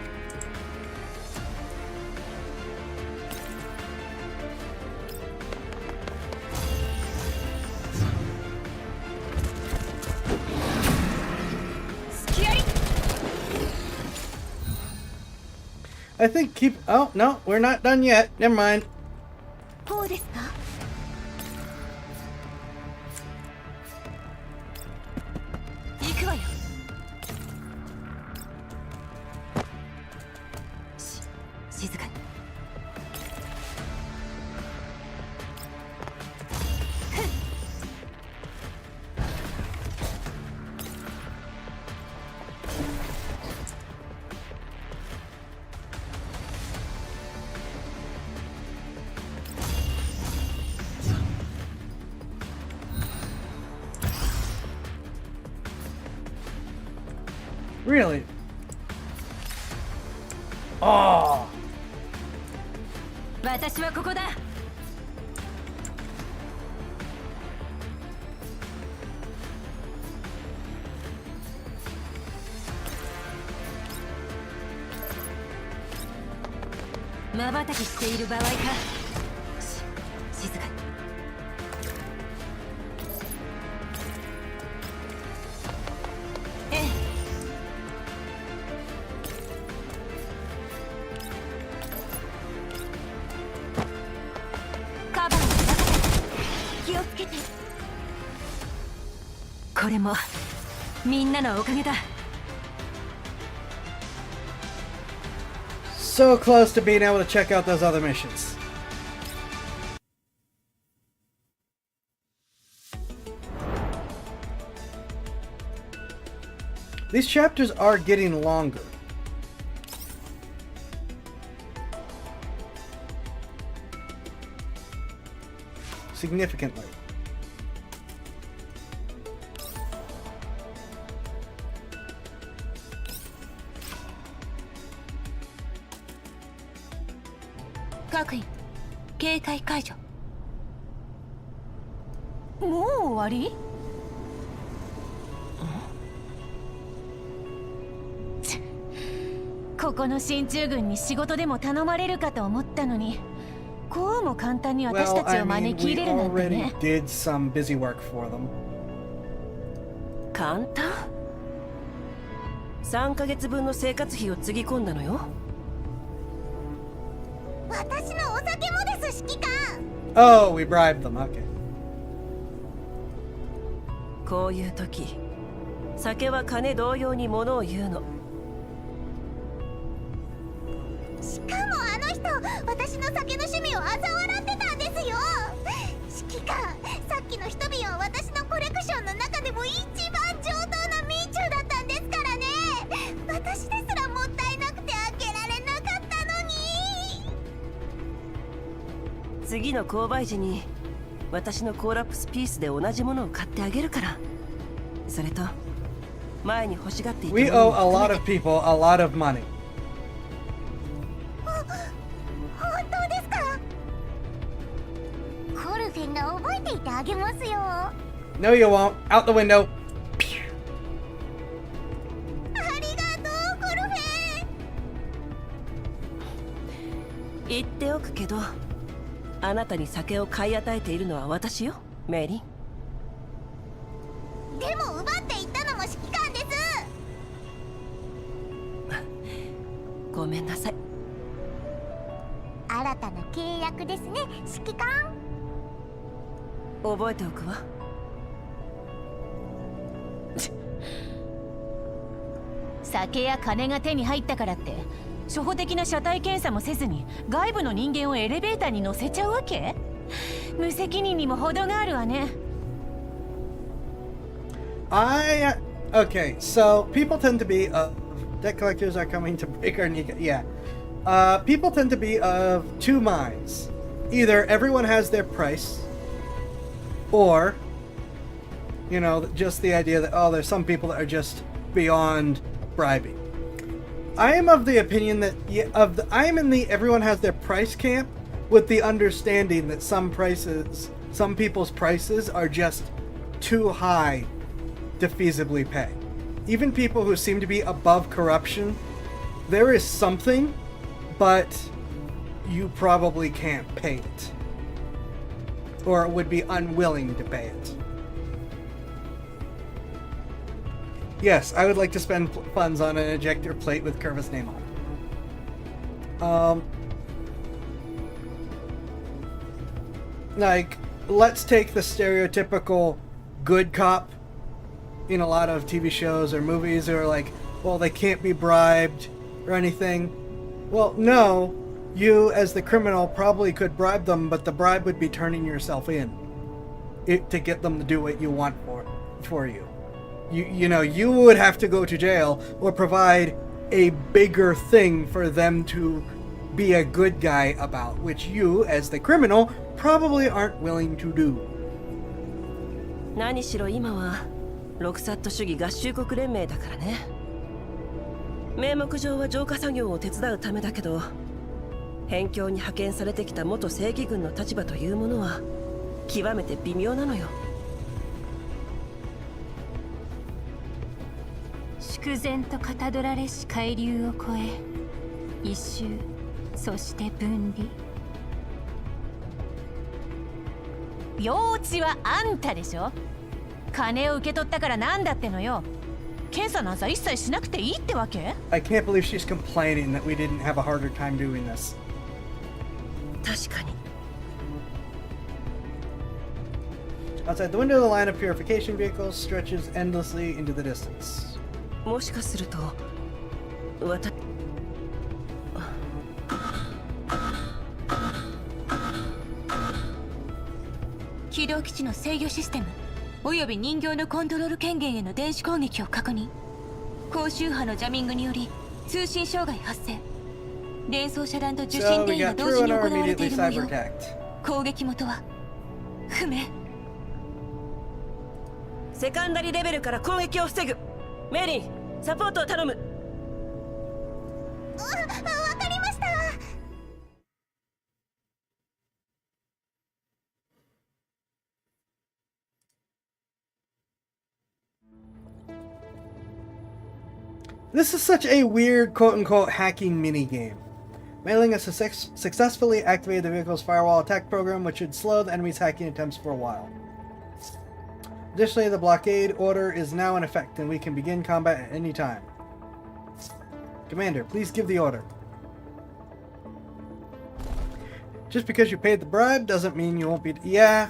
隙あり。 I think keep... Oh, no, we're not done yet. Never mind. こうですか？行くわよ。静かに。Really? Oh. 私はここだ。瞬きしている場合か。静かに。ええ。カバーの中で気をつけて。これもみんなのおかげだ。 So close to being able to check out those other missions. These chapters are getting longer. Significantly. 各員警戒解除。もう終わり？ここの進駐軍に仕事でも頼まれるかと思ったのに、こうも簡単に私 Well, たち I を mean, 招き入 we れるなんて already ね。 did some busy work for them. 簡単？3ヶ月分の生活費をつぎ込んだのよ。私のお酒もです、指揮官。 Oh, we bribed them. Okay. こういう時、酒は金同様に物を言うの。しかもあの人、私の酒の趣味を嘲笑ってたんですよ。指揮官、さっきの一瓶は私のコレクションの中でも一番上等なミーチューだったんですからね。私ですらもったいなくて開けられなかったのに。次の購買時に私のコーラップスピースで同じものを買ってあげるから。それと前に欲しがっていた We もの owe も a lot of people a lot of money. 本当ですか？コルフェンが覚えていてあげますよ。 No, you won't. Out the window. ありがとう、コルフェン。言っておくけど、あなたに酒を買い与えているのは私よ、メリン。でも奪っていったのも指揮官です。ごめんなさい。新たな契約ですね、指揮官。覚えておくわ。酒や金が手に入ったからって初歩的な車体検査もせずに外部の人間をエレベーターに乗せちゃうわけ？無責任にも程があるわね。Okay, so people tend to be debt collectors are coming to break our kneecap. Yeah. People tend to be of two minds. Either everyone has their price, or, you know, just the idea that, oh, there's some people that are just beyond bribing. I am of the opinion that I am in the everyone has their price camp, with the understanding that some people's prices are just too high to feasibly pay. Even people who seem to be above corruption, there is something, but you probably can't pay it, or would be unwilling to pay it. Yes, I would like to spend funds on an ejector plate with Curva's name on it. Like, let's take the stereotypical good cop in a lot of TV shows or movies who are like, well, they can't be bribed or anything. Well, no, you as the criminal probably could bribe them, but the bribe would be turning yourself in to get them to do what you want for you. You know, you would have to go to jail or provide a bigger thing for them to be a good guy about, which you, as the criminal, probably aren't willing to do. 何しろ今はロクサット主義合衆国連盟だからね。名目上は浄化作業を手伝うためだけど、辺境に派遣されてきた元正義軍の立場というものは極めて微妙なのよ。粛然とかたどられし海流を越え、一周、そして分離。用地はあんたでしょ。金を受け取ったからなんだってのよ。検査なんさ一切しなくていいってわけ？ I can't believe she's complaining that we didn't have a harder time doing this. 確かに。Outside the window, the line of purification vehicles stretches endlessly into the distance. もしかすると軌道基地の制御システムおよび人形のコントロール権限への電子攻撃を確認。高周波のジャミングにより通信障害発生。連想遮断と受信 So 転 we 移が got 同時 True に and 行 are われて immediately いる模 cyber 様。 attacked. 攻撃元は不明。セカンダリーレベルから攻撃を防ぐ。メリー、サポートを頼む。わかりました。This is such a weird quote-unquote hacking mini-game. Mailing has successfully activated the vehicle's firewall attack program, which should slow the enemy's hacking attempts for a while. Additionally, the blockade order is now in effect, and we can begin combat at any time. Commander, please give the order. Just because you paid the bribe doesn't mean you won't be... Yeah,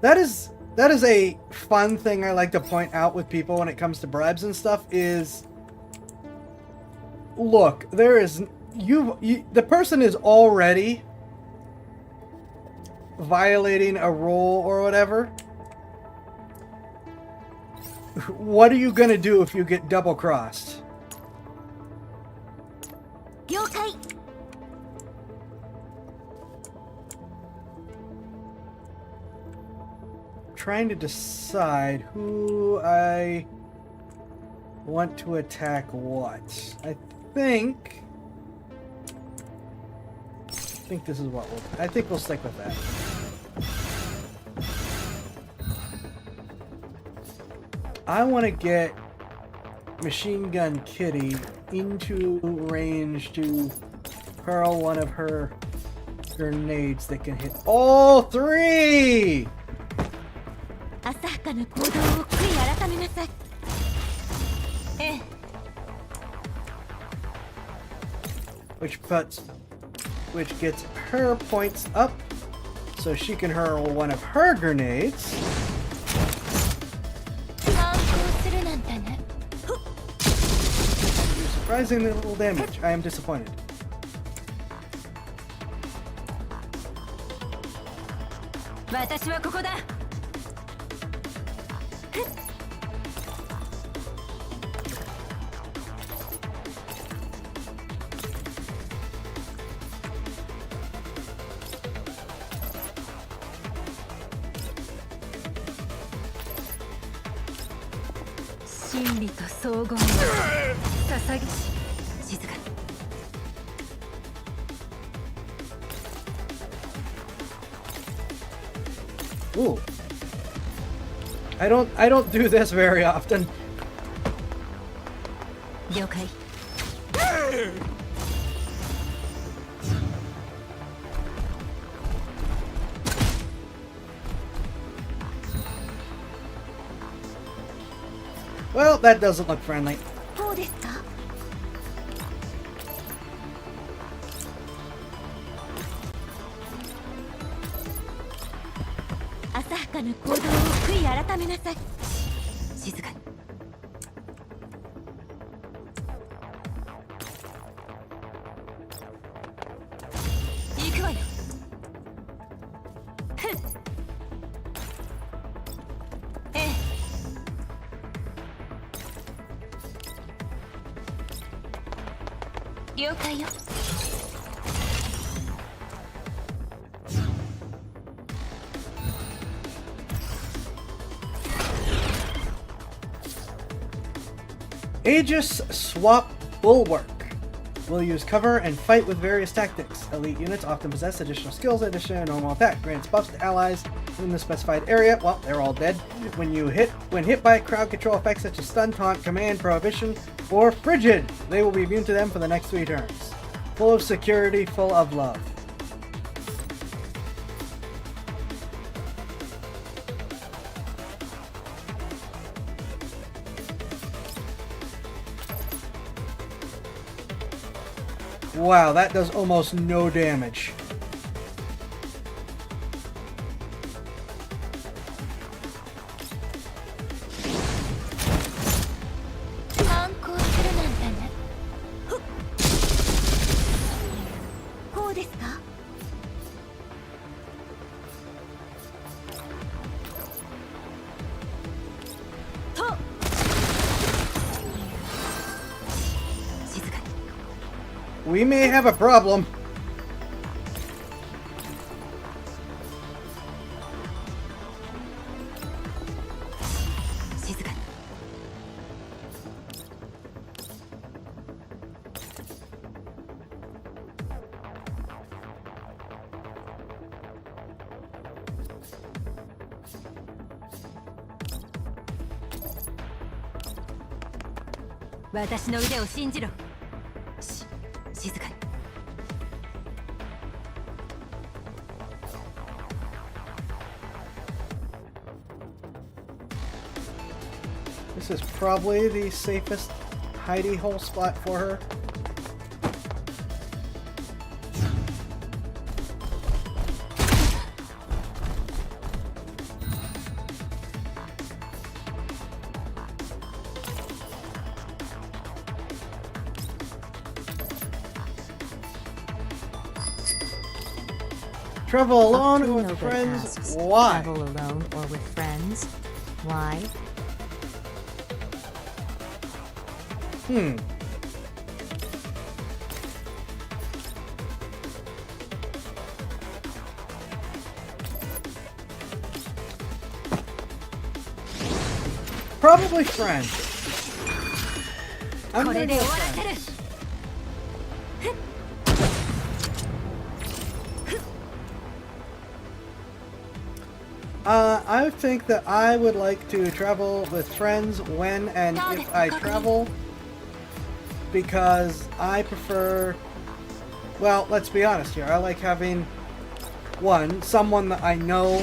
that is a fun thing I like to point out with people when it comes to bribes and stuff is... Look, there is... the person is already violating a rule or whatever. What are you gonna do if you get double-crossed? 了解。 Trying to decide who I want to attack what. I think this is what I think we'll stick with that. I want to get Machine Gun Kitty into range to hurl one of her grenades that can hit all three! 浅はかな行動を悔い改めなさい。ええ。 which gets her points up, so she can hurl one of her grenades. 反抗するなんてね。 Surprisingly little damage. I am disappointed. 私はここだ。 真理と荘厳を捧げし静かに。 Ooh. I don't do this very often. 了解。 Well, that doesn't look friendly. どうですか？ 浅はかな行動を悔い改めなさい。静かに。 行くわよ。ふん。ええ。 了解よ。 Aegis Swap Bulwark. Will use cover and fight with various tactics. Elite units often possess additional skills in addition to normal attack. Grants buffs to allies in the specified area. Well, they're all dead. When hit by crowd control effects such as stun, taunt, command, prohibition, or frigid, they will be immune to them for the next 3 turns. Full of security, full of love. Wow, that does almost no damage. We may have a problem. 私の腕を信じろ。静かに。This is probably the safest hidey hole spot for her. Travel alone or with friends? Why? Travel alone or with friends? Why? Probably friends. I'm こ gonna れで go 終わらせ friends. る。I think that I would like to travel with friends when and if I travel, because I prefer, well, let's be honest here, I like having, one, someone that I know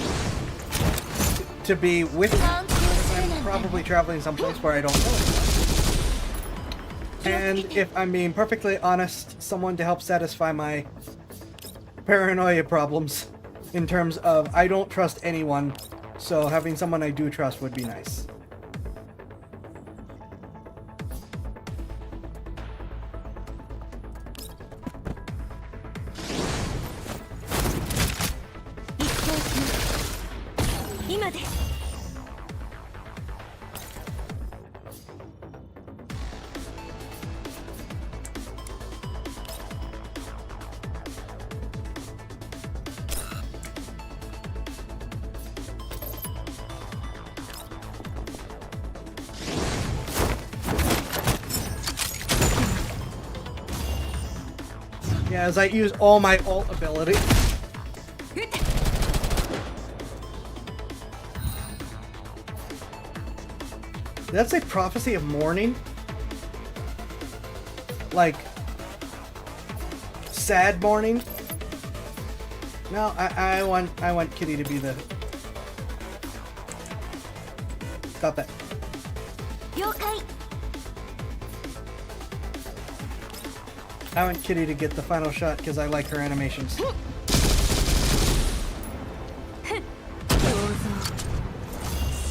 to be with me, because I'm probably traveling someplace where I don't know anyone. And if I'm being perfectly honest, someone to help satisfy my paranoia problems. In terms of, I don't trust anyone, so having someone I do trust would be nice. Yeah, as I use all my ult ability. Did that say Prophecy of Mourning? Like, sad mourning? No, I want Kitty to be the... Got that. 了解。 I want Kitty to get the final shot because I like her animations.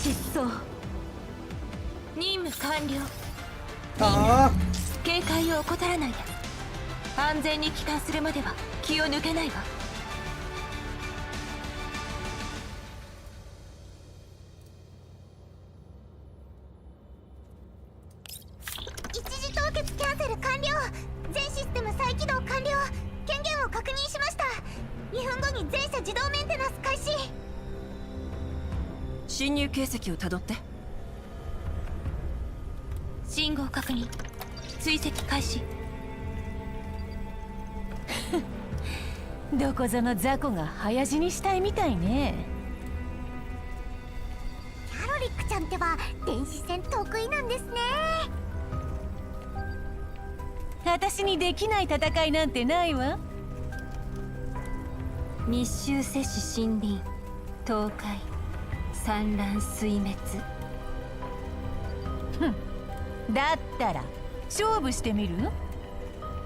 失踪。任務完了。 Aww. 警戒を怠らないで。安全に帰還するまでは気を抜けないわ。一時凍結キャンセル完了。全システム再起動完了。権限を確認しました。2分後に全車自動メンテナンス開始。侵入形跡をたどって。信号確認。追跡開始。どこぞの雑魚が早死にしたいみたいね。キャロリックちゃんってば電子戦得意なんですね。私にできない戦いなんてないわ。密集摂取森林倒壊産卵水滅。だったら勝負してみる？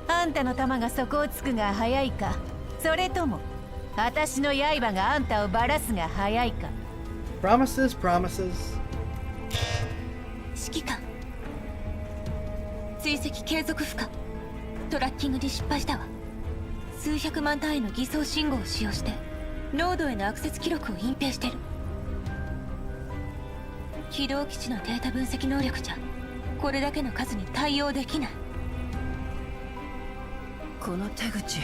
あんたの弾が底をつくが早いか、それとも私の刃があんたをバラすが早いか。 Promises, promises. 指揮官、追跡継続不可。トラッキングに失敗したわ。数百万単位の偽装信号を使用してロードへのアクセス記録を隠蔽してる。起動基地のデータ分析能力じゃこれだけの数に対応できない。この手口。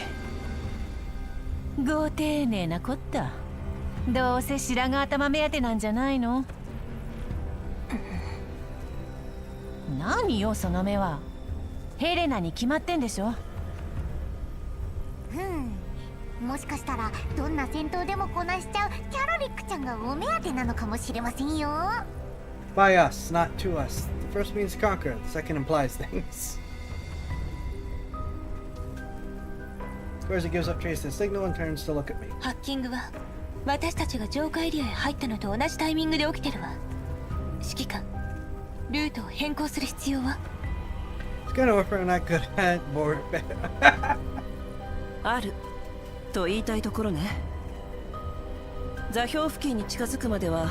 ご丁寧なこった。どうせ白髪頭目当てなんじゃないの？何よその目は。ヘレナに決まってんでしょ。もしかしたらどんな戦闘でもこなしちゃうキャロリックちゃんがお目当てなのかもしれませんよ。By us, not to us. The first means conquer, the second implies things. Squaresy gives up Chase the signal and turns to look at me. ハッキングは私たちが浄化エリアへ入ったのと同じタイミングで起きてるわ。指揮官、ルートを変更する必要は？ It's kind of what we're not good at board. あると言いたいところね。座標付近に近づくまでは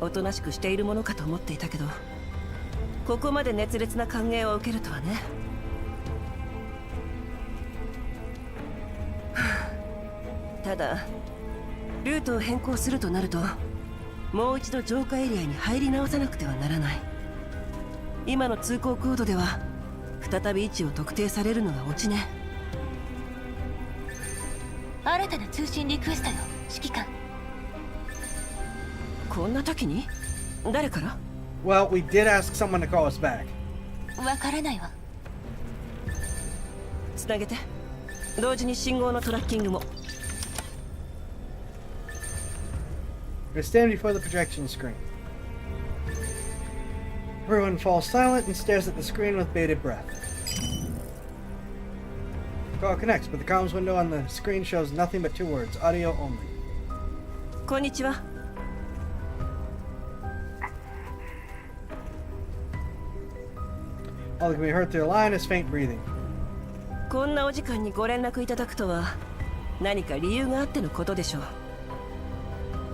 おとなしくしているものかと思っていたけど、ここまで熱烈な歓迎を受けるとはね。ただルートを変更するとなると、もう一度浄化エリアに入り直さなくてはならない。今の通行コードでは再び位置を特定されるのがオチね。新たな通信リクエストよ、指揮官。こんな時に誰から？ Well, we did ask someone to call us back. わからないわ。つなげて。同時に信号のトラッキングも。We stand before the projection screen. Everyone falls silent and stares at the screen with bated breath. The call connects, but the comms window on the screen shows nothing but 2 words, audio only. こんにちは。All that can be heard through the line is faint breathing. こんなお時間にご連絡いただくとは何か理由があってのことでしょう。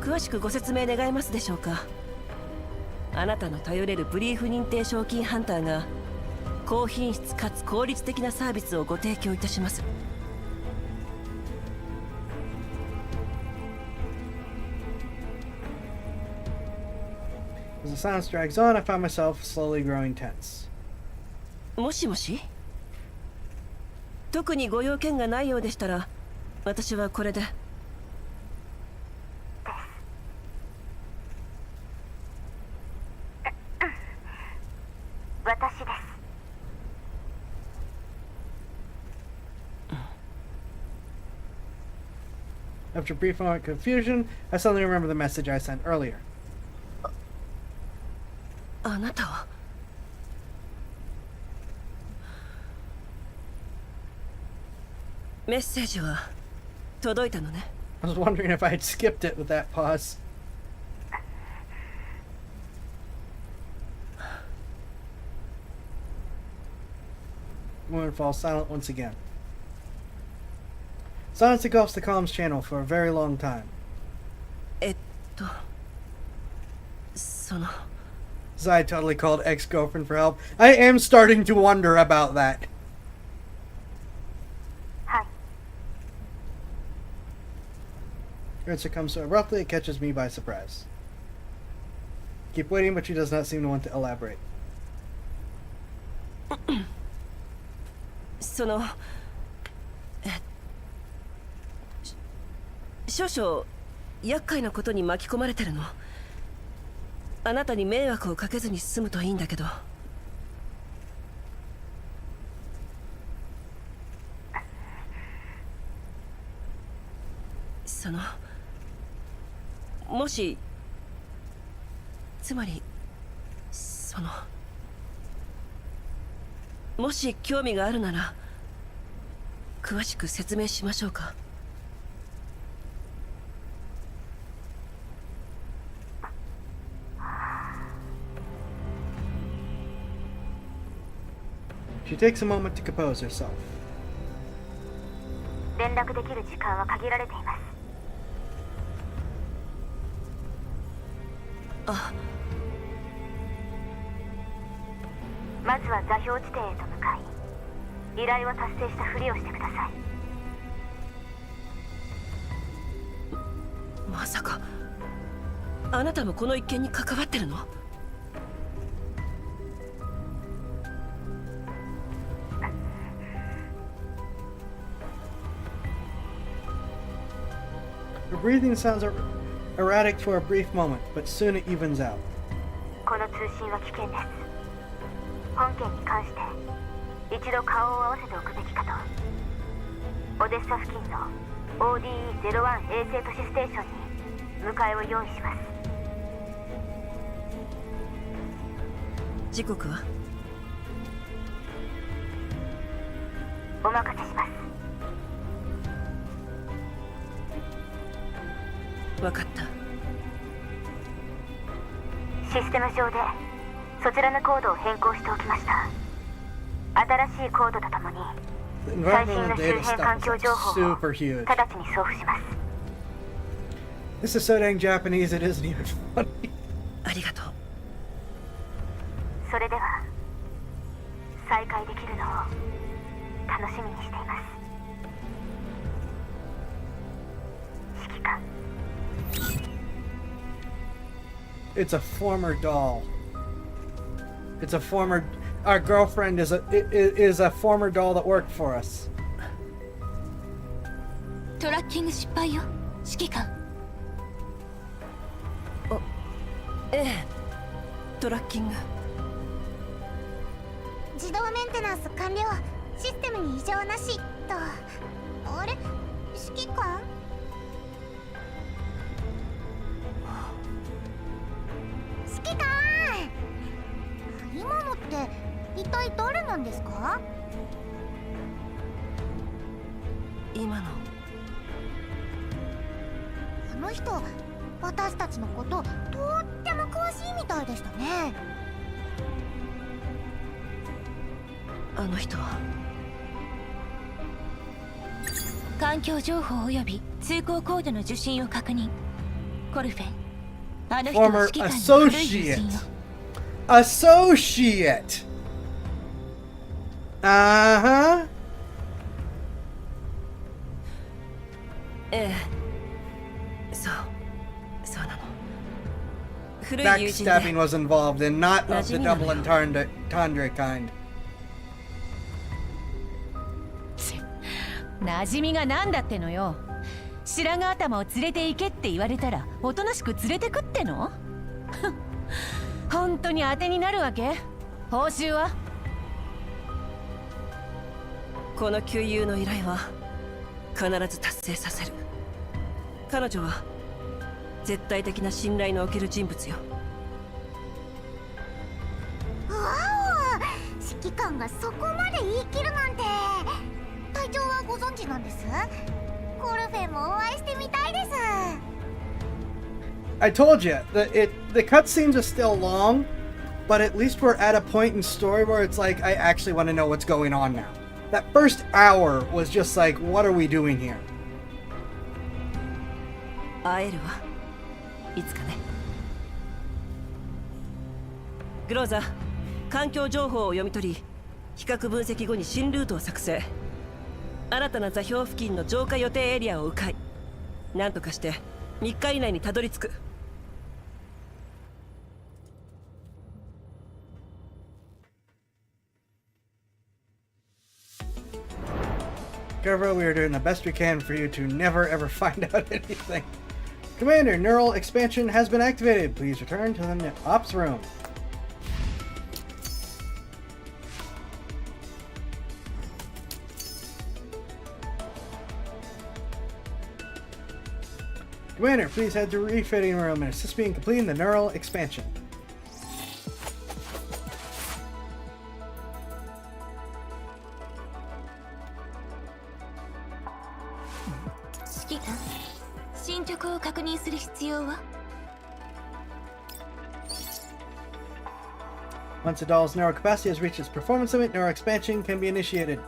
詳しくご説明願えますでしょうか。あなたの頼れるブリーフ認定賞金ハンターが高品質かつ効率的なサービスをご提供いたします。As the silence drags on, I find myself slowly growing tense. もしもし。特にご用件がないようでしたら、私はこれで。私です。After a brief moment of confusion, I suddenly remember the message I sent earlier. あなたは。メッセージは届いたのね。I was wondering if I had skipped it with that pause. The woman falls silent once again. Silence engulfs the comms channel for a very long time. その。Zai totally called ex-girlfriend for help. I am starting to wonder about that. はい。 Her answer comes so abruptly, it catches me by surprise. Keep waiting, but she does not seem to want to elaborate. その少々厄介なことに巻き込まれてるの。あなたに迷惑をかけずに済むといいんだけど。そのもしつまりそのもし興味があるなら詳しく説明しましょうか。She takes a moment to compose herself. 連絡できる時間は限られています。あ、まずは座標地点へと向かい、依頼を達成したふりをしてください。まさかあなたもこの一件に関わってるの？Her breathing sounds erratic for a brief moment, but soon it evens out. この通信は危険です。本件に関して一度顔を合わせておくべきかと。オデッサ付近の ODE-01 衛星都市ステーションに迎えを用意します。時刻は？お任せします。分かった。システム上でそちらのコードを変更しておきました。新しいコードとともに The 最新 environmental の周 data 辺 stuff 環 is 境 like 情報を super huge. 直ちに送付します。 This is so dang Japanese it isn't even funny. ありがとう。それでは再会できるのを楽しみにしています。指揮官。 It's a former doll. It's a former. Our girlfriend is a former doll that worked for us. トラッキング失敗よ、指揮官。ええ、トラッキング。自動メンテナンス完了。システムに異常なしと。あれ、指揮官？指揮官、今のって一体誰なんですか？今の。あの人、私たちのこととっても詳しいみたいでしたね。あの人は環境情報及び通行コードの受信を確認。コルフェン、あの人は Former 指揮官の古い友人 associate. よ。 Associate. Uh huh. ええ、そうなの。古い友人で Backstabbing was involved, and not of the Najimi double na entendre kind. 馴染みがなんだってのよ。白髪頭を連れて行けって言われたらおとなしく連れてくっての？本当に当てになるわけ？報酬は？この旧友の依頼は必ず達成させる。彼女は絶対的な信頼のおける人物よ。わお、指揮官がそこまで言い切るなんて。隊長はご存知なんです？コルフェンもお会いしてみたいです。 I told you that the cutscenes are still long, but at least we're at a point in story where it's like I actually want to know what's going on now. That first hour was just like, what are we doing here? 会えるわ、いつかね。グローザ、環境情報を読み取り、比較分析後に新ルートを作成。新たな座標付近の浄化予定エリアを迂回。なんとかして3日以内にたどり着く。Gervo, we are doing the best we can for you to never ever find out anything. Commander, neural expansion has been activated. Please return to the ops room. Commander, please head to refitting room and assist me in completing the neural expansion. Once a doll's neural capacity has reached its performance limit, neural expansion can be initiated.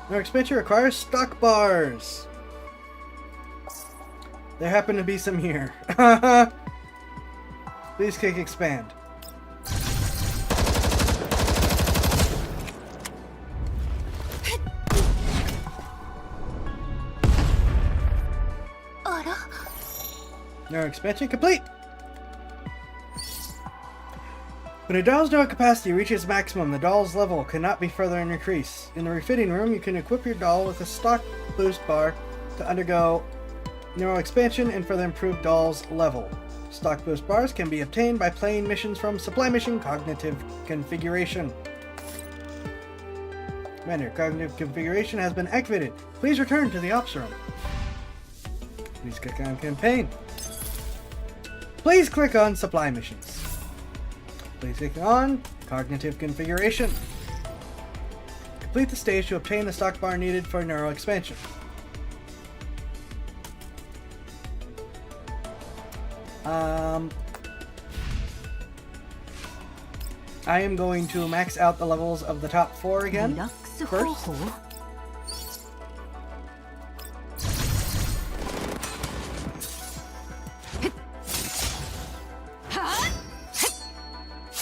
Neural expansion requires stock bars. There happen to be some here. Please click expand. Neural expansion complete! When a doll's neural capacity reaches maximum, the doll's level cannot be further increased. In the refitting room, you can equip your doll with a stock boost bar to undergo neural expansion and further improve doll's level. Stock boost bars can be obtained by playing missions from Supply Mission Cognitive Configuration. Commander, cognitive configuration has been activated. Please return to the ops room. Please click on campaign. Please click on supply missions. Please click on cognitive configuration. Complete the stage to obtain the stock bar needed for neural expansion. I am going to max out the levels of the top 4 again. リラックス方 First. 法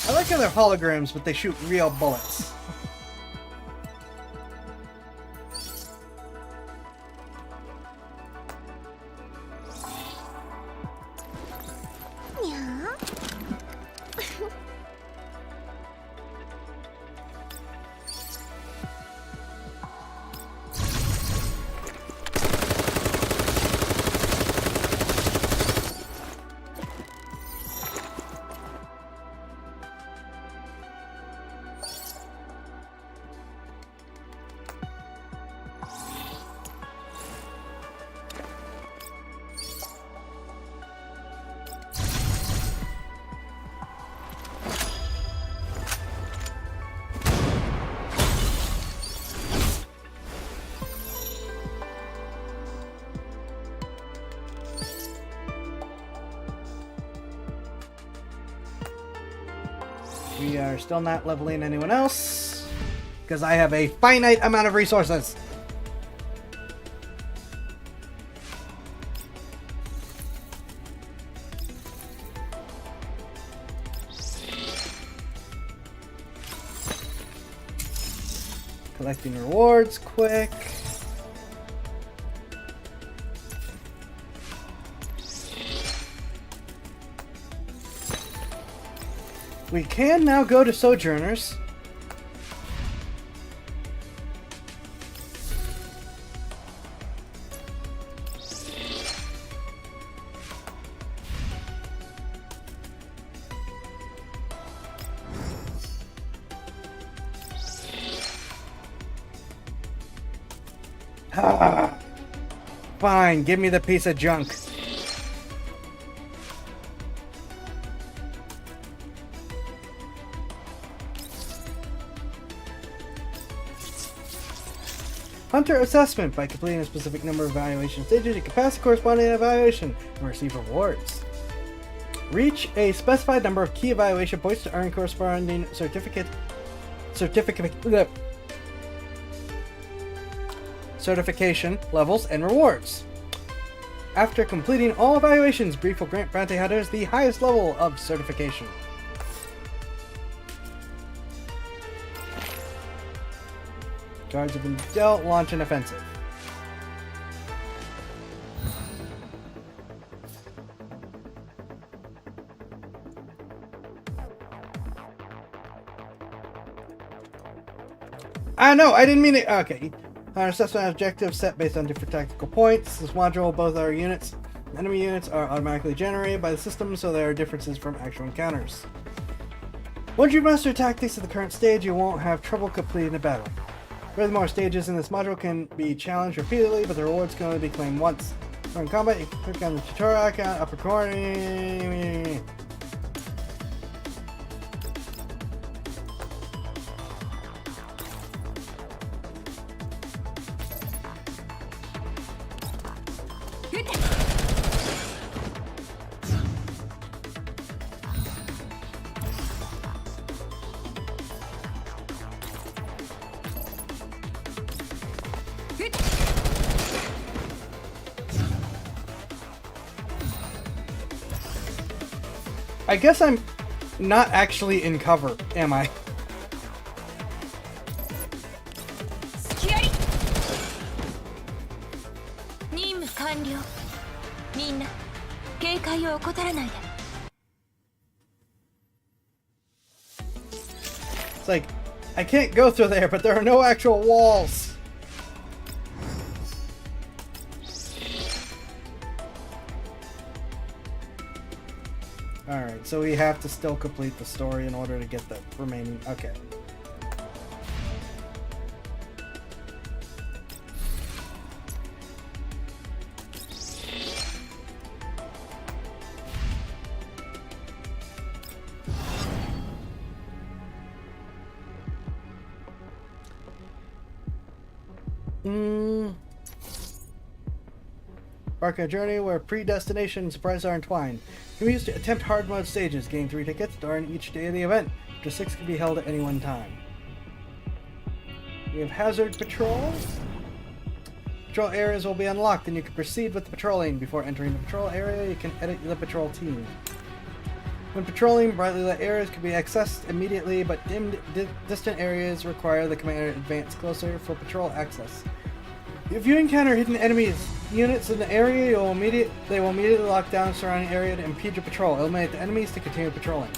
I like how they're holograms, but they shoot real bullets. We are still not leveling anyone else because I have a finite amount of resources. Collecting rewards quick. We can now go to Sojourners. Fine, give me the piece of junk. Hunter assessment. By completing a specific number of evaluation stages, you can pass the corresponding evaluation and receive rewards. Reach a specified number of key evaluation points to earn corresponding certification levels and rewards. After completing all evaluations, Brief will grant bounty hunters the highest level of certification. Guards have been dealt. Launch an offensive. No, I didn't mean it. Okay. Our assessment objectives set based on different tactical points. This module, both our units, enemy units, are automatically generated by the system, so there are differences from actual encounters. Once you master tactics at the current stage, you won't have trouble completing the battle. Furthermore, stages in this module can be challenged repeatedly, but the rewards can only be claimed once. During combat, you can click on the tutorial icon, upper corner. I guess I'm not actually in cover, am I? It's like, I can't go through there, but there are no actual walls. Alright, so we have to still complete the story in order to get the remaining... Okay. Embark on a journey where predestination and surprises are entwined. Can be used to attempt hard mode stages. Gain 3 tickets during each day of the event. Up to 6 can be held at any one time. We have hazard patrols. Patrol areas will be unlocked, and you can proceed with the patrolling. Before entering the patrol area, you can edit the patrol team. When patrolling, brightly lit areas can be accessed immediately, but dimmed distant areas require the commander to advance closer for patrol access. If you encounter hidden enemies units in the area, they will immediately lock down the surrounding area to impede your patrol. Eliminate the enemies to continue patrolling.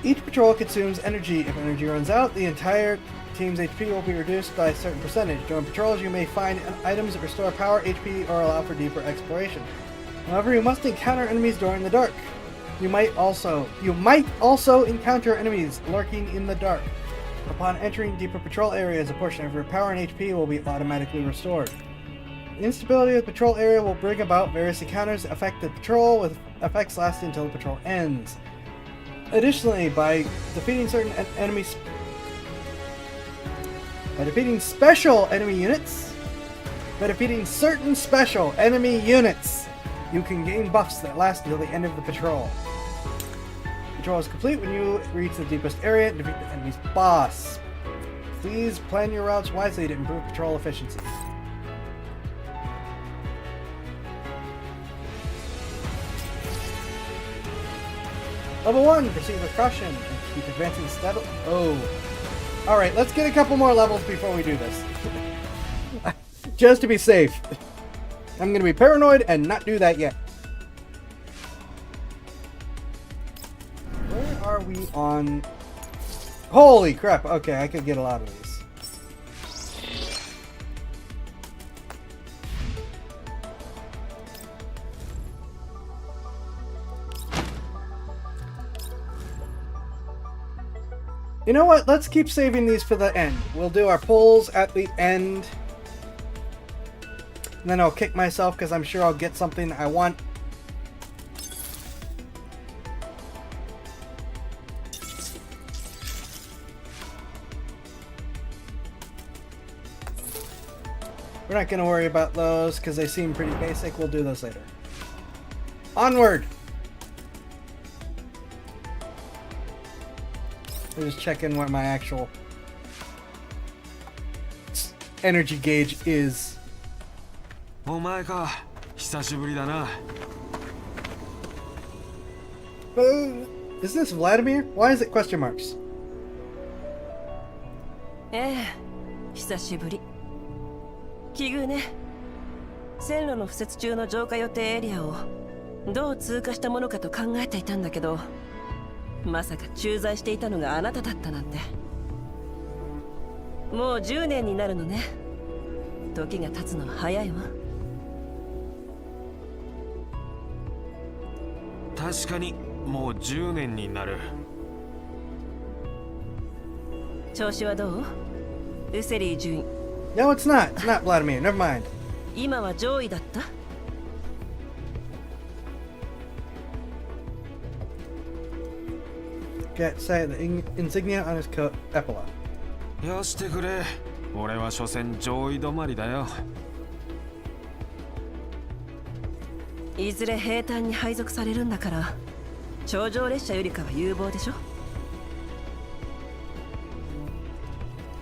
Each patrol consumes energy. If energy runs out, the entire team's HP will be reduced by a certain percentage. During patrols, you may find items that restore power, HP, or allow for deeper exploration. However, you must encounter enemies during the dark. You might also encounter enemies lurking in the dark. Upon entering deeper patrol areas, a portion of your power and HP will be automatically restored. The instability of the patrol area will bring about various encounters that affect the patrol, with effects lasting until the patrol ends. Additionally, by defeating certain enemies, certain special enemy units, you can gain buffs that last until the end of the patrol. Patrol is complete when you reach the deepest area and defeat the enemy's boss. Please plan your routes wisely to improve patrol efficiency. Level 1, proceed with caution and keep advancing steadily. Oh. Alright, let's get a couple more levels before we do this. Just to be safe. I'm gonna be paranoid and not do that yet. Where are we on? Holy crap, okay, I could get a lot of these. You know what? Let's keep saving these for the end. We'll do our pulls at the end. And then I'll kick myself because I'm sure I'll get something I want. We're not going to worry about those because they seem pretty basic. We'll do those later. Onward! I'll just check in where my actual energy gauge is. お前か、久しぶりだな。Is this Vladimir? Why is it question marks? ええ、久しぶり。奇遇ね。線路の敷設中の浄化予定エリアをどう通過したものかと考えていたんだけど、まさか駐在していたのがあなただったなんて。もう10年になるのね。時が経つのは早いわ。確かにもう10年になる。調子はどう？ウセリー順位。No, it's not. It's not Vladimir. Never mind. 今は上位だった？ Get say the insignia on his coat. Epilogue. よしてくれ。俺は所詮上位止まりだよ。いずれ兵隊に配属されるんだから、頂上列車よりかは有望でしょ。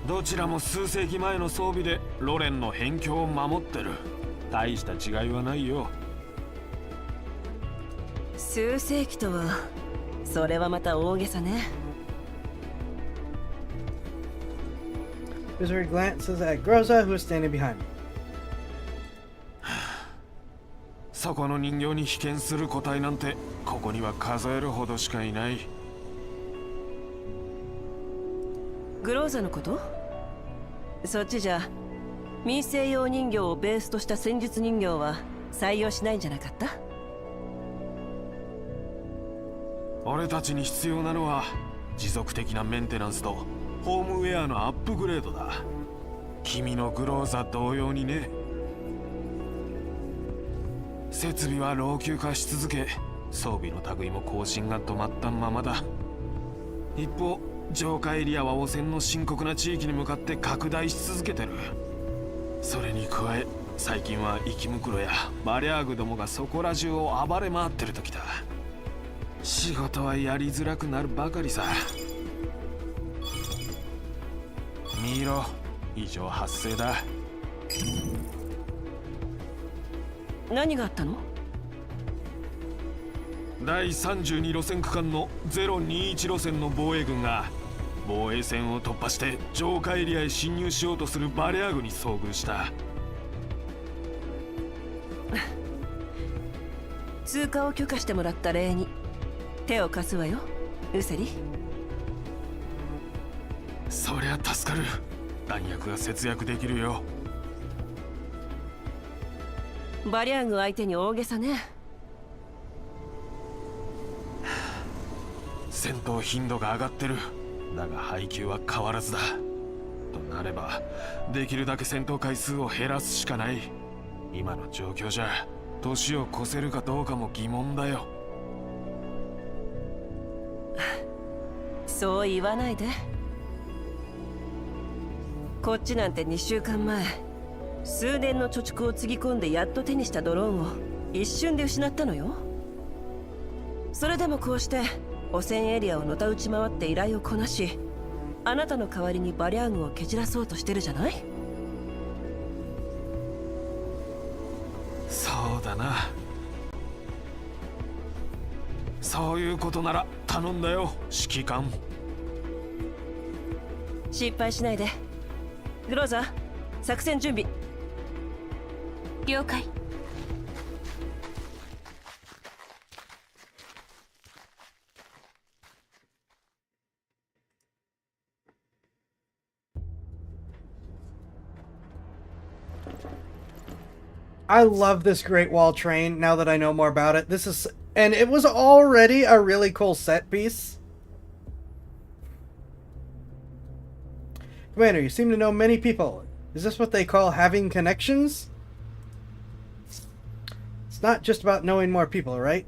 どちらも数世紀前の装備でロレンの辺境を守ってる。大した違いはないよ。数世紀とは、それはまた大げさね。Wizard glances at Groza, who is standing behind me. そこの人形に被験する個体なんてここには数えるほどしかいない。グローザのこと？そっちじゃ民生用人形をベースとした戦術人形は採用しないんじゃなかった？俺たちに必要なのは持続的なメンテナンスとホームウェアのアップグレードだ。君のグローザ同様にね。設備は老朽化し続け、装備の類も更新が止まったままだ。一方浄化エリアは汚染の深刻な地域に向かって拡大し続けてる。それに加え最近は生きムクロやバリャーグどもがそこら中を暴れ回ってる時だ。仕事はやりづらくなるばかりさ。見ろ、異常発生だ。何があったの？第32路線区間の021路線の防衛軍が防衛線を突破して浄化エリアへ侵入しようとするバレア軍に遭遇した。通過を許可してもらった礼に手を貸すわよ、ウセリ。そりゃ助かる。弾薬が節約できるよ。バリャーグ相手に大げさね。戦闘頻度が上がってる。だが配給は変わらずだ。となればできるだけ戦闘回数を減らすしかない。今の状況じゃ年を越せるかどうかも疑問だよ。そう言わないで。こっちなんて2週間前、数年の貯蓄をつぎ込んでやっと手にしたドローンを一瞬で失ったのよ。それでもこうして汚染エリアをのたうち回って依頼をこなし、あなたの代わりにバリャーグを蹴散らそうとしてるじゃない。そうだな。そういうことなら頼んだよ、指揮官。心配しないで。グローザー、作戦準備。了解。I love this Great Wall train now that I know more about it. And it was already a really cool set piece. Commander, you seem to know many people. Is this what they call having connections? It's not just about knowing more people, right?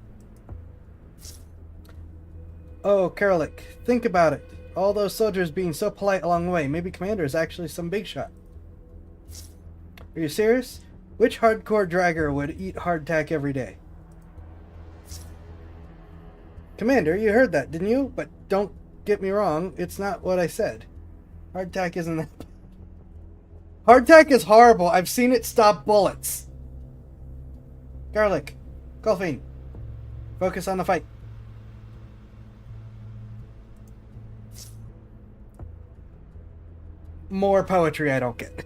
Oh, Karalik, think about it. All those soldiers being so polite along the way. Maybe Commander is actually some big shot. Are you serious? Which hardcore dragger would eat hardtack every day? Commander, you heard that, didn't you? But don't get me wrong, it's not what I said. Hardtack isn't that bad. Hardtack is horrible. I've seen it stop bullets. Garlic, Golfing, focus on the fight. More poetry I don't get.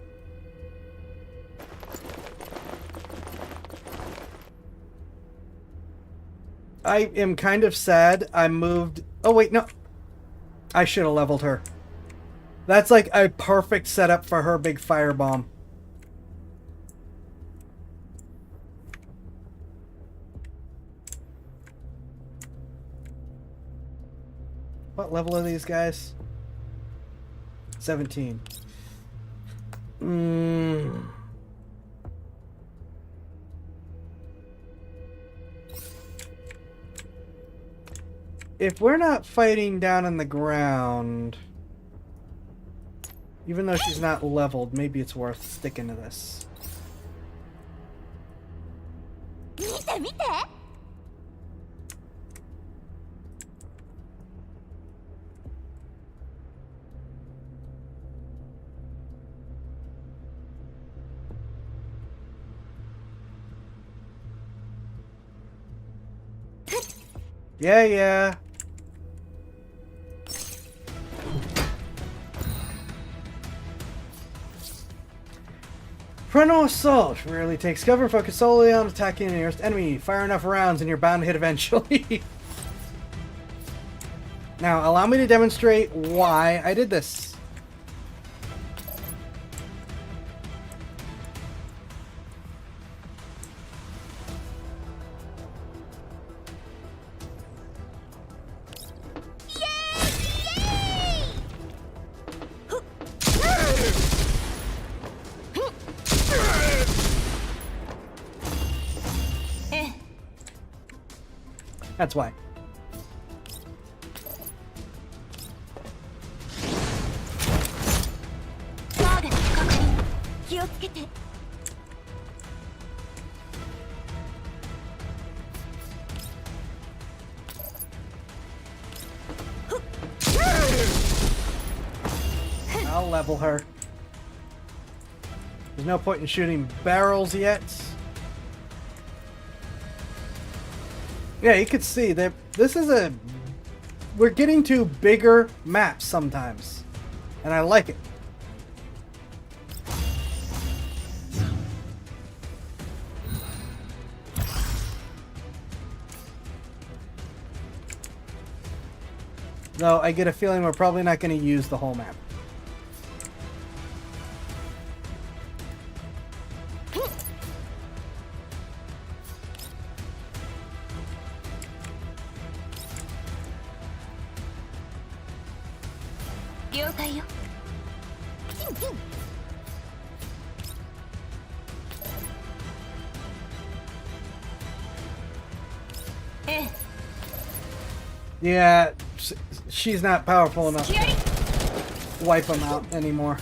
I am kind of sad I moved... Oh, wait, no. I should have leveled her. That's like a perfect setup for her big firebomb. What level are these guys? 17. If we're not fighting down on the ground, even though she's not leveled, maybe it's worth sticking to this. Yeah. Frontal assault rarely takes cover. Focus solely on attacking the nearest enemy. Fire enough rounds and you're bound to hit eventually. Now, allow me to demonstrate why I did this. That's why. 気をつけて。I'll level her. There's no point in shooting barrels yet. Yeah, you could see that this is a... We're getting to bigger maps sometimes. And I like it. Though I get a feeling we're probably not going to use the whole map. Yeah, she's not powerful enough to wipe them out anymore.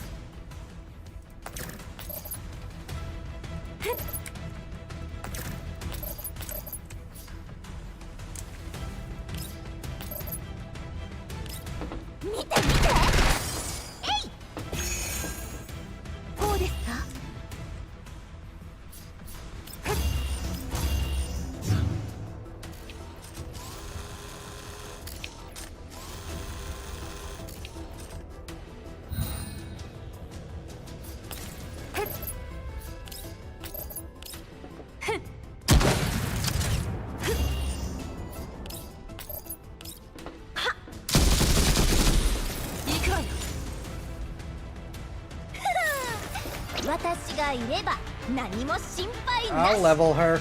I'll level her.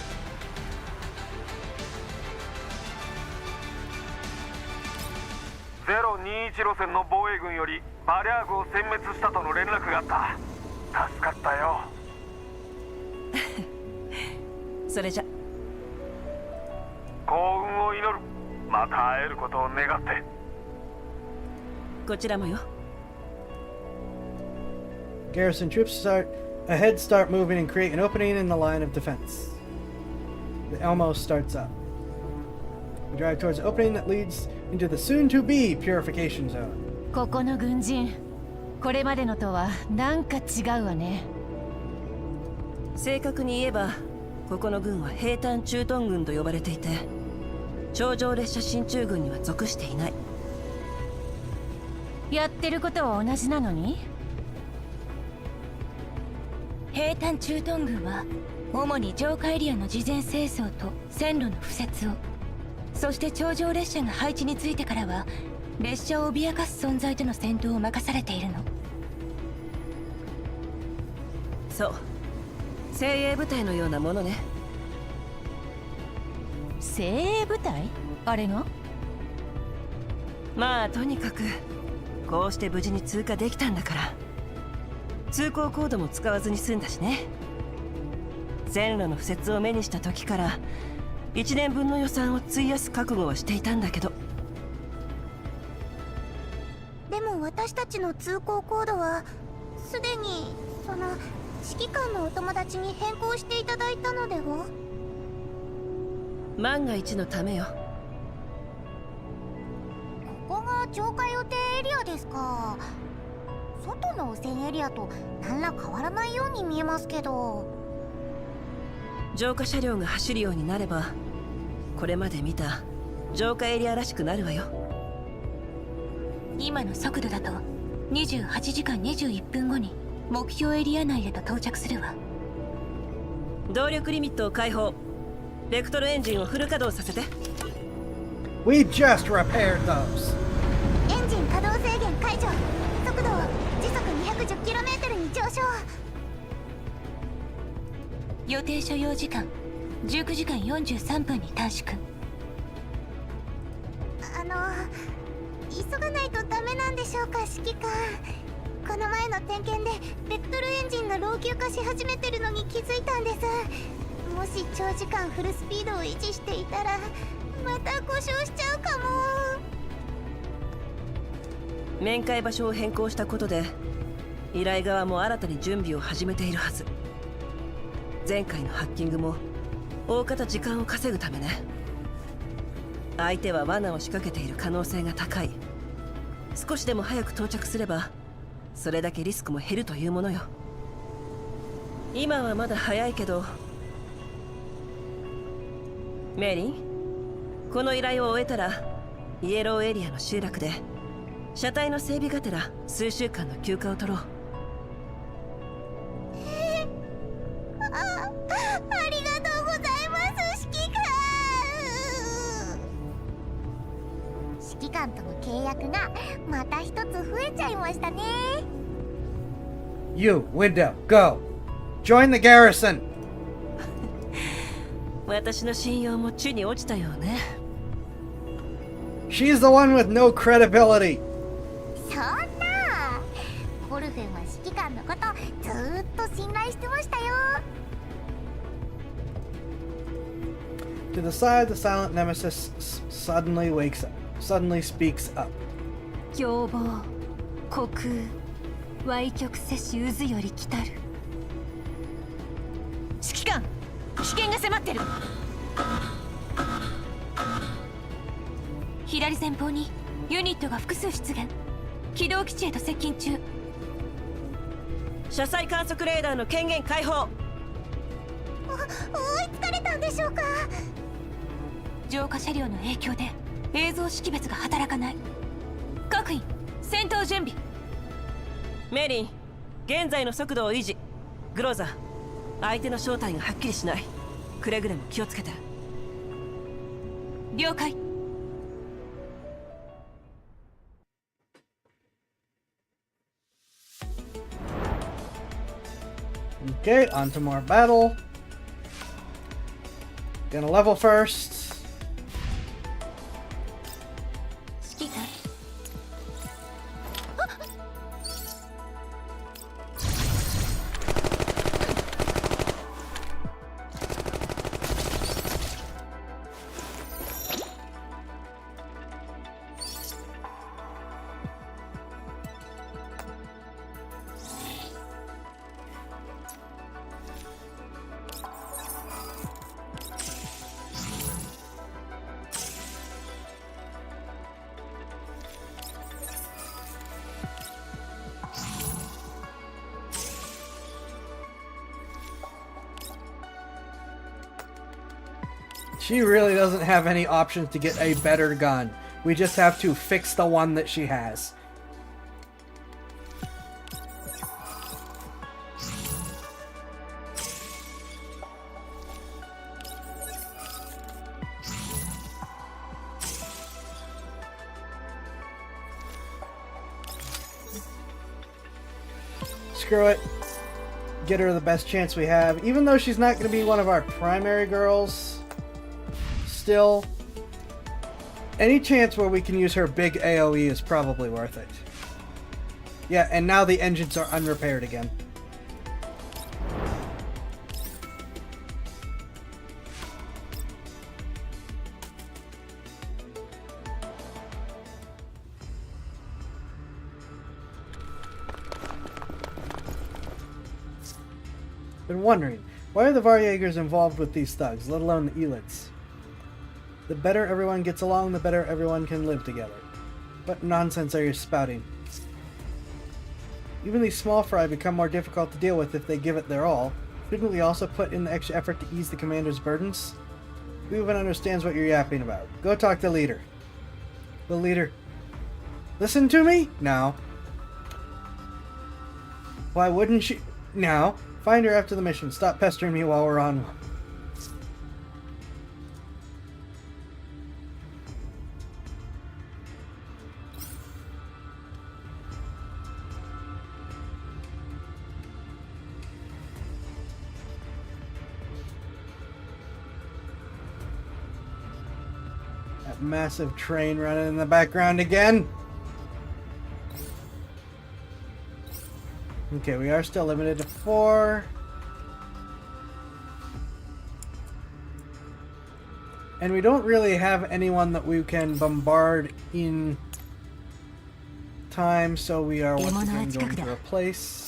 Zero 21路線の防衛軍よりバリャーグを殲滅したとの連絡があった。助かったよ。それじゃ幸運を祈る。また会えることを願って。こちらもよ。Garrison troops start moving and create an opening in the line of defense. The Elmo starts up. We drive towards the opening that leads into the soon-to-be purification zone. ここの軍人、これまでのとはなんか違うわね。正確に言えば、ここの軍は兵站駐屯軍と呼ばれていて、頂上列車進駐軍には属していない。やってることは同じなのに？兵站駐屯軍は主に浄化エリアの事前清掃と線路の敷設を、そして頂上列車が配置についてからは列車を脅かす存在との戦闘を任されているの。そう、精鋭部隊のようなものね。精鋭部隊？あれが？まあとにかくこうして無事に通過できたんだから、通行コードも使わずに済んだしね。線路の敷設を目にした時から1年分の予算を費やす覚悟はしていたんだけど。でも私たちの通行コードはすでに指揮官のお友達に変更していただいたのでは？万が一のためよ。ここが浄化予定エリアですか。外の汚染エリアと何ら変わらないように見えますけど。浄化車両が走るようになれば、これまで見た浄化エリアらしくなるわよ。今の速度だと28時間21分後に目標エリア内へと到着するわ。動力リミットを解放。ベクトルエンジンをフル稼働させて。 We just repaired those. エンジン稼働制限解除。速度を時速 210km に上昇。予定所要時間19時間43分に短縮。急がないとダメなんでしょうか、指揮官。この前の点検でベクトルエンジンが老朽化し始めてるのに気づいたんです。もし長時間フルスピードを維持していたらまた故障しちゃうかも。面会場所を変更したことで依頼側も新たに準備を始めているはず。前回のハッキングも大方時間を稼ぐためね。相手は罠を仕掛けている可能性が高い。少しでも早く到着すればそれだけリスクも減るというものよ。今はまだ早いけど。メリン、この依頼を終えたらイエローエリアの集落で車体の整備がてら数週間の休暇を取ろう。ありがとうございます指揮官。指揮官との契約がまた一つ増えちゃいましたね。 You, Window, go! Join the garrison! 私の信用も地に落ちたようね。She's the one with no credibility! そんな、コルフェンは指揮官のことずーっと信頼してましたよ。 To the side, the silent nemesis suddenly speaks up. 凶暴、虚空、歪曲せし渦より来たる。指揮官、危険が迫ってる。左前方にユニットが複数出現。軌道基地へと接近中。車載観測レーダーの権限解放。追いつかれたんでしょうか。浄化車両の影響で映像識別が働かない。各員戦闘準備。メリン、現在の速度を維持。グローザー、相手の正体がはっきりしない。くれぐれも気をつけて。了解。Okay, on to more battle. Gonna level first. 指揮官、She really doesn't have any options to get a better gun. We just have to fix the one that she has. Screw it. Get her the best chance we have. Even though she's not going to be one of our primary girls, still, any chance where we can use her big AoE is probably worth it. Yeah, and now the engines are unrepaired again. Been wondering, why are the Varjagers involved with these thugs, let alone the Elids? The better everyone gets along, the better everyone can live together. What nonsense are you spouting? Even these small fry become more difficult to deal with if they give it their all. Shouldn't we also put in the extra effort to ease the commander's burdens? Who even understands what you're yapping about? Go talk to the leader. The leader... Listen to me? No. Why wouldn't she... Now. Find her after the mission. Stop pestering me while we're on one. That massive train running in the background again. Okay, we are still limited to 4. And we don't really have anyone that we can bombard in time, so we are once again going to replace.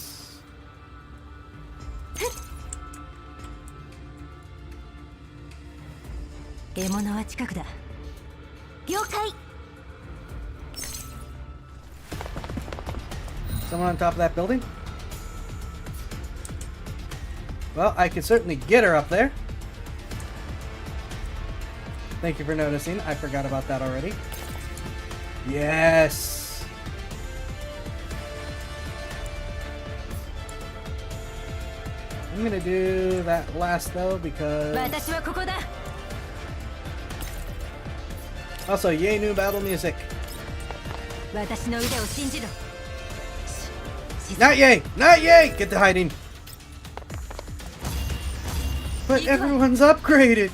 獲物は近くだ。了解。 Someone on top of that building? Well, I could certainly get her up there. Thank you for noticing. I forgot about that already. Yes! I'm gonna do that last though because... 私はここだ。 Also, yay new battle music. 私の腕を信じろ。 Not yay! Not yay! Get to hiding. But everyone's upgraded.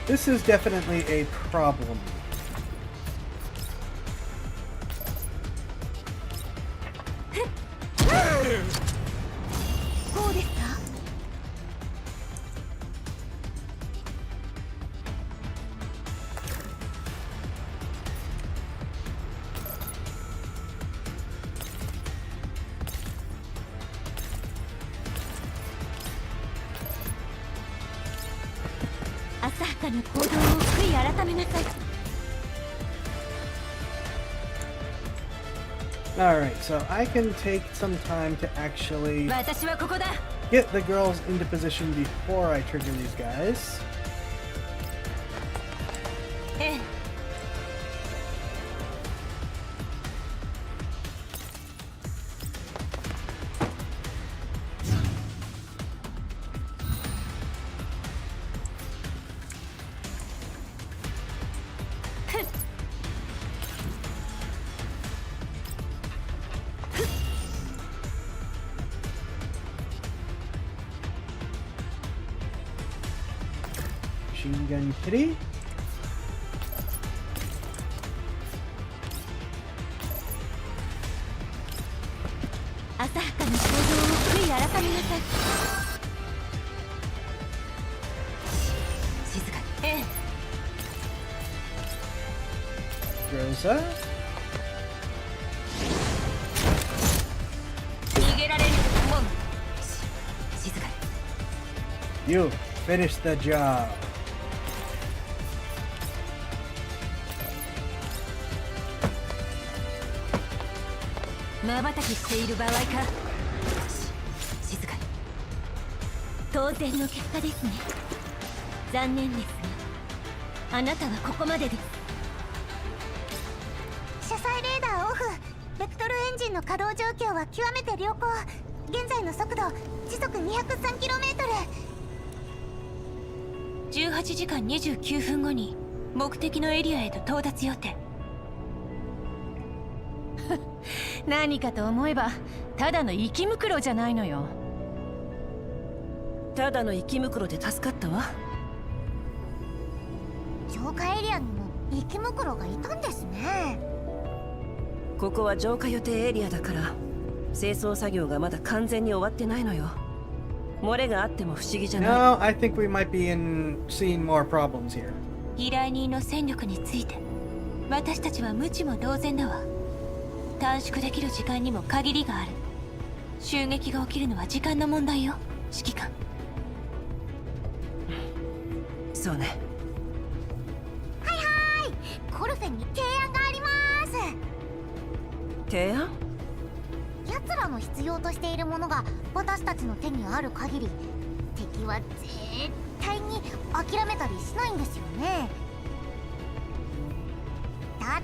This is definitely a problem. Alright, so I can take some time to actually get the girls into position before I trigger these guys. Machine Gun Kitty. Rosa. You finished the job. .何かと思えばただの生き袋じゃないのよ。ただの生き袋で助かったわ。浄化エリアにも生き袋がいたんですね。ここは浄化予定エリアだから清掃作業がまだ完全に終わってないのよ。漏れがあっても不思議じゃない。 No, I think we might be seeing more problems here. 依頼人の戦力について私たちは無知も同然だわ。短縮できる時間にも限りがある。襲撃が起きるのは時間の問題よ、指揮官。そうね。はいはい、コルフェに提案があります。提案？やっ奴らの必要としているものが私たちの手にある限り、敵は絶対に諦めたりしないんですよね。だったら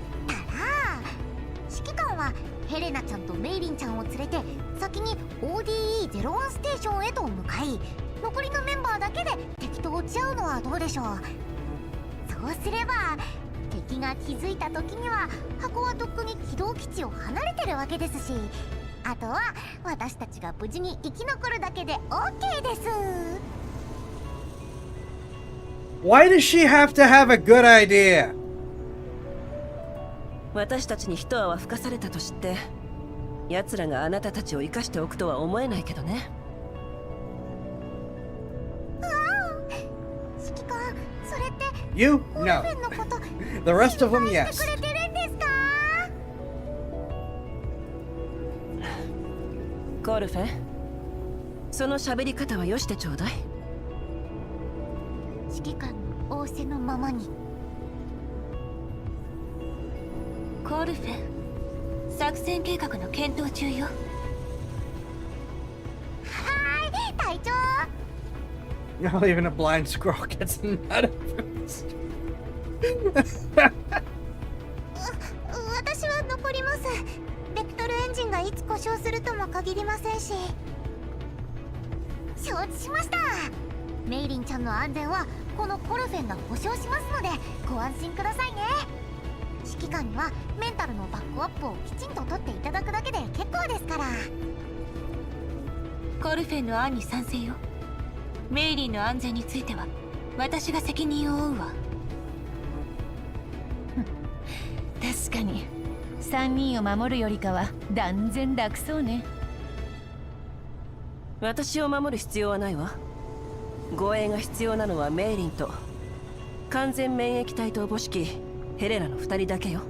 指揮官はヘレナちゃんとメイリンちゃんを連れて先に ODE01 ステーションへと向かい、残りのメンバーだけで敵と落ち合うのはどうでしょう。そうすれば敵が気づいた時には箱はとっくに軌道基地を離れてるわけですし、あとは私たちが無事に生き残るだけで OK です。 Why does she have to have a good idea? 私たちに一泡吹かされたと知って奴らがあなたたちを生かしておくとは思えないけどね。指揮官、それって You? コー No. ルフェンのこと The rest of them, 心 yes. 配してくれてるんですか？コルフェン、その喋り方はよしてちょうだい。指揮官の仰せのままに。コールフェン、作戦計画の検討中よ。はーい、隊長。 Not even a blind squirrel gets none of it. 私は残ります。ベクトルエンジンがいつ故障するとも限りませんし。承知しました。メイリンちゃんの安全はこのコルフェンが保証しますのでご安心くださいね。指揮官にはメンタルのバックアップをきちんと取っていただくだけで結構ですから。コルフェンの案に賛成よ。メイリンの安全については私が責任を負うわ。確かに3人を守るよりかは断然楽そうね。私を守る必要はないわ。護衛が必要なのはメイリンと完全免疫体とおぼしきヘレナの2人だけよ。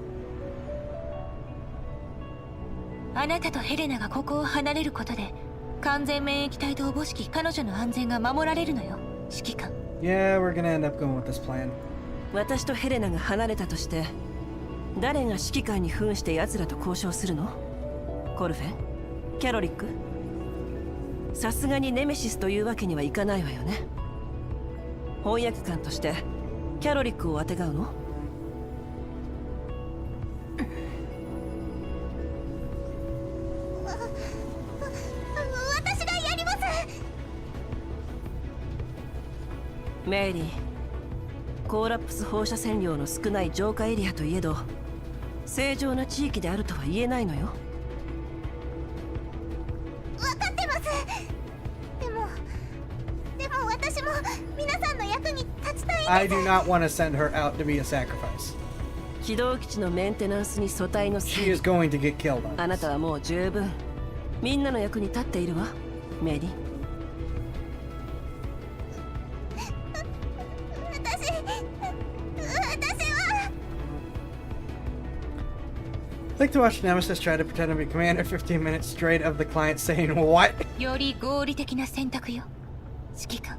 あなたとヘレナがここを離れることで完全免疫体とおぼしき彼女の安全が守られるのよ、指揮官。 Yeah, we're gonna end up going with this plan. 私とヘレナが離れたとして誰が指揮官に扮して奴らと交渉するの？コルフェン？キャロリック？さすがにネメシスというわけにはいかないわよね。翻訳官としてキャロリックをあてがうの？私がやります。メイリー、コーラップス放射線量の少ない浄化エリアといえど正常な地域であるとは言えないのよ。分かってます。でも私も皆さんの役に立ちたいんです。 I do not want to send her out to be a sacrifice. 軌道基地のメンテナンスに素体の She 整 is 備、 going to get killed on あな this. たはもう十分みんなの役に立っているわ、メイリー。I like to watch Nemesis try to pretend to be commander 15 minutes straight of the client saying what? より合理的な選択よ、指揮官。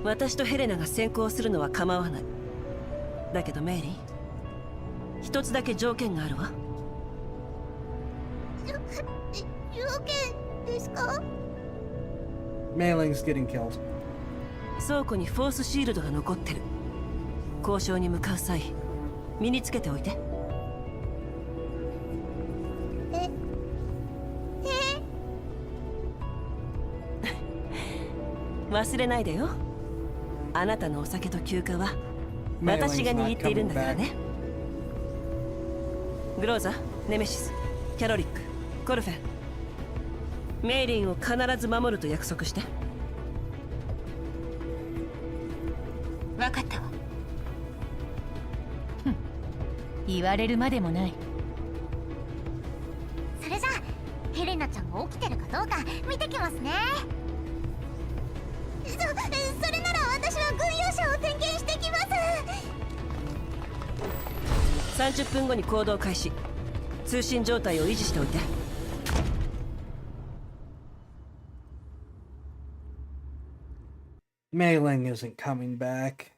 私とヘレナが先行するのは構わない。だけどメイリー、一つだけ条件があるわ。条件ですか？ Mailing's getting killed. 倉庫にフォースシールドが残ってる。交渉に向かう際身につけておいて。忘れないでよ。あなたのお酒と休暇は私が握っているんだからね。グローザ、ネメシス、キャロリック、コルフェン、メイリンを必ず守ると約束して。分かったわ。言われるまでもない。それじゃあヘレナちゃんが起きてるかどうか見てきますね。それなら私は軍用車を点検してきます。30分後に行動開始。通信状態を維持しておいて。Mailing isn't coming back.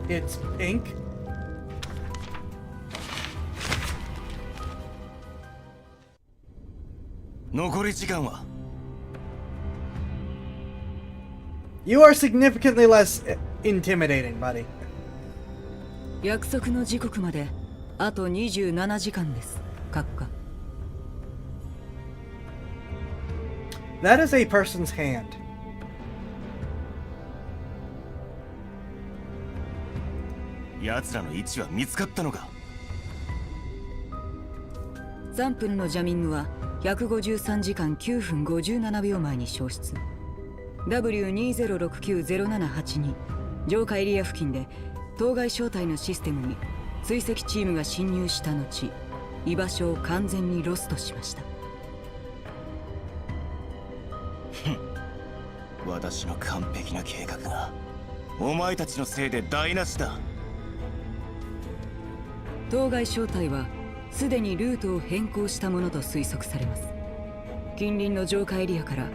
it's pink. You are significantly less intimidating, buddy. 約束の時刻まであと27時間です。閣下。That is a person's hand. 奴らの位置は見つかったのか？サンプルのジャミングは153時間9分57秒前に消失。W20690782 浄化エリア付近で当該小隊のシステムに追跡チームが侵入した後、居場所を完全にロストしました。私の完璧な計画がお前たちのせいで台無しだ。当該小隊はすでにルートを変更したものと推測されます。近隣の浄化エリアから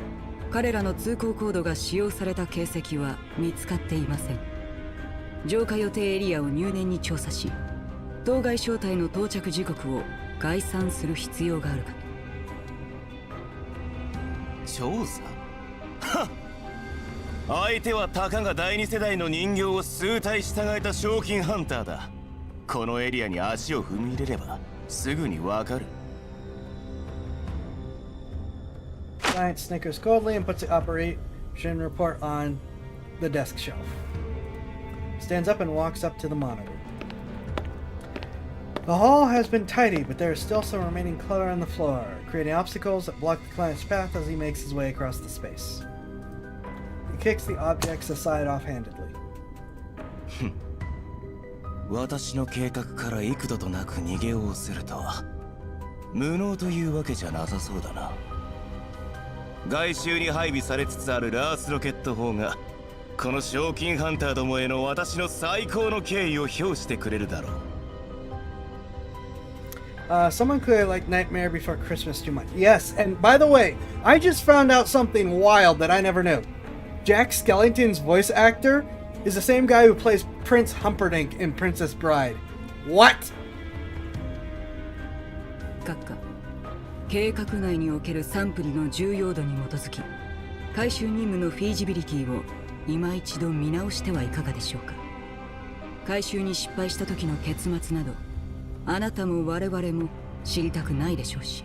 彼らの通行コードが使用された形跡は見つかっていません。浄化予定エリアを入念に調査し、当該小隊の到着時刻を概算する必要があるかと。調査？はっ、相手はたかが第二世代の人形を数体従えた賞金ハンターだ。このエリアに足を踏み入れればすぐにわかる。Client snickers coldly and puts the operation report on the desk shelf. Stands up and walks up to the monitor. The hall has been tidy, but there is still some remaining clutter on the floor, creating obstacles that block the client's path as he makes his way across the space. He kicks the objects aside offhandedly. 私の計画から幾度となく逃げおおせるとは無能というわけじゃなさそうだな。外周に配備されつつあるラースロケット砲がこの賞金ハンターどもへの私の最高の敬意を表してくれるだろう。Someone clearly liked Nightmare Before Christmas too much. Yes, and by the way, I just found out something wild that I never knew. Jack Skellington's voice actor is the same guy who plays Prince Humperdinck in Princess Bride. What? 閣下、計画内におけるサンプルの重要度に基づき、回収任務のフィージビリティを今一度見直してはいかがでしょうか。回収に失敗した時の結末など、あなたも我々も知りたくないでしょうし。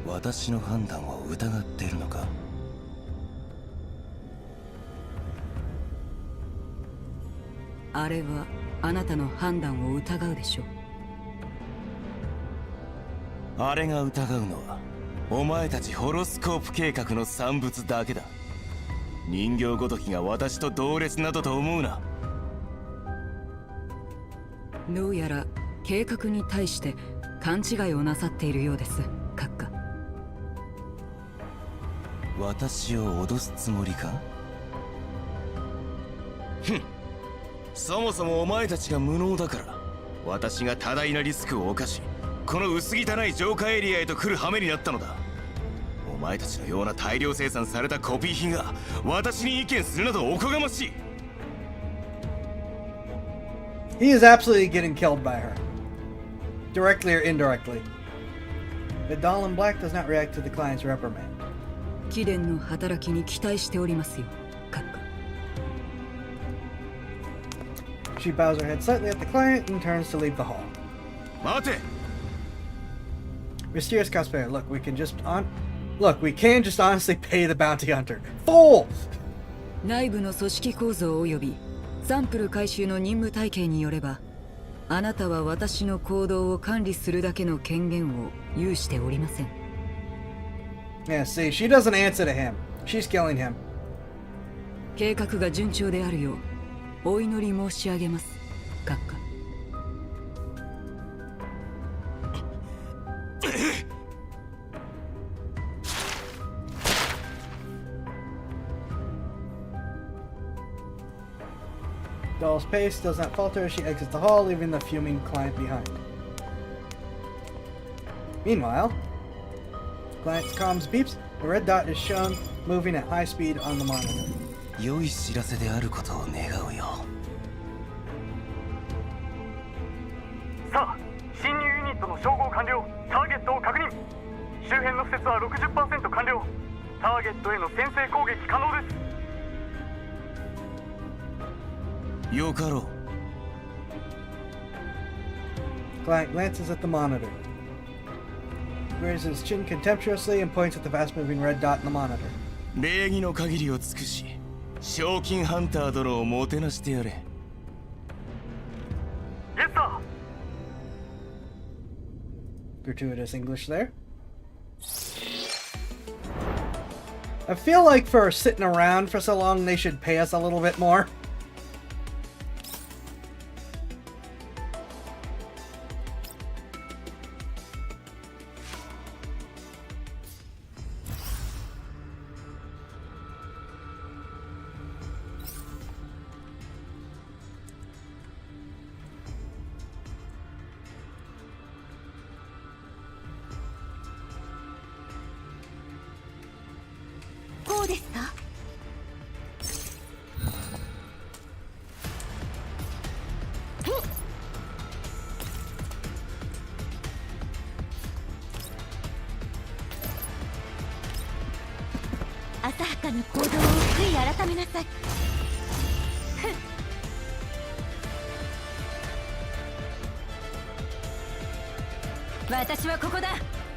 私の判断を疑っているのか？あれはあなたの判断を疑うでしょう。あれが疑うのはお前たちホロスコープ計画の産物だけだ。人形ごときが私と同列などと思うな。どうやら計画に対して勘違いをなさっているようです、閣下。私を脅すつもりか？ふん、そもそもお前たちが無能だから私が多大なリスクを冒しこの薄汚い浄化エリアへと来る羽目になったのだ。お前たちのような大量生産されたコピー品が私に意見するなどおこがましい。He is absolutely getting killed by her. Directly or indirectly. The doll in black does not react to the client's reprimand. 貴殿の働きに期待しておりますよ、閣下。She bows her head slightly at the client and turns to leave the hall. 待て。 Mysterious cosplayer, we can just honestly pay the bounty hunter. Fool! 内部の組織構造及びサンプル回収の任務体系によれば、あなたは私の行動を管理するだけの権限を有しておりません。Yeah, see, she doesn't answer to him. She's killing him. 計画が順調であるようお祈り申し上げます、閣下。Doll's pace does not falter as she exits the hall, leaving the fuming client behind. Meanwhile, client's comms beeps. The red dot is shown moving at high speed on the monitor. 良い知らせであることを願うよ。さあ、侵入ユニットの照合完了。ターゲットを確認。周辺の施設は 60% 完了。ターゲットへの先制攻撃可能です。よかろう。Client glances at the monitor, raises his chin contemptuously, and points at the fast-moving red dot in the monitor. 礼儀の限りを尽くし、賞金ハンター殿をもてなしてやれ。Yes, sir. Gratuitous English there. I feel like for sitting around for so long, they should pay us a little bit more.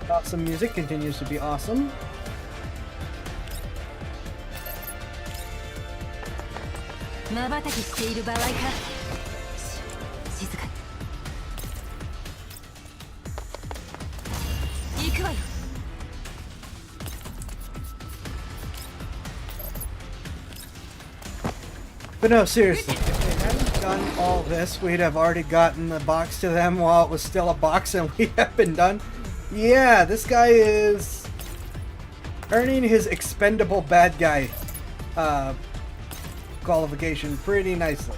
Awesome music continues to be awesome. But no, seriously, if they hadn't done all this, we'd have already gotten the box to them while it was still a box and we'd have been done. Yeah, this guy is earning his expendable bad guy qualification pretty nicely.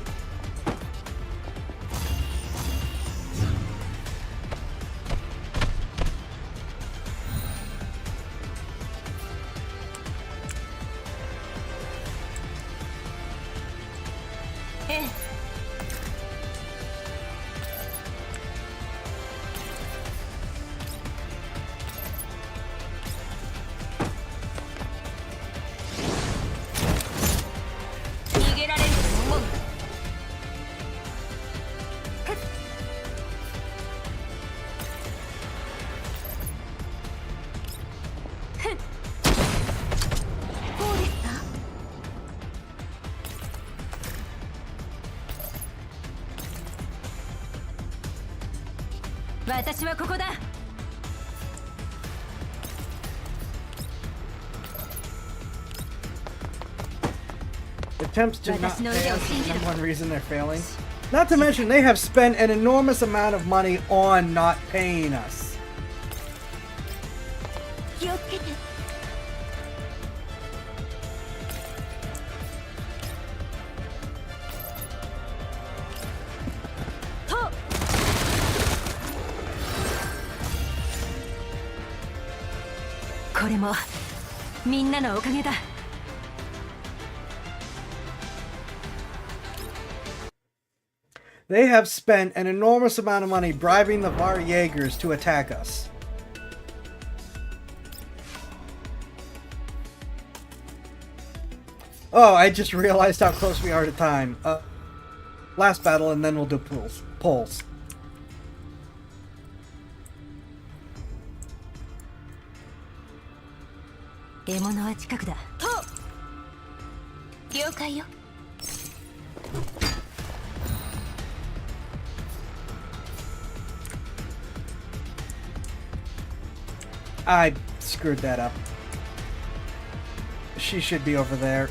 Attempts to not pay us is the number one reason they're failing. Not to mention, they have spent an enormous amount of money on not paying us. They have spent an enormous amount of money bribing the Var Jaegers to attack us. Oh, I just realized how close we are to time. Last battle, and then we'll do polls. I screwed that up. She should be over there.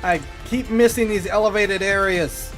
I keep missing these elevated areas.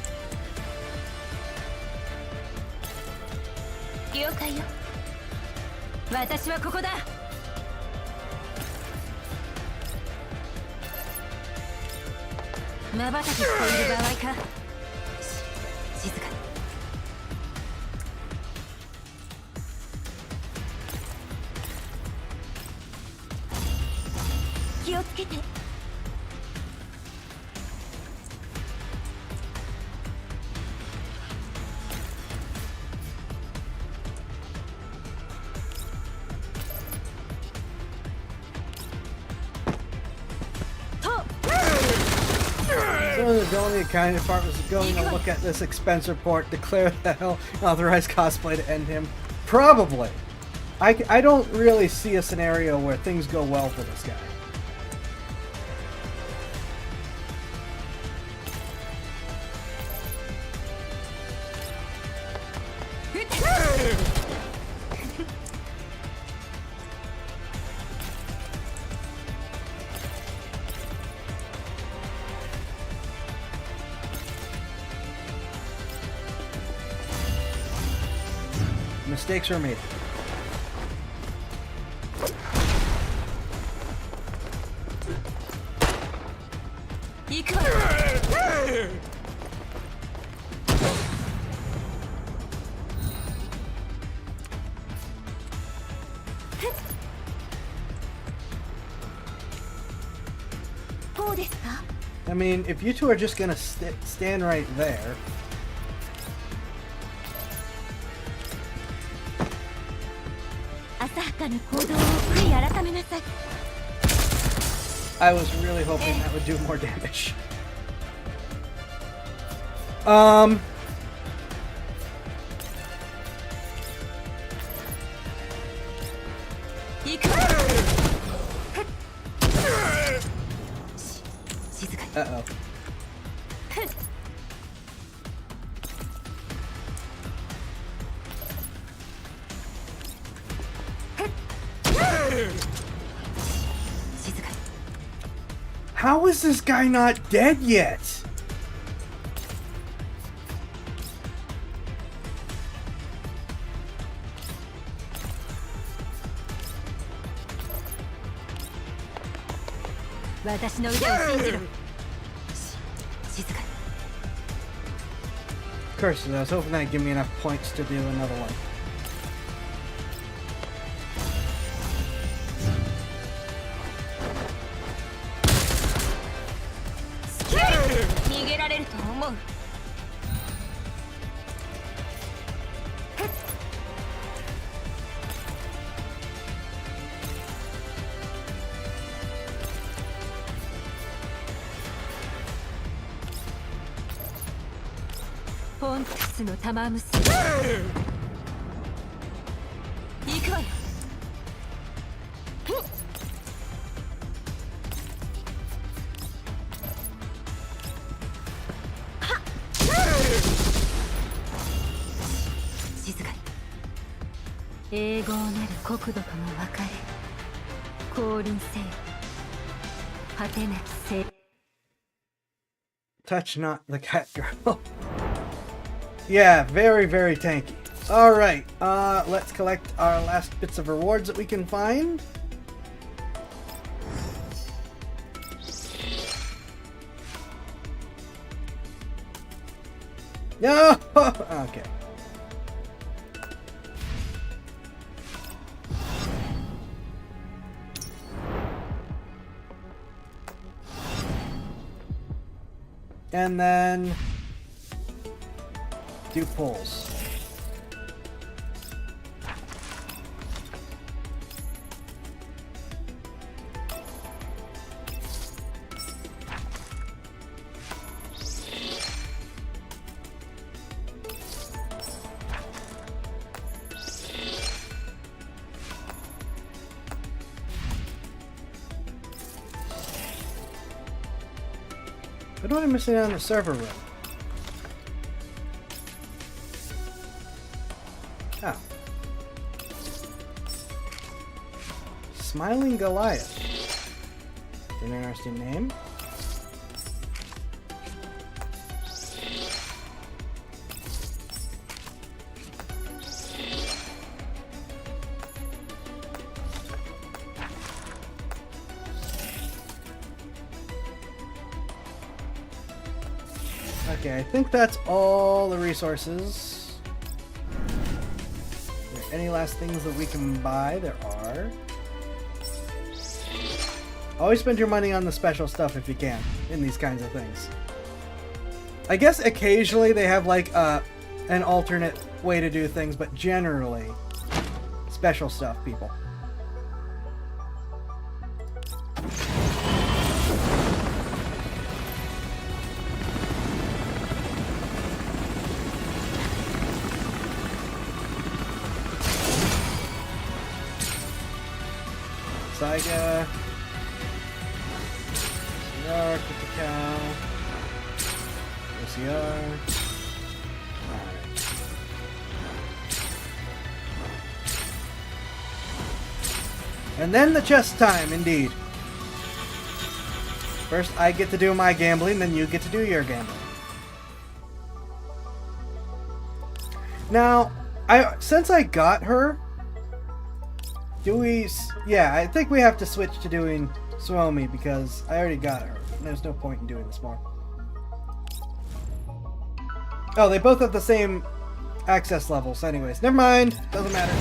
So the villainy accounting department is going to look at this expense report, declare the hell authorized cosplay to end him. Probably. I don't really see a scenario where things go well for this guy. Mistakes were made. I mean, if you two are just gonna stand right there. I was really hoping that would do more damage. Uh-oh. How is this guy not dead yet? Curses, I was hoping that'd give me enough points to do another one. Touch not the cat girl. Yeah, very, very tanky. Alright, let's collect our last bits of rewards that we can find. No! Okay. And then do pulls. What am I missing out on the server room? Oh. Smiling Goliath. An interesting name. Okay, I think that's all the resources. Are there any last things that we can buy? There are. Always spend your money on the special stuff if you can in these kinds of things. I guess occasionally they have like an alternate way to do things, but generally special stuff, people. I get a OCR, with the cow. OCR. Alright. And then the chess time, indeed. First, I get to do my gambling, then you get to do your gambling. Now, since I got her, do we... Yeah, I think we have to switch to doing Suomi because I already got her. There's no point in doing this more. Oh, they both have the same access levels. Anyways, never mind. Doesn't matter.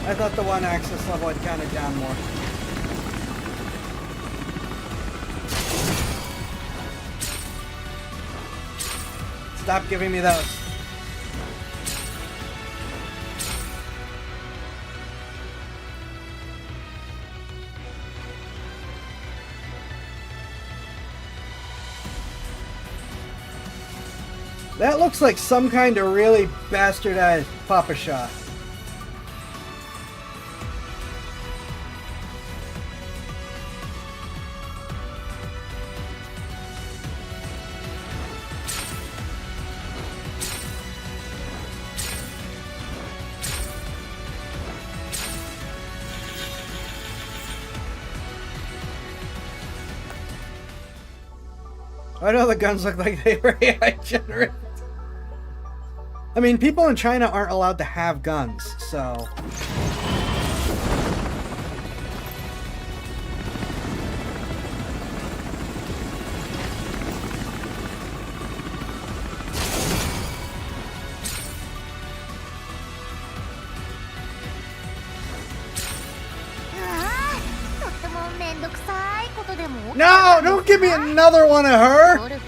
I thought the one access level had counted down more. Stop giving me those. That looks like some kind of really bastardized Papa Shot. I know the guns look like they were AI generated. I mean, people in China aren't allowed to have guns, so... No! Don't give me another one of her!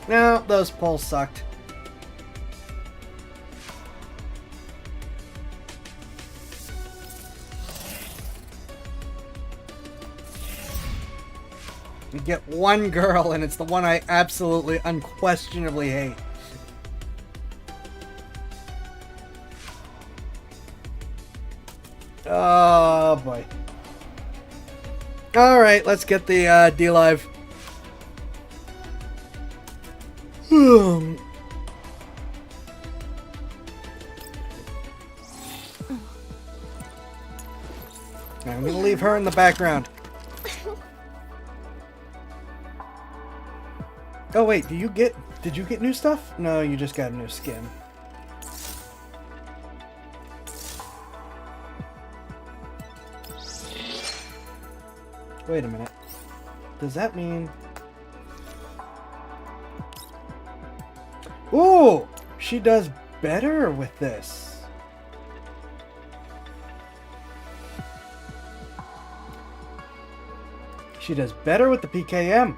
No, those polls sucked. You get one girl, and it's the one I absolutely, unquestionably hate. Oh boy. Alright, let's get the D-Live. I'm gonna leave her in the background. Oh wait, did you get new stuff? No, you just got a new skin. Wait a minute. Does that mean... Ooh! She does better with this. She does better with the PKM.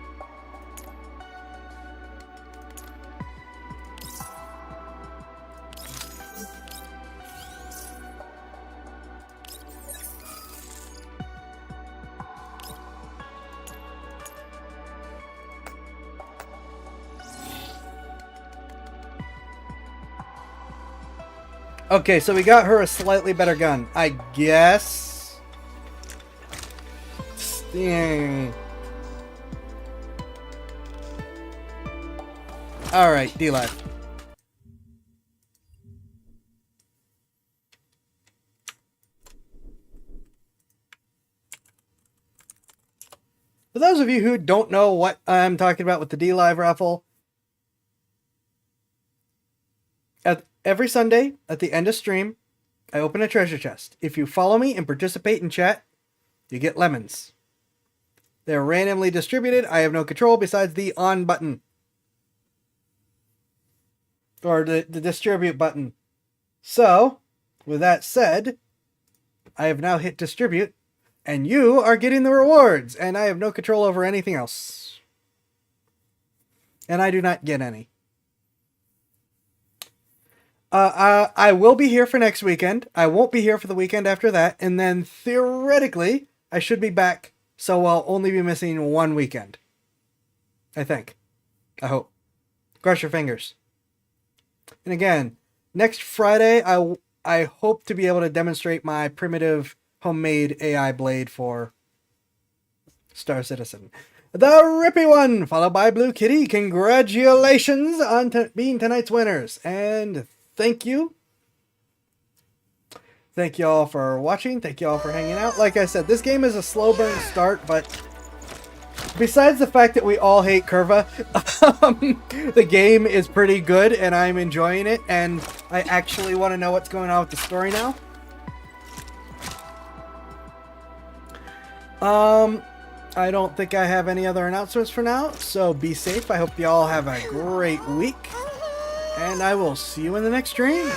Okay, so we got her a slightly better gun, I guess. Yeah. Alright, D-Live. For those of you who don't know what I'm talking about with the D-Live raffle, every Sunday at the end of stream, I open a treasure chest. If you follow me and participate in chat, you get lemons. They're randomly distributed. I have no control besides the on button. Or the distribute button. So, with that said, I have now hit distribute, and you are getting the rewards, and I have no control over anything else. And I do not get any. I will be here for next weekend. I won't be here for the weekend after that, and then theoretically, I should be back, so I'll only be missing one weekend. I think. I hope. Cross your fingers. And again, next Friday, I hope to be able to demonstrate my primitive homemade AI blade for Star Citizen. The Rippy One, followed by Blue Kitty. Congratulations on being tonight's winners. And thank you. Thank you all for watching. Thank you all for hanging out. Like I said, this game is a slow burn start, but besides the fact that we all hate Curva, the game is pretty good and I'm enjoying it, and I actually want to know what's going on with the story now. I don't think I have any other announcements for now, so be safe. I hope you all have a great week, and I will see you in the next stream.